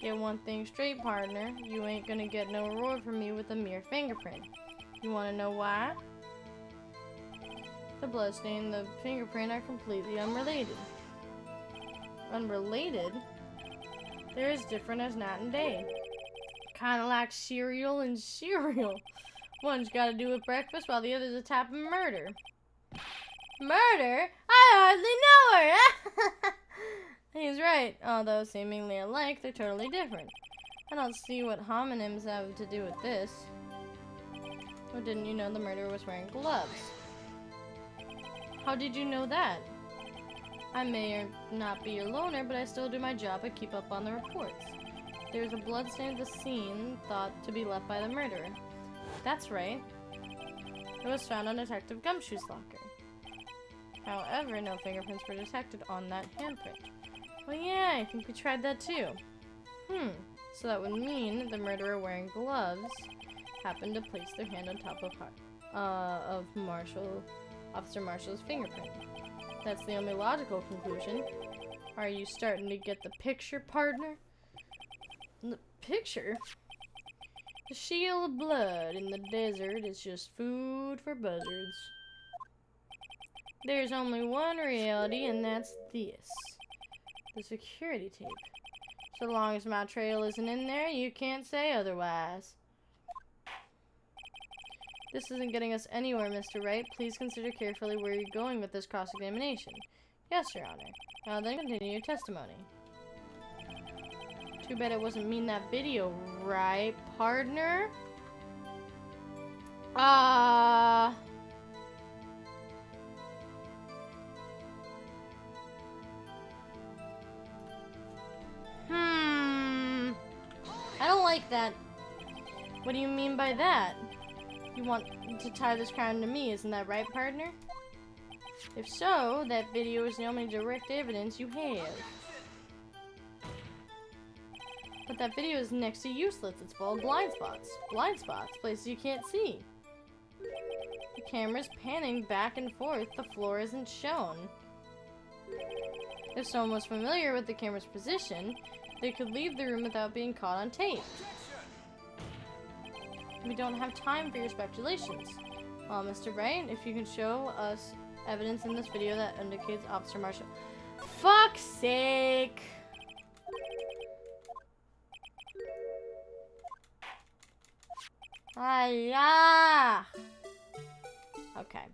Get one thing straight, partner. You ain't gonna get no reward from me with a mere fingerprint. You wanna know why? The bloodstain and the fingerprint are completely unrelated. Unrelated? They're as different as night and day. Kinda like cereal and cereal. One's gotta do with breakfast while the other's a type of murder. Murder? I hardly know her! He's right. Although seemingly alike, they're totally different. I don't see what homonyms have to do with this. Or didn't you know the murderer was wearing gloves? How did you know that? I may or not be your loner, but I still do my job and keep up on the reports. There's a bloodstain at the scene thought to be left by the murderer. That's right. It was found on Detective Gumshoe's locker. However, no fingerprints were detected on that handprint. Well, yeah, I think we tried that too. So that would mean the murderer wearing gloves happened to place their hand on top of Officer Marshall's fingerprint. That's the only logical conclusion. Are you starting to get the picture, partner? The picture? The shield of blood in the desert is just food for buzzards. There's only one reality, and that's this. The security tape. So long as my trail isn't in there, you can't say otherwise. This isn't getting us anywhere, Mr. Wright. Please consider carefully where you're going with this cross-examination. Yes, Your Honor. Now then continue your testimony. Too bad it wasn't me in that video, right, partner? I don't like that. What do you mean by that? You want to tie this crown to me, isn't that right, partner? If so, that video is the only direct evidence you have. But that video is next to useless. It's full of blind spots. Blind spots, places you can't see. The camera's panning back and forth. The floor isn't shown. If someone was familiar with the camera's position, they could leave the room without being caught on tape. We don't have time for your speculations. Well, Mr. Wright, if you can show us evidence in this video that indicates Officer Marshall. Fuck's sake! Yeah. Okay.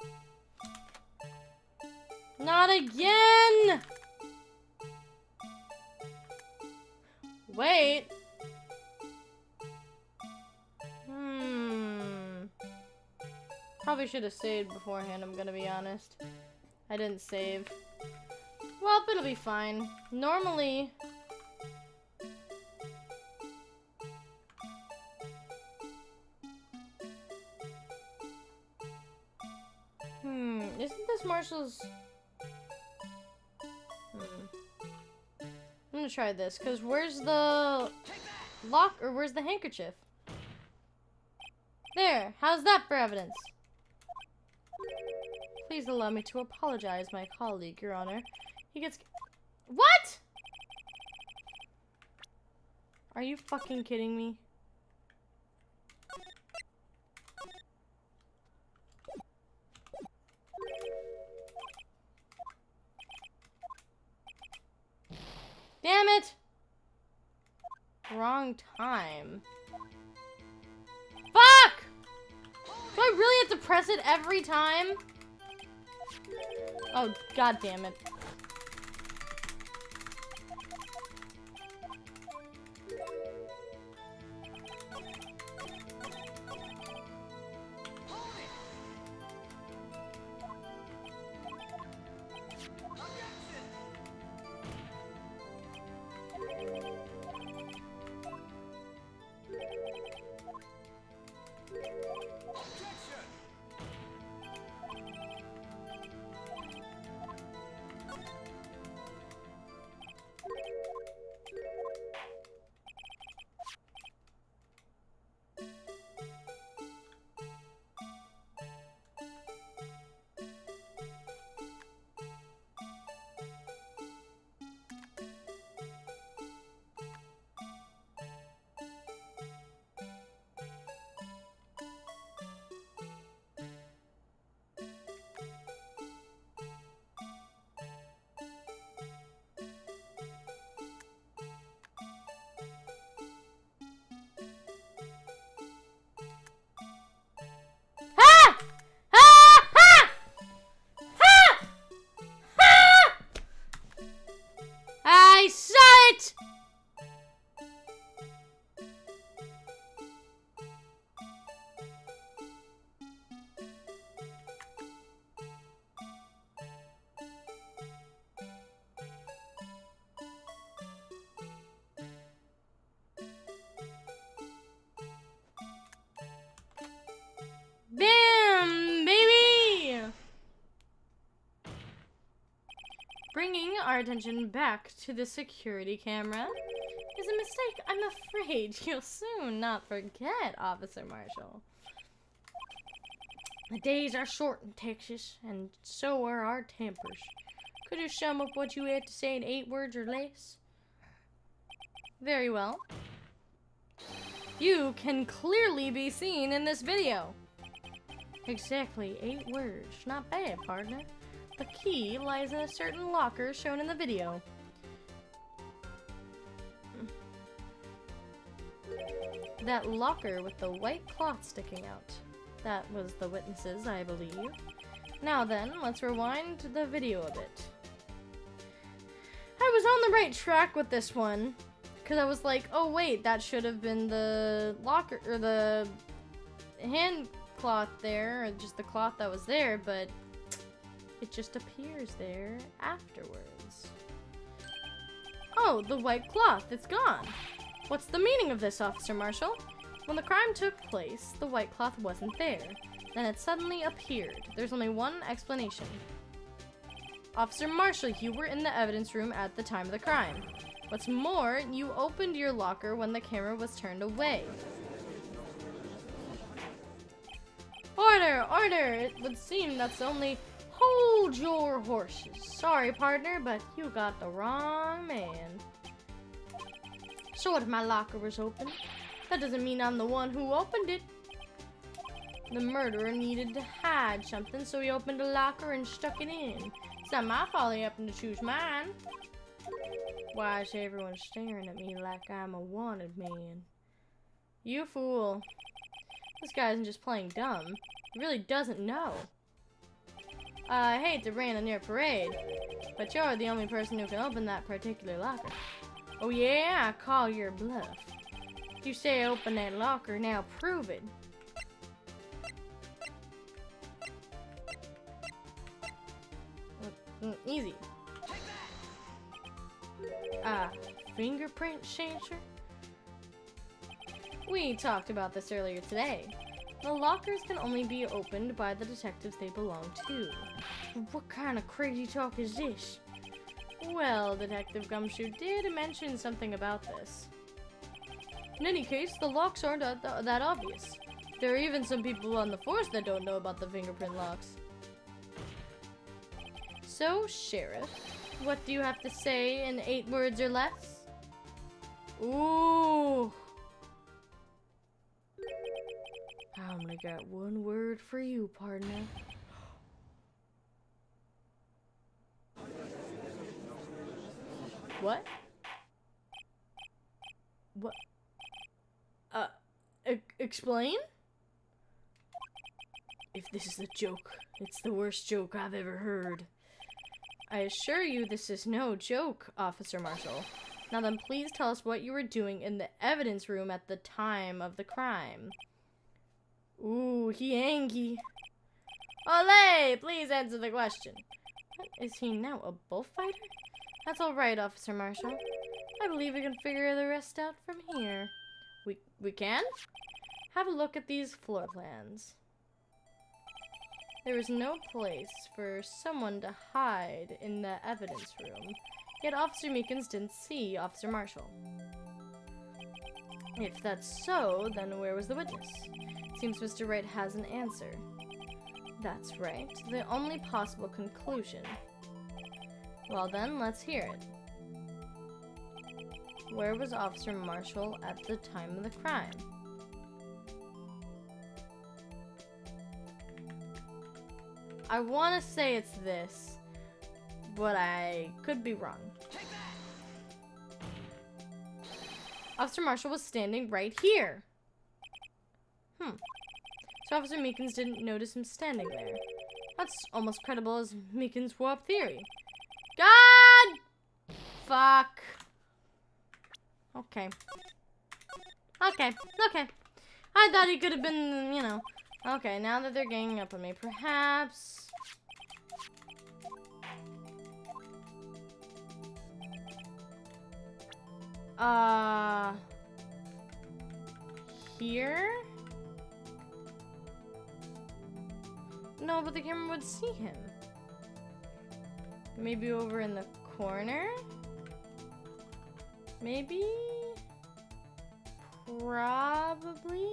Not again! Wait. Probably should have saved beforehand, I'm gonna be honest. I didn't save. Well, it'll be fine. Normally... Isn't this Marshall's... I'm gonna try this, because where's the lock, or where's the handkerchief? There! How's that for evidence? Please allow me to apologize, my colleague, Your Honor. He gets... What?! Are you fucking kidding me? Damn it! Wrong time. Fuck! Do I really have to press it every time? Oh, god damn it. bringing our attention back to the security camera is a mistake I'm afraid you'll soon not forget, Officer Marshall. The days are short in Texas, and so are our tempers. Could you sum up what you had to say in 8 words or less? Very well. You can clearly be seen in this video. Exactly 8 words. Not bad, partner. The key lies in a certain locker shown in the video. That locker with the white cloth sticking out. That was the witnesses, I believe. Now then, let's rewind the video a bit. I was on the right track with this one, because I was like, oh wait, that should have been the locker, or the hand cloth there, or just the cloth that was there, but it just appears there afterwards. Oh, the white cloth, it's gone. What's the meaning of this, Officer Marshall? When the crime took place, the white cloth wasn't there. Then it suddenly appeared. There's only one explanation. Officer Marshall, you were in the evidence room at the time of the crime. What's more, you opened your locker when the camera was turned away. Order! Order! It would seem that's only... Hold your horses. Sorry, partner, but you got the wrong man. So what if my locker was open? That doesn't mean I'm the one who opened it. The murderer needed to hide something, so he opened a locker and stuck it in. It's not my fault he happened to choose mine. Why is everyone staring at me like I'm a wanted man? You fool. This guy isn't just playing dumb. He really doesn't know. I hate to rain on your parade, but you're the only person who can open that particular locker. Oh yeah, I call your bluff. You say open that locker, now prove it. Easy. Fingerprint changer? We talked about this earlier today. The lockers can only be opened by the detectives they belong to. What kind of crazy talk is this? Well, Detective Gumshoe did mention something about this. In any case, the locks aren't that obvious. There are even some people on the force that don't know about the fingerprint locks. So, Sheriff, what do you have to say in 8 words or less? Ooh. I only got 1 word for you, partner. What? What? Explain? If this is a joke, it's the worst joke I've ever heard. I assure you this is no joke, Officer Marshall. Now then, please tell us what you were doing in the evidence room at the time of the crime. Ooh, he angry. Olay! Please answer the question. What, is he now a bullfighter? That's all right, Officer Marshall. I believe we can figure the rest out from here. We can? Have a look at these floor plans. There is no place for someone to hide in the evidence room, yet Officer Meekins didn't see Officer Marshall. If that's so, then where was the witness? It seems Mr. Wright has an answer. That's right, the only possible conclusion. Well then, let's hear it. Where was Officer Marshall at the time of the crime? I want to say it's this, but I could be wrong. Officer Marshall was standing right here. So Officer Meekins didn't notice him standing there. That's almost credible as Meekins' warp theory. God! Fuck. Okay. Okay. I thought he could have been, you know. Okay, now that they're ganging up on me, perhaps... Here? No, but the camera would see him. Maybe over in the corner? Maybe? Probably?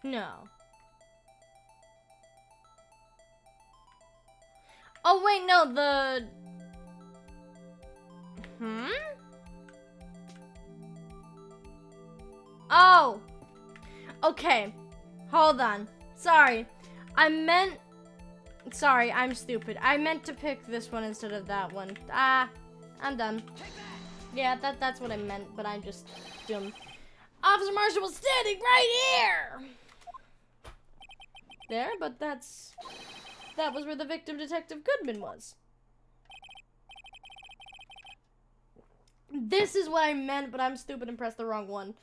No. Oh wait, no, the... Oh! Okay. Hold on. Sorry. Sorry, I'm stupid. I meant to pick this one instead of that one. I'm done. Yeah, that's what I meant, but I'm just dumb. Officer Marshall was standing right here! There, but that was where the victim, Detective Goodman, was. This is what I meant, but I'm stupid and pressed the wrong one.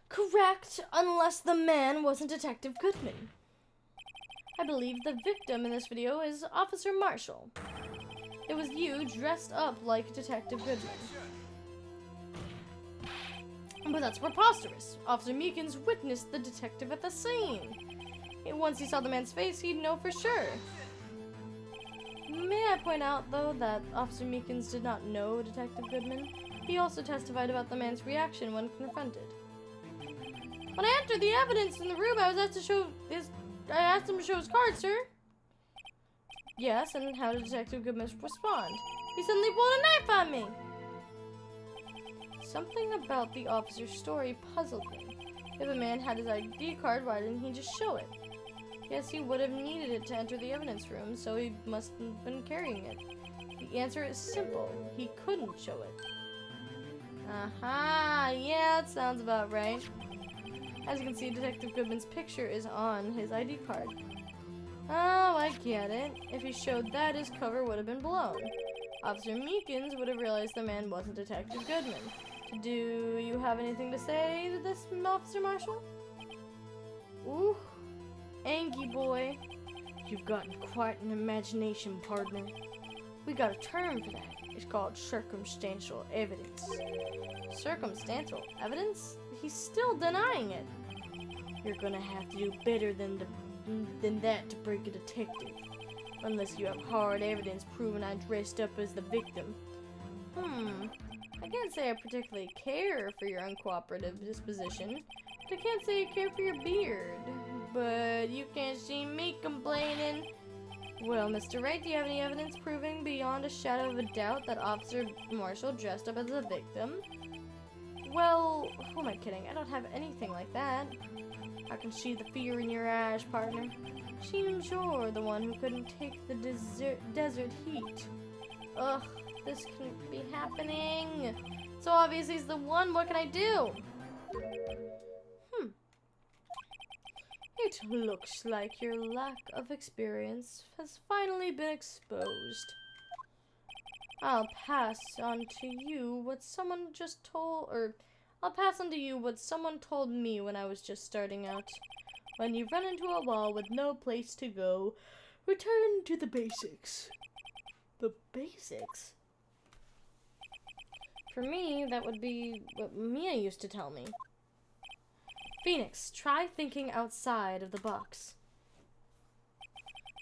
Correct, unless the man wasn't Detective Goodman. I believe the victim in this video is Officer Marshall. It was you dressed up like Detective Goodman. But that's preposterous. Officer Meekins witnessed the detective at the scene. Once he saw the man's face, he'd know for sure. May I point out, though, that Officer Meekins did not know Detective Goodman. He also testified about the man's reaction when confronted. When I entered the evidence in the room, I asked him to show his card, sir. Yes, and how did Detective Goodman respond? He suddenly pulled a knife on me. Something about the officer's story puzzled me. If a man had his ID card, why didn't he just show it? Yes, he would have needed it to enter the evidence room, so he must have been carrying it. The answer is simple. He couldn't show it. Aha! Yeah, that sounds about right. As you can see, Detective Goodman's picture is on his ID card. Oh, I get it. If he showed that, his cover would have been blown. Officer Meekins would have realized the man wasn't Detective Goodman. Do you have anything to say to this, Officer Marshall? Ooh, Angie boy. You've gotten quite an imagination, partner. We got a term for that. It's called circumstantial evidence. Circumstantial evidence? He's still denying it. You're gonna have to do better than that to break a detective. Unless you have hard evidence proving I dressed up as the victim. I can't say I particularly care for your uncooperative disposition. But I can't say I care for your beard. But you can't see me complaining. Well, Mr. Wright, do you have any evidence proving beyond a shadow of a doubt that Officer Marshall dressed up as a victim? Well, who am I kidding? I don't have anything like that. I can see the fear in your eyes, partner. Seems you're the one who couldn't take the desert heat. Ugh, this couldn't be happening. So obvious he's the one. What can I do? It looks like your lack of experience has finally been exposed. I'll pass on to you what someone told me when I was just starting out. When you run into a wall with no place to go, return to the basics. The basics? For me, that would be what Mia used to tell me. Phoenix, try thinking outside of the box.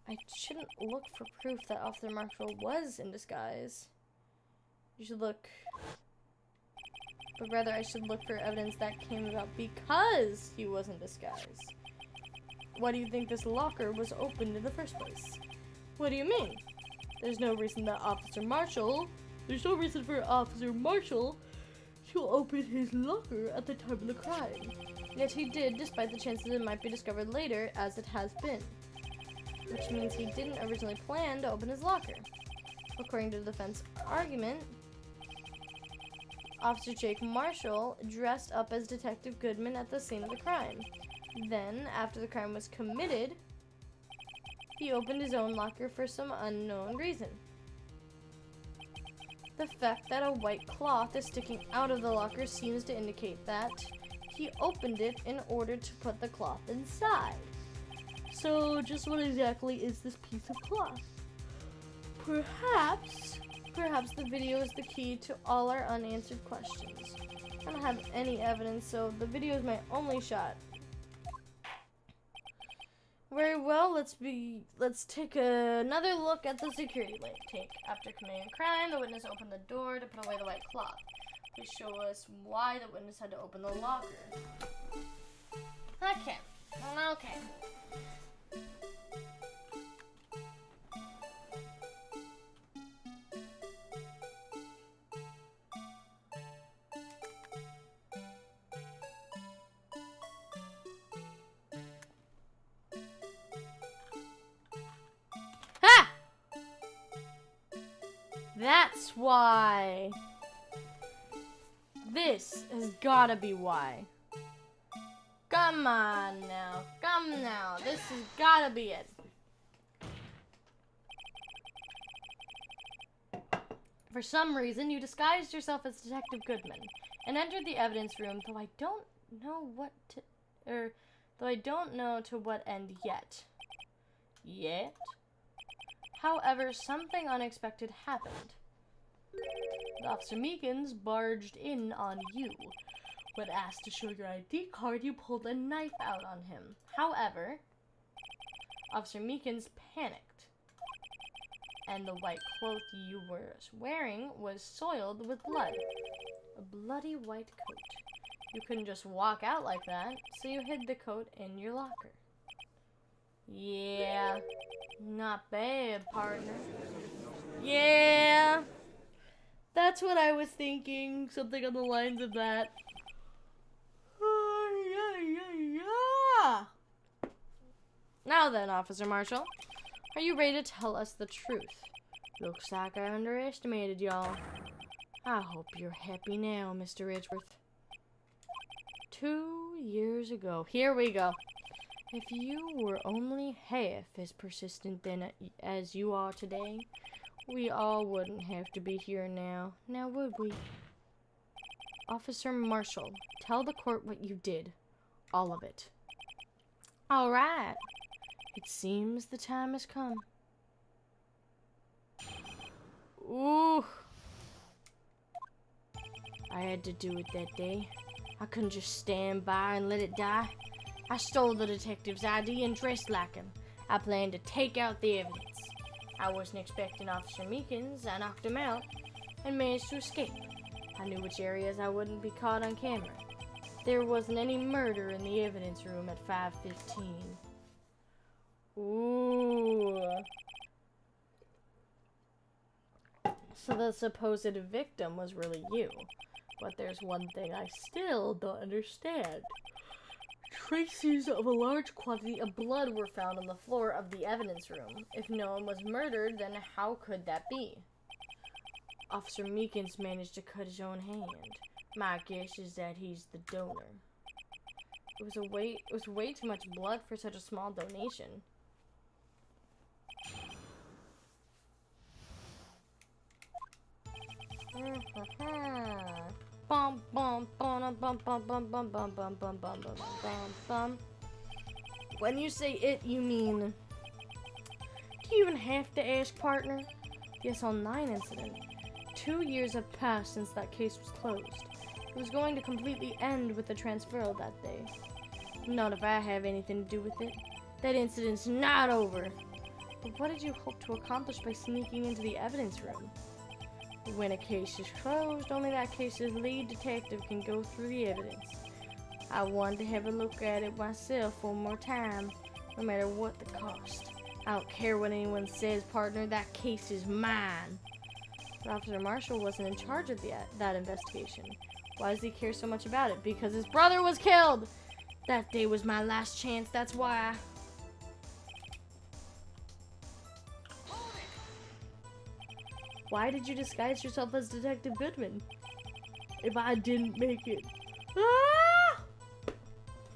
I shouldn't look for proof that Officer Marshall was in disguise. You should look... But rather, I should look for evidence that came about because he was in disguise. Why do you think this locker was opened in the first place? What do you mean? There's no reason for Officer Marshall to open his locker at the time of the crime. Yet he did, despite the chances it might be discovered later, as it has been. Which means he didn't originally plan to open his locker. According to the defense argument, Officer Jake Marshall dressed up as Detective Goodman at the scene of the crime. Then, after the crime was committed, he opened his own locker for some unknown reason. The fact that a white cloth is sticking out of the locker seems to indicate that he opened it in order to put the cloth inside. So, just what exactly is this piece of cloth? Perhaps the video is the key to all our unanswered questions. I don't have any evidence, so the video is my only shot Very well, let's take another look at the security light. After committing a crime, the witness opened the door to put away the white cloth. Please show us why the witness had to open the locker. Okay. Ha! That's why. This has gotta be why. Come on now. This has gotta be it. For some reason, you disguised yourself as Detective Goodman and entered the evidence room, though I don't know to what end yet. However, something unexpected happened. Officer Meekins barged in on you. When asked to show your ID card, you pulled a knife out on him. However, Officer Meekins panicked, and the white cloth you were wearing was soiled with blood. A bloody white coat. You couldn't just walk out like that, so you hid the coat in your locker. Yeah, not bad, partner. Yeah, that's what I was thinking. Something on the lines of that. Now then, Officer Marshall, are you ready to tell us the truth? Looks like I underestimated y'all. I hope you're happy now, Mr. Edgeworth. 2 years ago. Here we go. If you were only half as persistent then as you are today, we all wouldn't have to be here now. Now would we? Officer Marshall, tell the court what you did. All of it. All right. It seems the time has come. Ooh. I had to do it that day. I couldn't just stand by and let it die. I stole the detective's ID and dressed like him. I planned to take out the evidence. I wasn't expecting Officer Meekins. I knocked him out and managed to escape. I knew which areas I wouldn't be caught on camera. There wasn't any murder in the evidence room at 5:15. Ooh. So the supposed victim was really you. But there's one thing I still don't understand. Traces of a large quantity of blood were found on the floor of the evidence room. If no one was murdered, then how could that be? Officer Meekins managed to cut his own hand. My guess is that he's the donor. It was way too much blood for such a small donation. Bum bum bum bum bum bum bum bum bum bum bum bum bum. When you say it, you mean? Do you even have to ask, partner? The SL9 incident. 2 years have passed since that case was closed. It was going to completely end with the transferal that day. Not if I have anything to do with it. That incident's not over. But what did you hope to accomplish by sneaking into the evidence room? When a case is closed, only that case's lead detective can go through the evidence. I wanted to have a look at it myself one more time, no matter what the cost. I don't care what anyone says, partner, that case is mine. But Officer Marshall wasn't in charge of that investigation. Why does he care so much about it? Because his brother was killed! That day was my last chance, that's why. Why did you disguise yourself as Detective Goodman? If I didn't make it... Ah!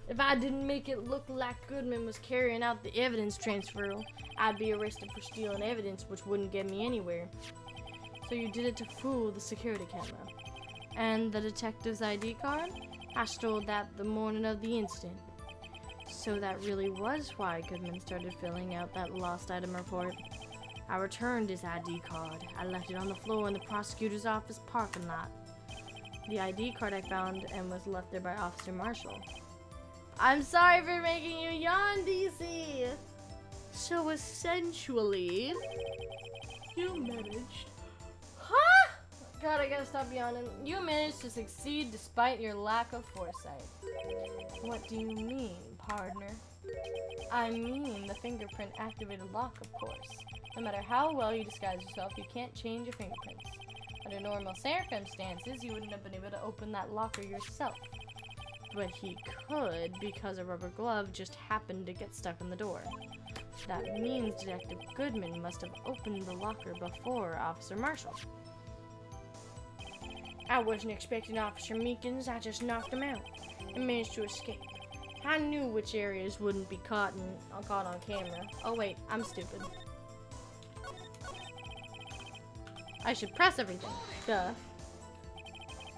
If I didn't make it look like Goodman was carrying out the evidence transferal, I'd be arrested for stealing evidence, which wouldn't get me anywhere. So you did it to fool the security camera. And the detective's ID card? I stole that the morning of the incident. So that really was why Goodman started filling out that lost item report. I returned his ID card. I left it on the floor in the prosecutor's office parking lot. The ID card I found and was left there by Officer Marshall. I'm sorry for making you yawn, DC. So essentially, you managed. Huh? God, I gotta stop yawning. You managed to succeed despite your lack of foresight. What do you mean, partner? I mean the fingerprint activated lock, of course. No matter how well you disguise yourself, you can't change your fingerprints. Under normal circumstances, you wouldn't have been able to open that locker yourself. But he could because a rubber glove just happened to get stuck in the door. That means Detective Goodman must have opened the locker before Officer Marshall. I wasn't expecting Officer Meekins, I just knocked him out and managed to escape. I knew which areas wouldn't be caught on camera. Oh wait, I'm stupid. I should press everything. Duh.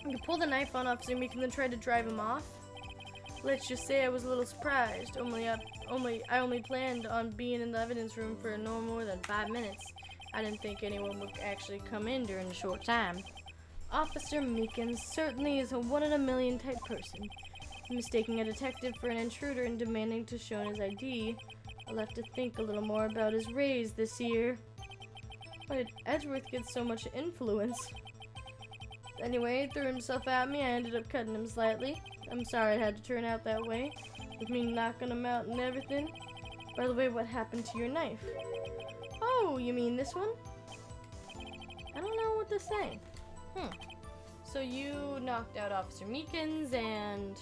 You pulled the knife on Officer Meekins and tried to drive him off? Let's just say I was a little surprised. I only planned on being in the evidence room for no more than 5 minutes. I didn't think anyone would actually come in during a short time. Officer Meekins certainly is a one-in-a-million type person. Mistaking a detective for an intruder and demanding to show his ID, I'll have to think a little more about his raise this year. Why did Edgeworth get so much influence? Anyway, he threw himself at me. I ended up cutting him slightly. I'm sorry it had to turn out that way, with me knocking him out and everything. By the way, what happened to your knife? Oh, you mean this one? I don't know what to say. So you knocked out Officer Meekins and...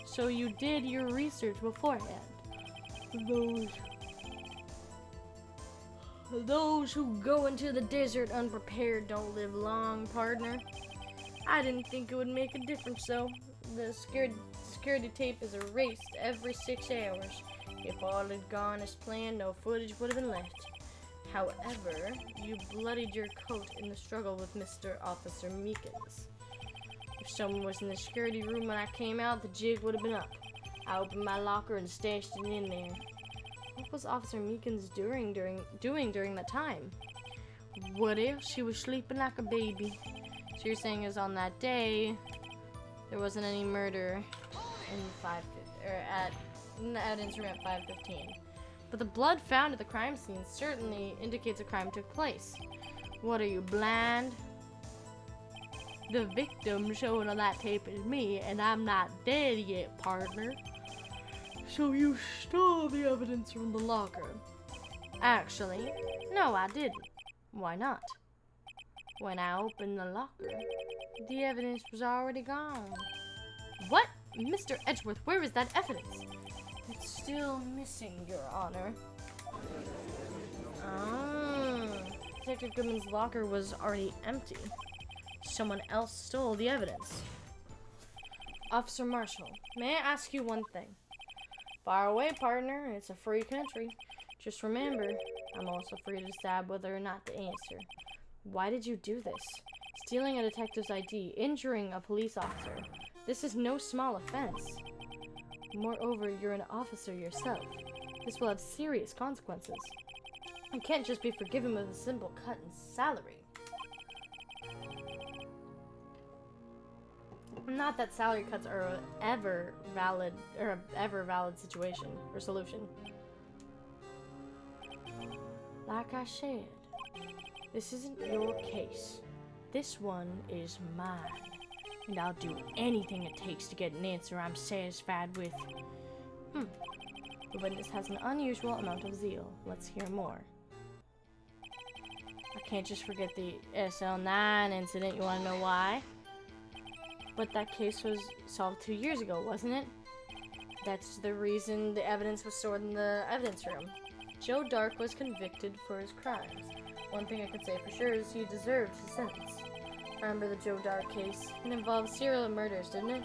So you did your research beforehand. Those who go into the desert unprepared don't live long, partner. I didn't think it would make a difference, though. The security tape is erased every 6 hours. If all had gone as planned, no footage would have been left. However, you bloodied your coat in the struggle with Mr. Officer Meekins. If someone was in the security room when I came out, the jig would have been up. I opened my locker and stashed it in there. What was Officer Meekins doing during that time? What if she was sleeping like a baby? So you're saying is on that day there wasn't any murder in the evidence room at 5:15. But the blood found at the crime scene certainly indicates a crime took place. What are you, blind? The victim shown on that tape is me, and I'm not dead yet, partner. So you stole the evidence from the locker? Actually, no, I didn't. Why not? When I opened the locker, the evidence was already gone. What? Mr. Edgeworth, where is that evidence? It's still missing, Your Honor. Detective Goodman's locker was already empty. Someone else stole the evidence. Officer Marshall, may I ask you one thing? Fire away, partner. It's a free country. Just remember, I'm also free to decide whether or not to answer. Why did you do this? Stealing a detective's ID, injuring a police officer. This is no small offense. Moreover, you're an officer yourself. This will have serious consequences. You can't just be forgiven with a simple cut in salary. Not that salary cuts are ever valid situation or solution. Like I said, this isn't your case. This one is mine. And I'll do anything it takes to get an answer I'm satisfied with. The witness has an unusual amount of zeal. Let's hear more. I can't just forget the SL9 incident. You want to know why? But that case was solved 2 years ago, wasn't it? That's the reason the evidence was stored in the evidence room. Joe Dark was convicted for his crimes. One thing I could say for sure is he deserved his sentence. I remember the Joe Dark case. It involved serial murders, didn't it?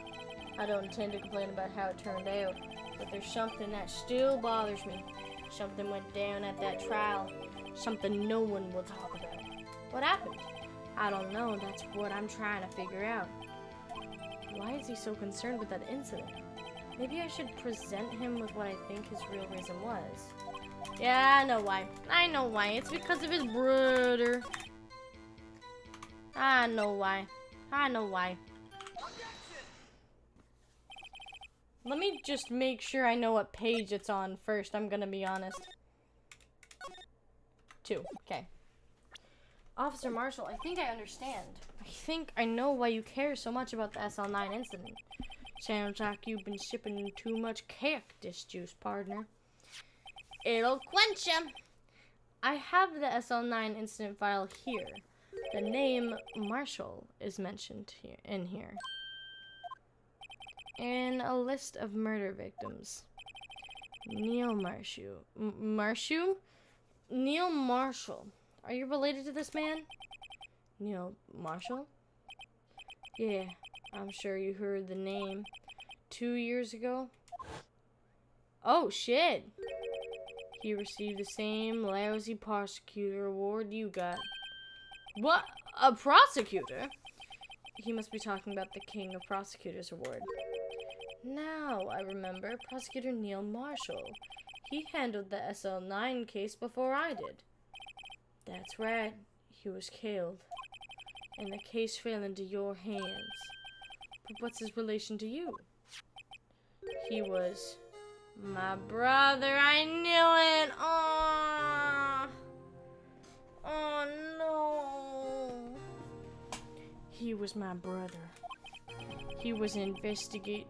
I don't intend to complain about how it turned out, but there's something that still bothers me. Something went down at that trial. Something no one will talk about. What happened? I don't know. That's what I'm trying to figure out. Why is he so concerned with that incident? Maybe I should present him with what I think his real reason was. Yeah, I know why. I know why. It's because of his brother. I know why. I know why. Let me just make sure I know what page it's on first, I'm gonna be honest. 2, okay. Officer Marshall, I think I understand. I think I know why you care so much about the SL9 incident. Sounds like you've been sipping too much cactus juice, partner. It'll quench ya! I have the SL9 incident file here. The name Marshall is mentioned in here. And a list of murder victims. Neil Marshall? Neil Marshall. Are you related to this man? Neil Marshall? Yeah, I'm sure you heard the name. 2 years ago? Oh, shit! He received the same lousy prosecutor award you got. What? A prosecutor? He must be talking about the King of Prosecutors Award. Now I remember Prosecutor Neil Marshall. He handled the SL9 case before I did. That's right. He was killed. And the case fell into your hands. But what's his relation to you? He was my brother. I knew it. Oh. Oh no. He was my brother. He was investigating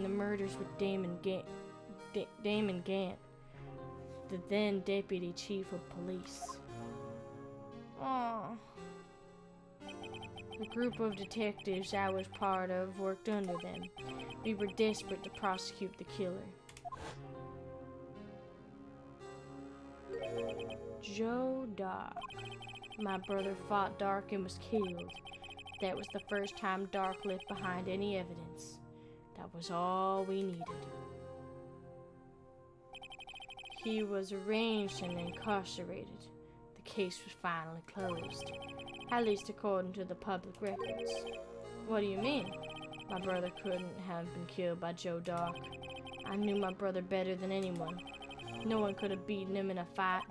the murders with Damon Gant, the then deputy chief of police. Oh. The group of detectives I was part of worked under them. We were desperate to prosecute the killer. Joe Dark. My brother fought Dark and was killed. That was the first time Dark left behind any evidence. That was all we needed. He was arraigned and incarcerated. The case was finally closed. At least according to the public records. What do you mean? My brother couldn't have been killed by Joe Dark. I knew my brother better than anyone. No one could have beaten him in a fight.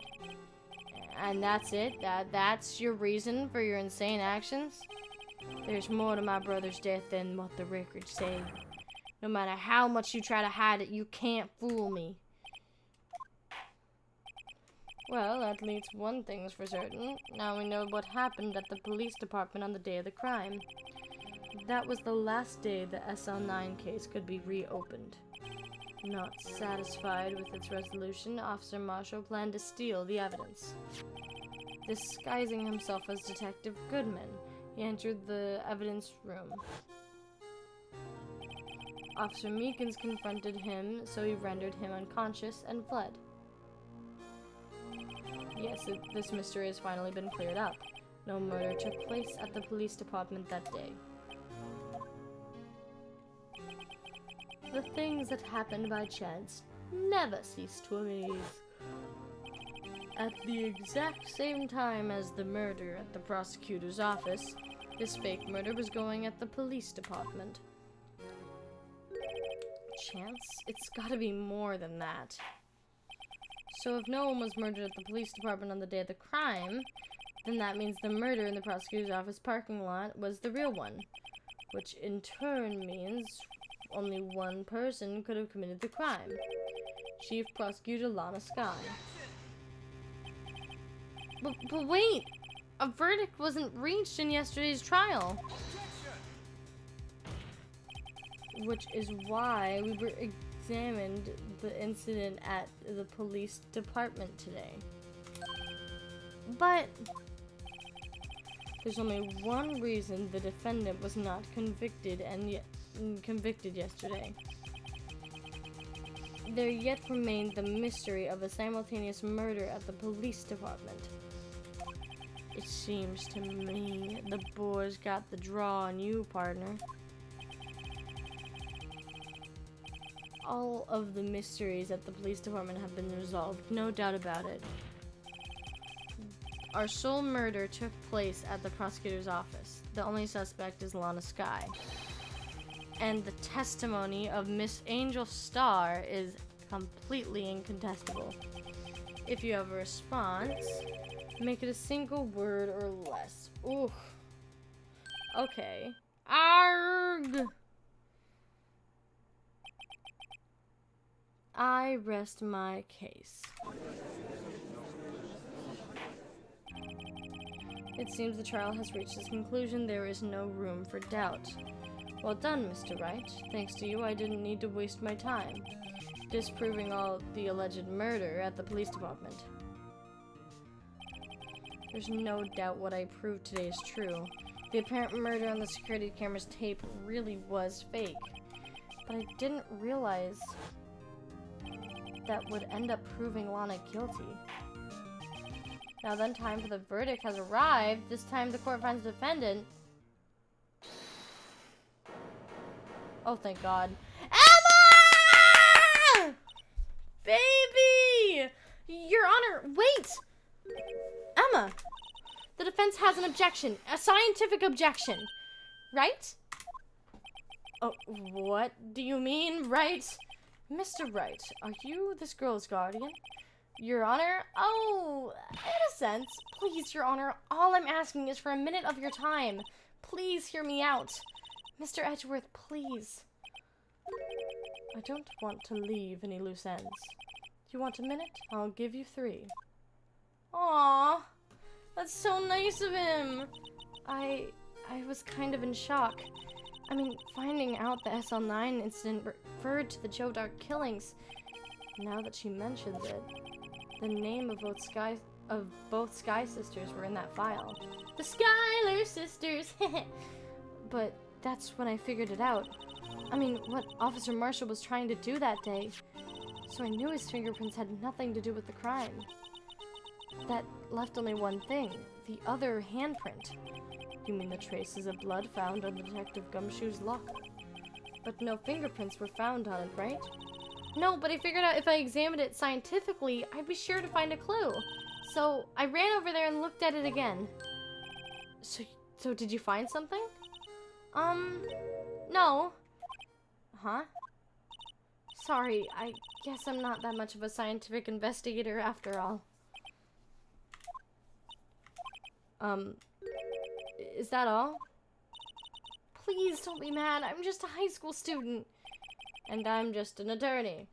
And that's it? That's your reason for your insane actions? There's more to my brother's death than what the records say. No matter how much you try to hide it, you can't fool me. Well, at least one thing's for certain. Now we know what happened at the police department on the day of the crime. That was the last day the SL9 case could be reopened. Not satisfied with its resolution, Officer Marshall planned to steal the evidence. Disguising himself as Detective Goodman, he entered the evidence room. Officer Meekins confronted him, so he rendered him unconscious and fled. Yes, this mystery has finally been cleared up. No murder took place at the police department that day. The things that happened by chance never cease to amaze. At the exact same time as the murder at the prosecutor's office, this fake murder was going at the police department. Chance? It's gotta be more than that. So if no one was murdered at the police department on the day of the crime, then that means the murder in the prosecutor's office parking lot was the real one. Which in turn means only one person could have committed the crime. Chief Prosecutor Lana Sky. But wait! A verdict wasn't reached in yesterday's trial. Which is why we were examined the incident at the police department today. But there's only one reason the defendant was not convicted convicted yesterday. There yet remained the mystery of a simultaneous murder at the police department. It seems to me the boys got the draw on you, partner. All of the mysteries at the police department have been resolved, no doubt about it. Our sole murder took place at the prosecutor's office. The only suspect is Lana Sky. And the testimony of Miss Angel Starr is completely incontestable. If you have a response, make it a single word or less. Ooh. Okay. Arg! I rest my case. It seems the trial has reached its conclusion. There is no room for doubt. Well done, Mr. Wright. Thanks to you, I didn't need to waste my time disproving all the alleged murder at the police department. There's no doubt what I proved today is true. The apparent murder on the security camera's tape really was fake. But I didn't realize that would end up proving Lana guilty. Now then, time for the verdict has arrived. This time the court finds the defendant. Oh, thank God. Emma! Baby! Your Honor, wait! Emma! The defense has an objection. A scientific objection. Right? Oh, what do you mean, Wright? Mr. Wright, are you this girl's guardian? Your Honor? Oh, in a sense. Please, Your Honor, all I'm asking is for a minute of your time. Please hear me out. Mr. Edgeworth, please. I don't want to leave any loose ends. You want a minute? I'll give you 3. Aww, that's so nice of him. I was kind of in shock. I mean, finding out the SL9 incident referred to the Joe Dark killings. Now that she mentions it, the name of both Sky sisters were in that file. The Skylar sisters! But that's when I figured it out. I mean, what Officer Marshall was trying to do that day. So I knew his fingerprints had nothing to do with the crime. That left only one thing, the other handprint. You mean the traces of blood found on Detective Gumshoe's locker? But no fingerprints were found on it, right? No, but I figured out if I examined it scientifically, I'd be sure to find a clue. So I ran over there and looked at it again. So did you find something? No. Huh? Sorry, I guess I'm not that much of a scientific investigator after all. Is that all? Please don't be mad. I'm just a high school student. And I'm just an attorney.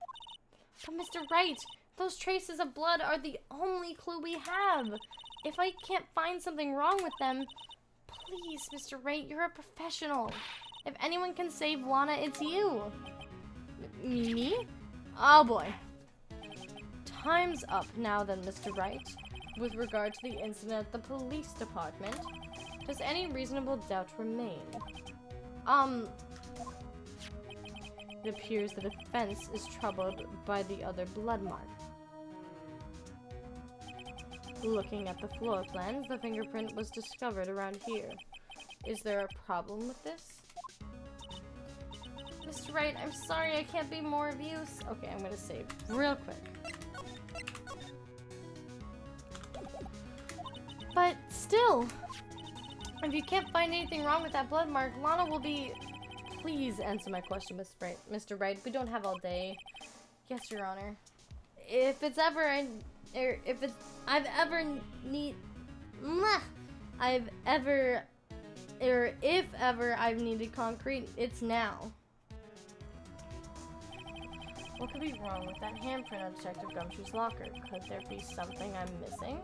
But Mr. Wright, those traces of blood are the only clue we have. If I can't find something wrong with them, please, Mr. Wright, you're a professional. If anyone can save Lana, it's you. Me? Oh boy. Time's up now then, Mr. Wright. With regard to the incident at the police department, does any reasonable doubt remain? It appears the defense is troubled by the other blood mark. Looking at the floor plans, the fingerprint was discovered around here. Is there a problem with this? Mr. Wright, I'm sorry I can't be more of use. Okay, I'm gonna save real quick. But still, if you can't find anything wrong with that blood mark, Lana will be... Please answer my question, Mr. Wright. We don't have all day. Yes, Your Honor. If ever I've needed concrete, it's now. What could be wrong with that handprint on Detective Gumshoe's locker? Could there be something I'm missing?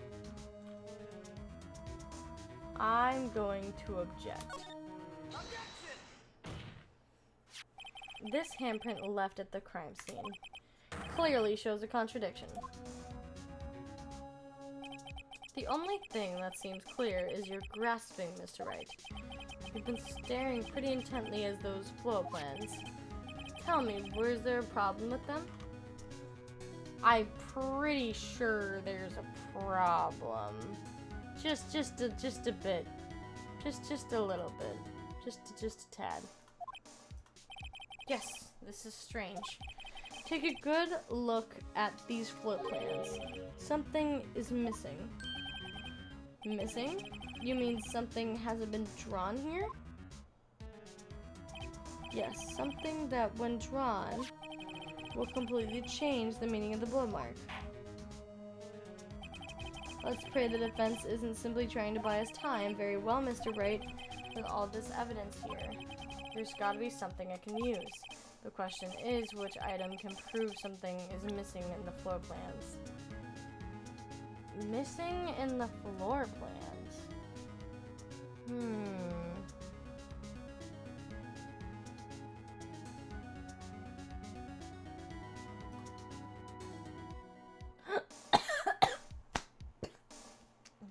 I'm going to object. This handprint left at the crime scene clearly shows a contradiction. The only thing that seems clear is your grasping, Mr. Wright. You've been staring pretty intently at those floor plans. Tell me, was there a problem with them? I'm pretty sure there's a problem. Just a bit. Just a little bit. Just a tad. Yes, this is strange. Take a good look at these floor plans. Something is missing. Missing? You mean something hasn't been drawn here? Yes, something that when drawn will completely change the meaning of the blood mark. Let's pray the defense isn't simply trying to buy us time. Very well, Mr. Wright. With all this evidence here, there's gotta be something I can use. The question is, which item can prove something is missing in the floor plans? Missing in the floor plans?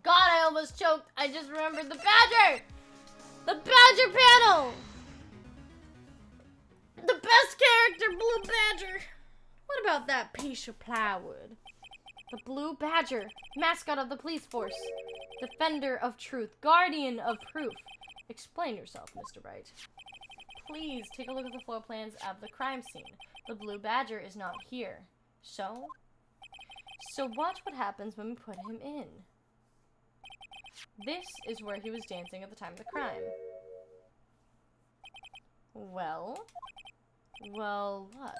God, I almost choked. I just remembered the badger! The badger panel! The best character, Blue Badger! What about that piece of plywood? The Blue Badger, mascot of the police force. Defender of truth, guardian of proof. Explain yourself, Mr. Wright. Please take a look at the floor plans of the crime scene. The Blue Badger is not here. So watch what happens when we put him in. This is where he was dancing at the time of the crime. Well, what?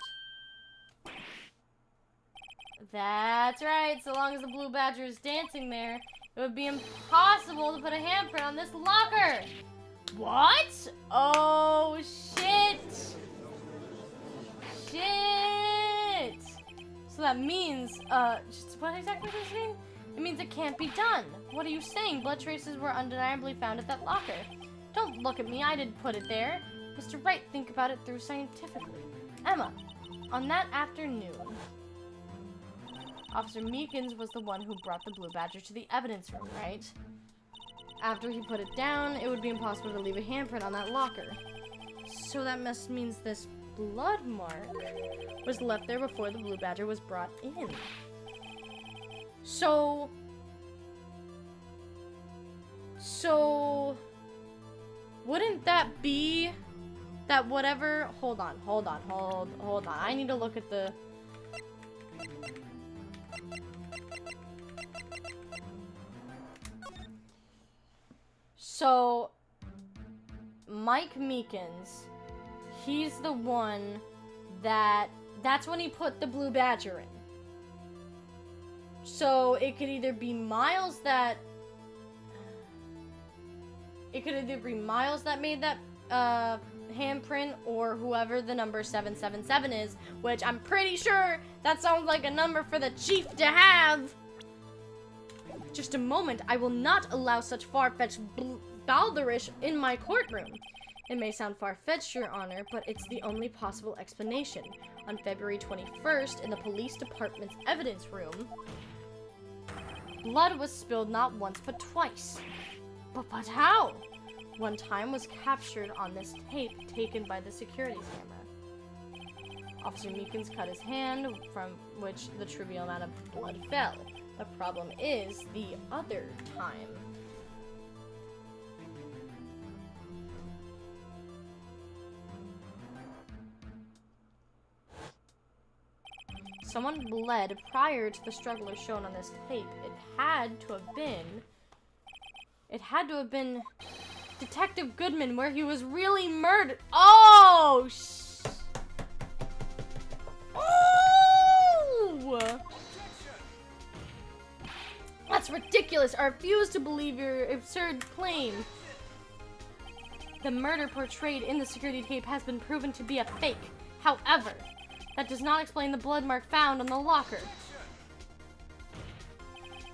That's right, so long as the Blue Badger is dancing there, it would be impossible to put a handprint on this locker! What? Oh, shit! Shit! So that means, what exactly does it mean? It means it can't be done. What are you saying? Blood traces were undeniably found at that locker. Don't look at me, I didn't put it there. Mr. Wright, think about it through scientifically. Emma, on that afternoon, Officer Meekins was the one who brought the Blue Badger to the evidence room, right? After he put it down, it would be impossible to leave a handprint on that locker. So that must means this blood mark was left there before the Blue Badger was brought in. So wouldn't that be that whatever, hold on. I need to look at the So Mike Meekins, he's the one that's when he put the Blue Badger in. So it could either be Miles that made that handprint, or whoever the number 777 is, which I'm pretty sure that sounds like a number for the chief to have. Just a moment, I will not allow such far-fetched balderdash in my courtroom. It may sound far-fetched, Your Honor, but it's the only possible explanation. On February 21st, in the police department's evidence room, blood was spilled not once but twice. But how? One time was captured on this tape taken by the security camera. Officer Meekins cut his hand, from which the trivial amount of blood fell. The problem is the other time. Someone bled prior to the strugglers shown on this tape. It had to have been Detective Goodman, where he was really murdered. Oh! Oh! That's ridiculous. I refuse to believe your absurd claim. The murder portrayed in the security tape has been proven to be a fake. However, that does not explain the blood mark found on the locker.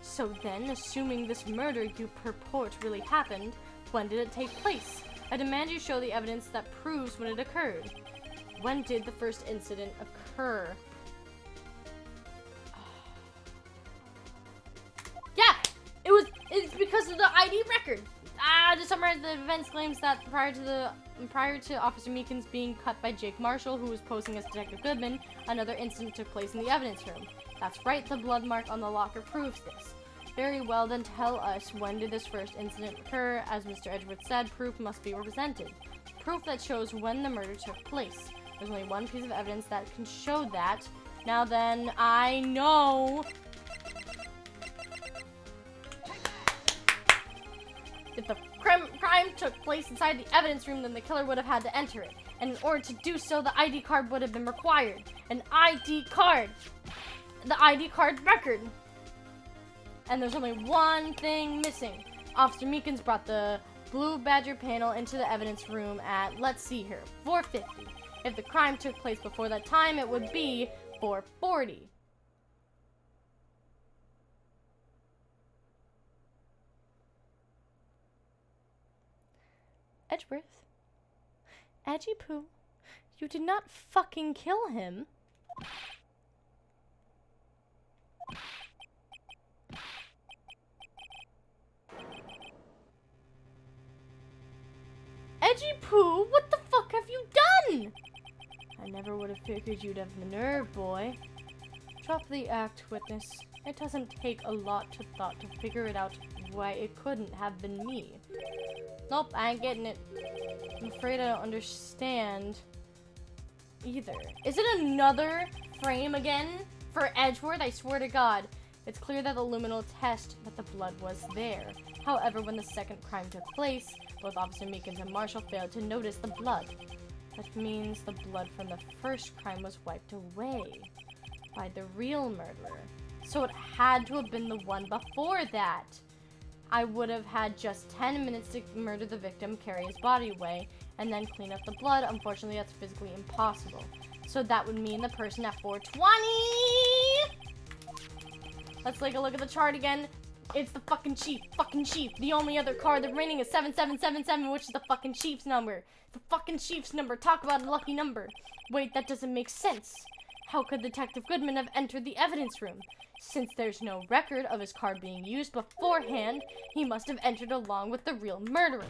So then, assuming this murder you purport really happened, when did it take place? I demand you show the evidence that proves when it occurred. When did the first incident occur? Yeah! It's because of the ID record! To summarize the events, claims that prior to Officer Meekins being cut by Jake Marshall, who was posing as Detective Goodman, another incident took place in the evidence room. That's right, the blood mark on the locker proves this. Very well, then tell us, when did this first incident occur? As Mr. Edgeworth said, proof must be presented. Proof that shows when the murder took place. There's only one piece of evidence that can show that. Now then, I know. If the crime took place inside the evidence room, then the killer would have had to enter it. And in order to do so, the ID card would have been required. An ID card. The ID card record. And there's only one thing missing. Officer Meekins brought the Blue Badger panel into the evidence room at, let's see here, 4:50. If the crime took place before that time, it would be 440. Edgeworth? Edgy Poo, you did not fucking kill him. Edgy Poo, what the fuck have you done? I never would have figured you'd have the nerve, boy. Drop the act, witness. It doesn't take a lot to thought to figure it out why it couldn't have been me. Nope, I ain't getting it. I'm afraid I don't understand either. Is it another frame again for Edgeworth? I swear to God. It's clear that the luminal test that the blood was there. However, when the second crime took place, both Officer Meekins and Marshall failed to notice the blood. That means the blood from the first crime was wiped away by the real murderer. So it had to have been the one before that. I would have had just 10 minutes to murder the victim, carry his body away, and then clean up the blood. Unfortunately, that's physically impossible. So that would mean the person at 420! Let's take a look at the chart again. It's the fucking chief. The only other card remaining is 7777, which is the fucking chief's number. The fucking chief's number. Talk about a lucky number. Wait, that doesn't make sense. How could Detective Goodman have entered the evidence room? Since there's no record of his card being used beforehand, he must have entered along with the real murderer.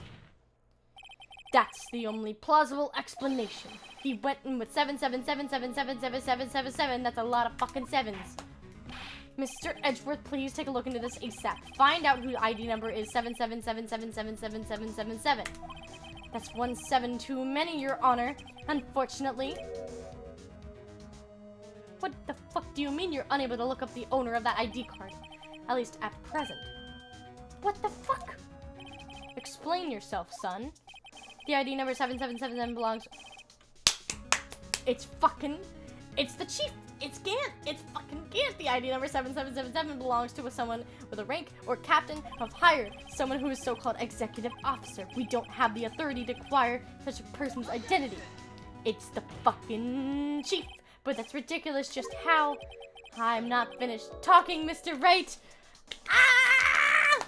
That's the only plausible explanation. He went in with 7777777777. That's a lot of fucking sevens. Mr. Edgeworth, please take a look into this ASAP. Find out who ID number is 7777777777. That's 17 too many, Your Honor. Unfortunately. What the fuck do you mean you're unable to look up the owner of that ID card? At least at present. What the fuck? Explain yourself, son. The ID number 7777 belongs... It's the chief. It's Gant. It's fucking Gant. The ID number 7777 belongs to someone with a rank or captain of higher. Someone who is so-called executive officer. We don't have the authority to acquire such a person's identity. It's the fucking chief. But that's ridiculous. Just how? I'm not finished talking, Mr. Wright. Ah!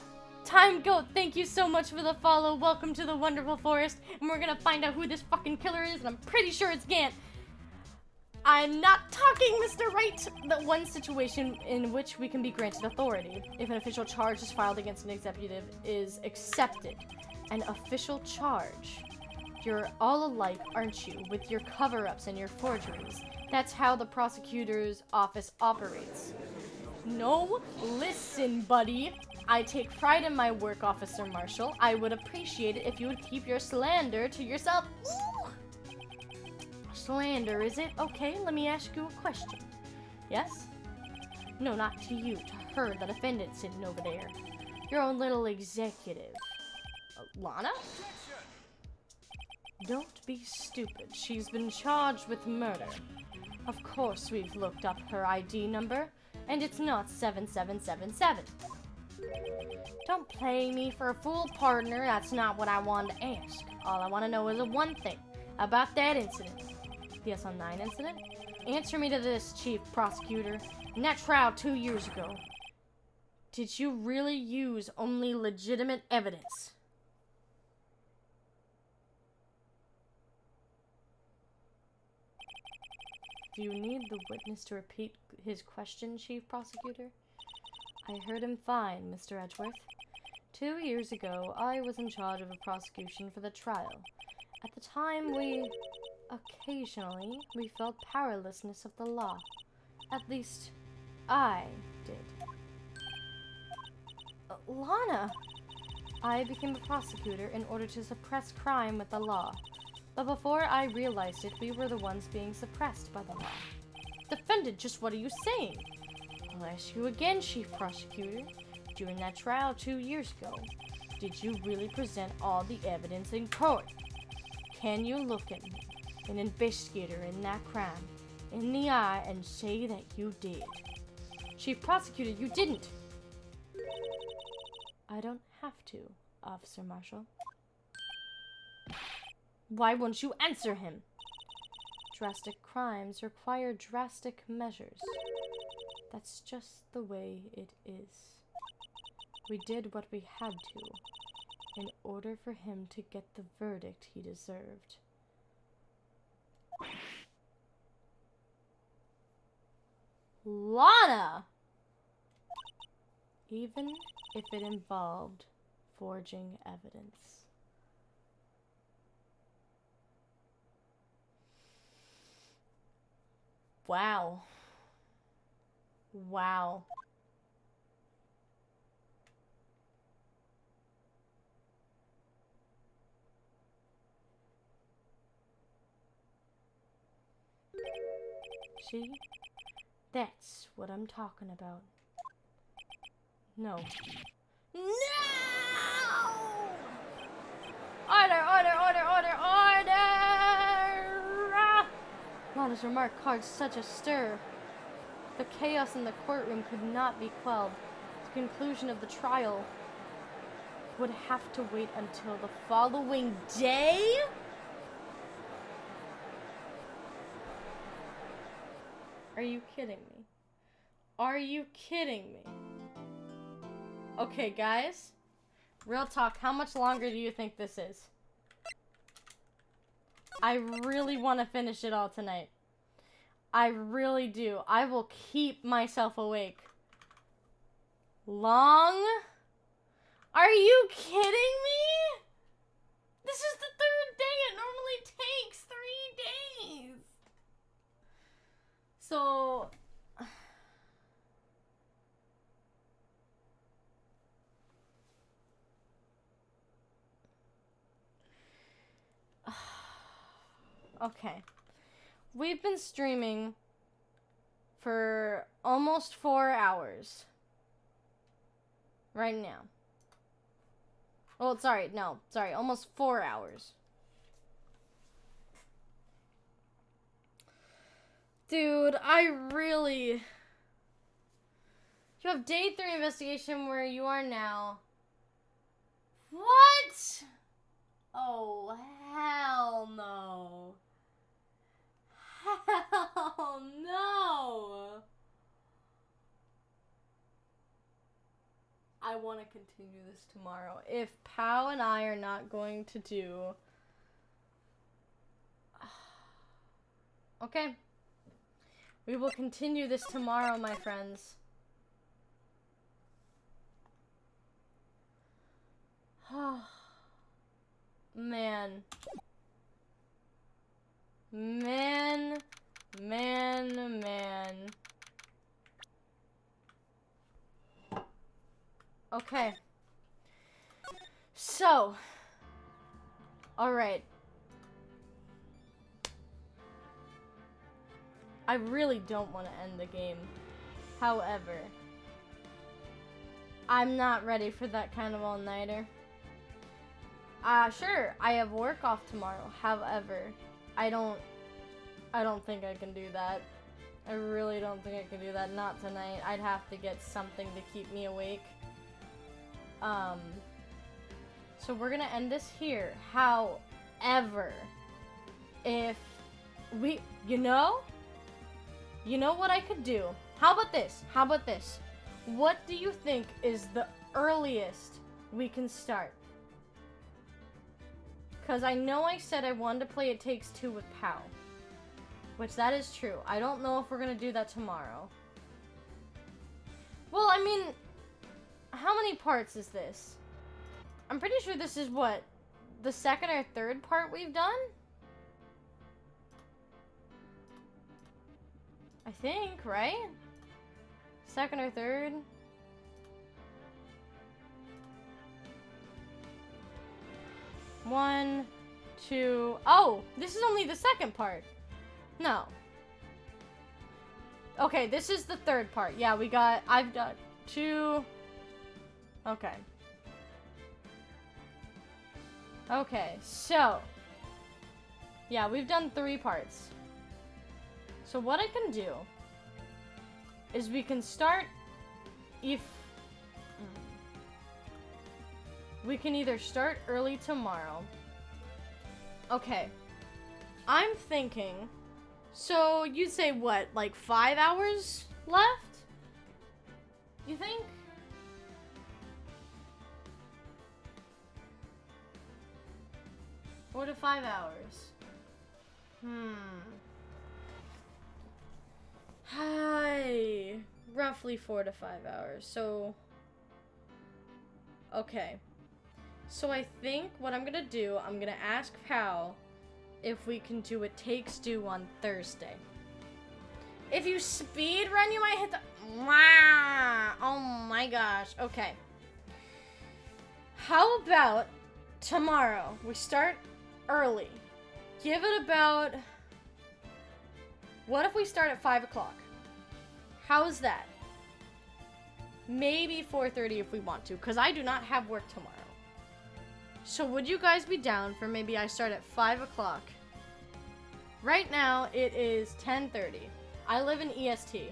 Time goat, thank you so much for the follow. Welcome to the wonderful forest. And we're gonna find out who this fucking killer is, and I'm pretty sure it's Gant. I'm not talking, Mr. Wright. The one situation in which we can be granted authority. If an official charge is filed against an executive is accepted. An official charge. You're all alike, aren't you, with your cover-ups and your forgeries. That's how the prosecutor's office operates. No, listen, buddy. I take pride in my work, Officer Marshall. I would appreciate it if you would keep your slander to yourself. Ooh. Slander, is it? Okay, let me ask you a question. Yes? No, not to you. To her, the defendant sitting over there. Your own little executive. Lana? Don't be stupid. She's been charged with murder. Of course we've looked up her ID number, and it's not 7777. Don't play me for a fool, partner. That's not what I wanted to ask. All I want to know is one thing about that incident. The SL9 incident? Answer me to this, Chief Prosecutor. In that trial 2 years ago, did you really use only legitimate evidence? Do you need the witness to repeat his question, Chief Prosecutor? I heard him fine, Mr. Edgeworth. 2 years ago, I was in charge of a prosecution for the trial. At the time, occasionally, we felt powerlessness of the law. At least, I did. Lana! I became a prosecutor in order to suppress crime with the law. But before I realized it, we were the ones being suppressed by the law. Defendant, just what are you saying? I'll ask you again, Chief Prosecutor. During that trial 2 years ago, did you really present all the evidence in court? Can you look at me, an investigator in that crime, in the eye and say that you did? Chief Prosecutor, you didn't. I don't have to, Officer Marshall. Why won't you answer him? Drastic crimes require drastic measures. That's just the way it is. We did what we had to in order for him to get the verdict he deserved. Lana! Even if it involved forging evidence. Wow. Wow. See? That's what I'm talking about. No. No! Order, order, order, order, order! Lana's remark caused such a stir. The chaos in the courtroom could not be quelled. The conclusion of the trial would have to wait until the following day? Are you kidding me? Are you kidding me? Okay, guys. Real talk, how much longer do you think this is? I really want to finish it all tonight. I really do. I will keep myself awake. Long? Are you kidding me? This is the third day. It normally takes 3 days. So... Okay. We've been streaming for almost 4 hours. Right now. Oh, sorry. No. Sorry. Almost 4 hours. Dude, I really... You have day 3 investigation where you are now. What? Oh, hell no. Hell no. I want to continue this tomorrow. If Pow and I are not going to do... Okay. We will continue this tomorrow, my friends. Man. Man. Okay. So. Alright. I really don't want to end the game. However, I'm not ready for that kind of all-nighter. Sure, I have work off tomorrow. However, I don't think I can do that. I really don't think I can do that. Not tonight. I'd have to get something to keep me awake. So we're gonna end this here. However, if we, you know what I could do? How about this? What do you think is the earliest we can start? Because I know I said I wanted to play It Takes Two with Pow. Which, that is true. I don't know if we're going to do that tomorrow. Well, I mean, how many parts is this? I'm pretty sure this is, what, the second or third part we've done? I think, right? Second or third? One, two... Oh! This is only the second part. No. Okay, this is the third part. Yeah, I've done 2... Okay. Okay, so... Yeah, we've done 3 parts. So what I can do is we can start we can either start early tomorrow. Okay. I'm thinking So you'd say what, like 5 hours left? You think? Four to 5 hours. Hi. Roughly 4 to 5 hours. So, okay. So I think what I'm gonna do, I'm gonna ask Pal if we can do a Takes Two on Thursday. If you speed run, you might hit the... Oh my gosh. Okay. How about tomorrow? We start early. Give it about... What if we start at 5 o'clock? How's that? Maybe 4:30 if we want to, because I do not have work tomorrow. So would you guys be down for maybe I start at 5 o'clock? Right now, it is 10:30. I live in EST.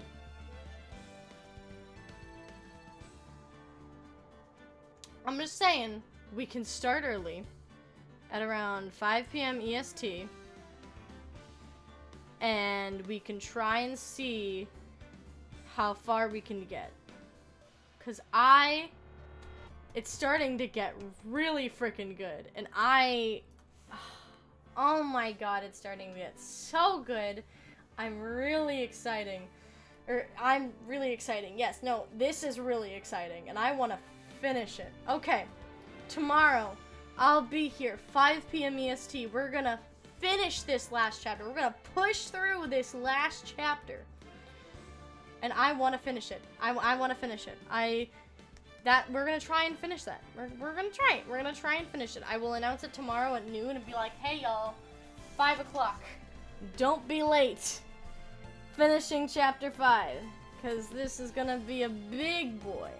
I'm just saying, we can start early at around 5 p.m. EST. And we can try and see how far we can get. Because it's starting to get really freaking good. And oh my god, it's starting to get so good. I'm really exciting. Yes, no, this is really exciting. And I want to finish it. Okay, tomorrow, I'll be here, 5 p.m. EST. We're gonna finish this last chapter. We're gonna push through this last chapter. And I want to finish it. I want to finish it. We're gonna try and finish that. We're gonna try it. We're gonna try and finish it. I will announce it tomorrow at noon and be like, hey y'all, 5 o'clock. Don't be late. Finishing chapter 5. Because this is gonna be a big boy.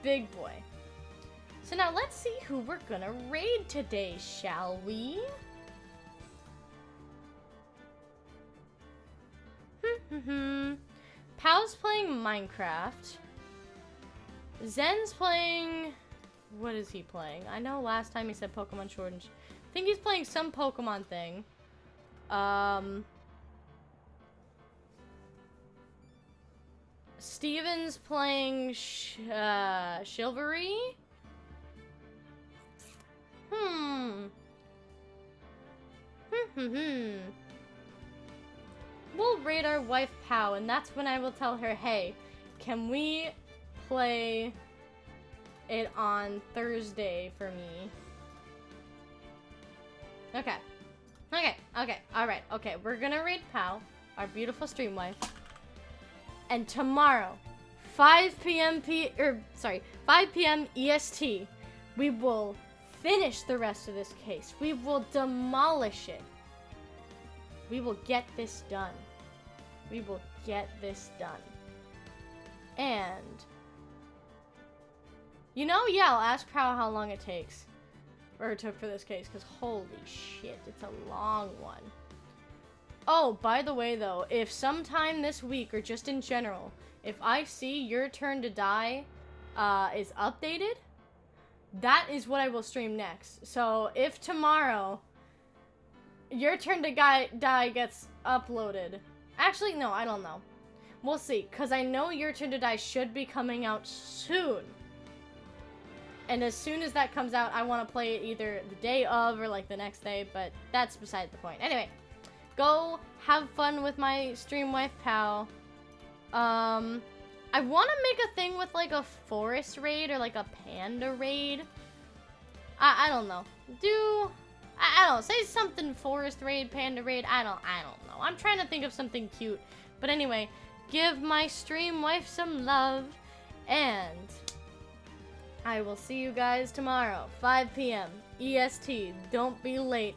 Big boy. So now let's see who we're gonna raid today, shall we? Pal's playing Minecraft. Zen's playing... What is he playing? I know last time he said Pokemon Sword and... I think he's playing some Pokemon thing. Steven's playing Chivalry. We'll raid our wife Pow, and that's when I will tell her, hey, can we play it on Thursday for me? Okay. Alright, okay. We're gonna raid Pow, our beautiful stream wife. And tomorrow, 5 p.m. 5 p.m. EST, we will finish the rest of this case. We will demolish it. We will get this done. We will get this done. And, you know, yeah, I'll ask Pow how long it takes. Or it took for this case, because holy shit, it's a long one. Oh, by the way, though, if sometime this week, or just in general, if I see Your Turn to Die is updated, that is what I will stream next. So, if tomorrow... Your Turn to Die gets uploaded. Actually, no, I don't know. We'll see, because I know Your Turn to Die should be coming out soon. And as soon as that comes out, I want to play it either the day of or like the next day, but that's beside the point. Anyway, go have fun with my stream wife Pal. I want to make a thing with like a forest raid or like a panda raid. I don't know. I don't know, say something forest raid, panda raid, I don't know. I'm trying to think of something cute. But anyway, give my stream wife some love, and I will see you guys tomorrow, 5 p.m. EST. Don't be late.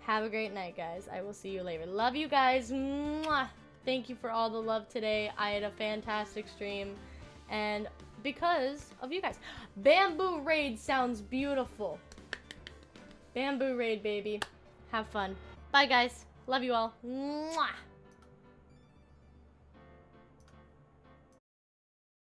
Have a great night, guys. I will see you later. Love you guys. Mwah. Thank you for all the love today. I had a fantastic stream, and because of you guys. Bamboo raid sounds beautiful. Bamboo raid, baby. Have fun. Bye, guys. Love you all. Mwah.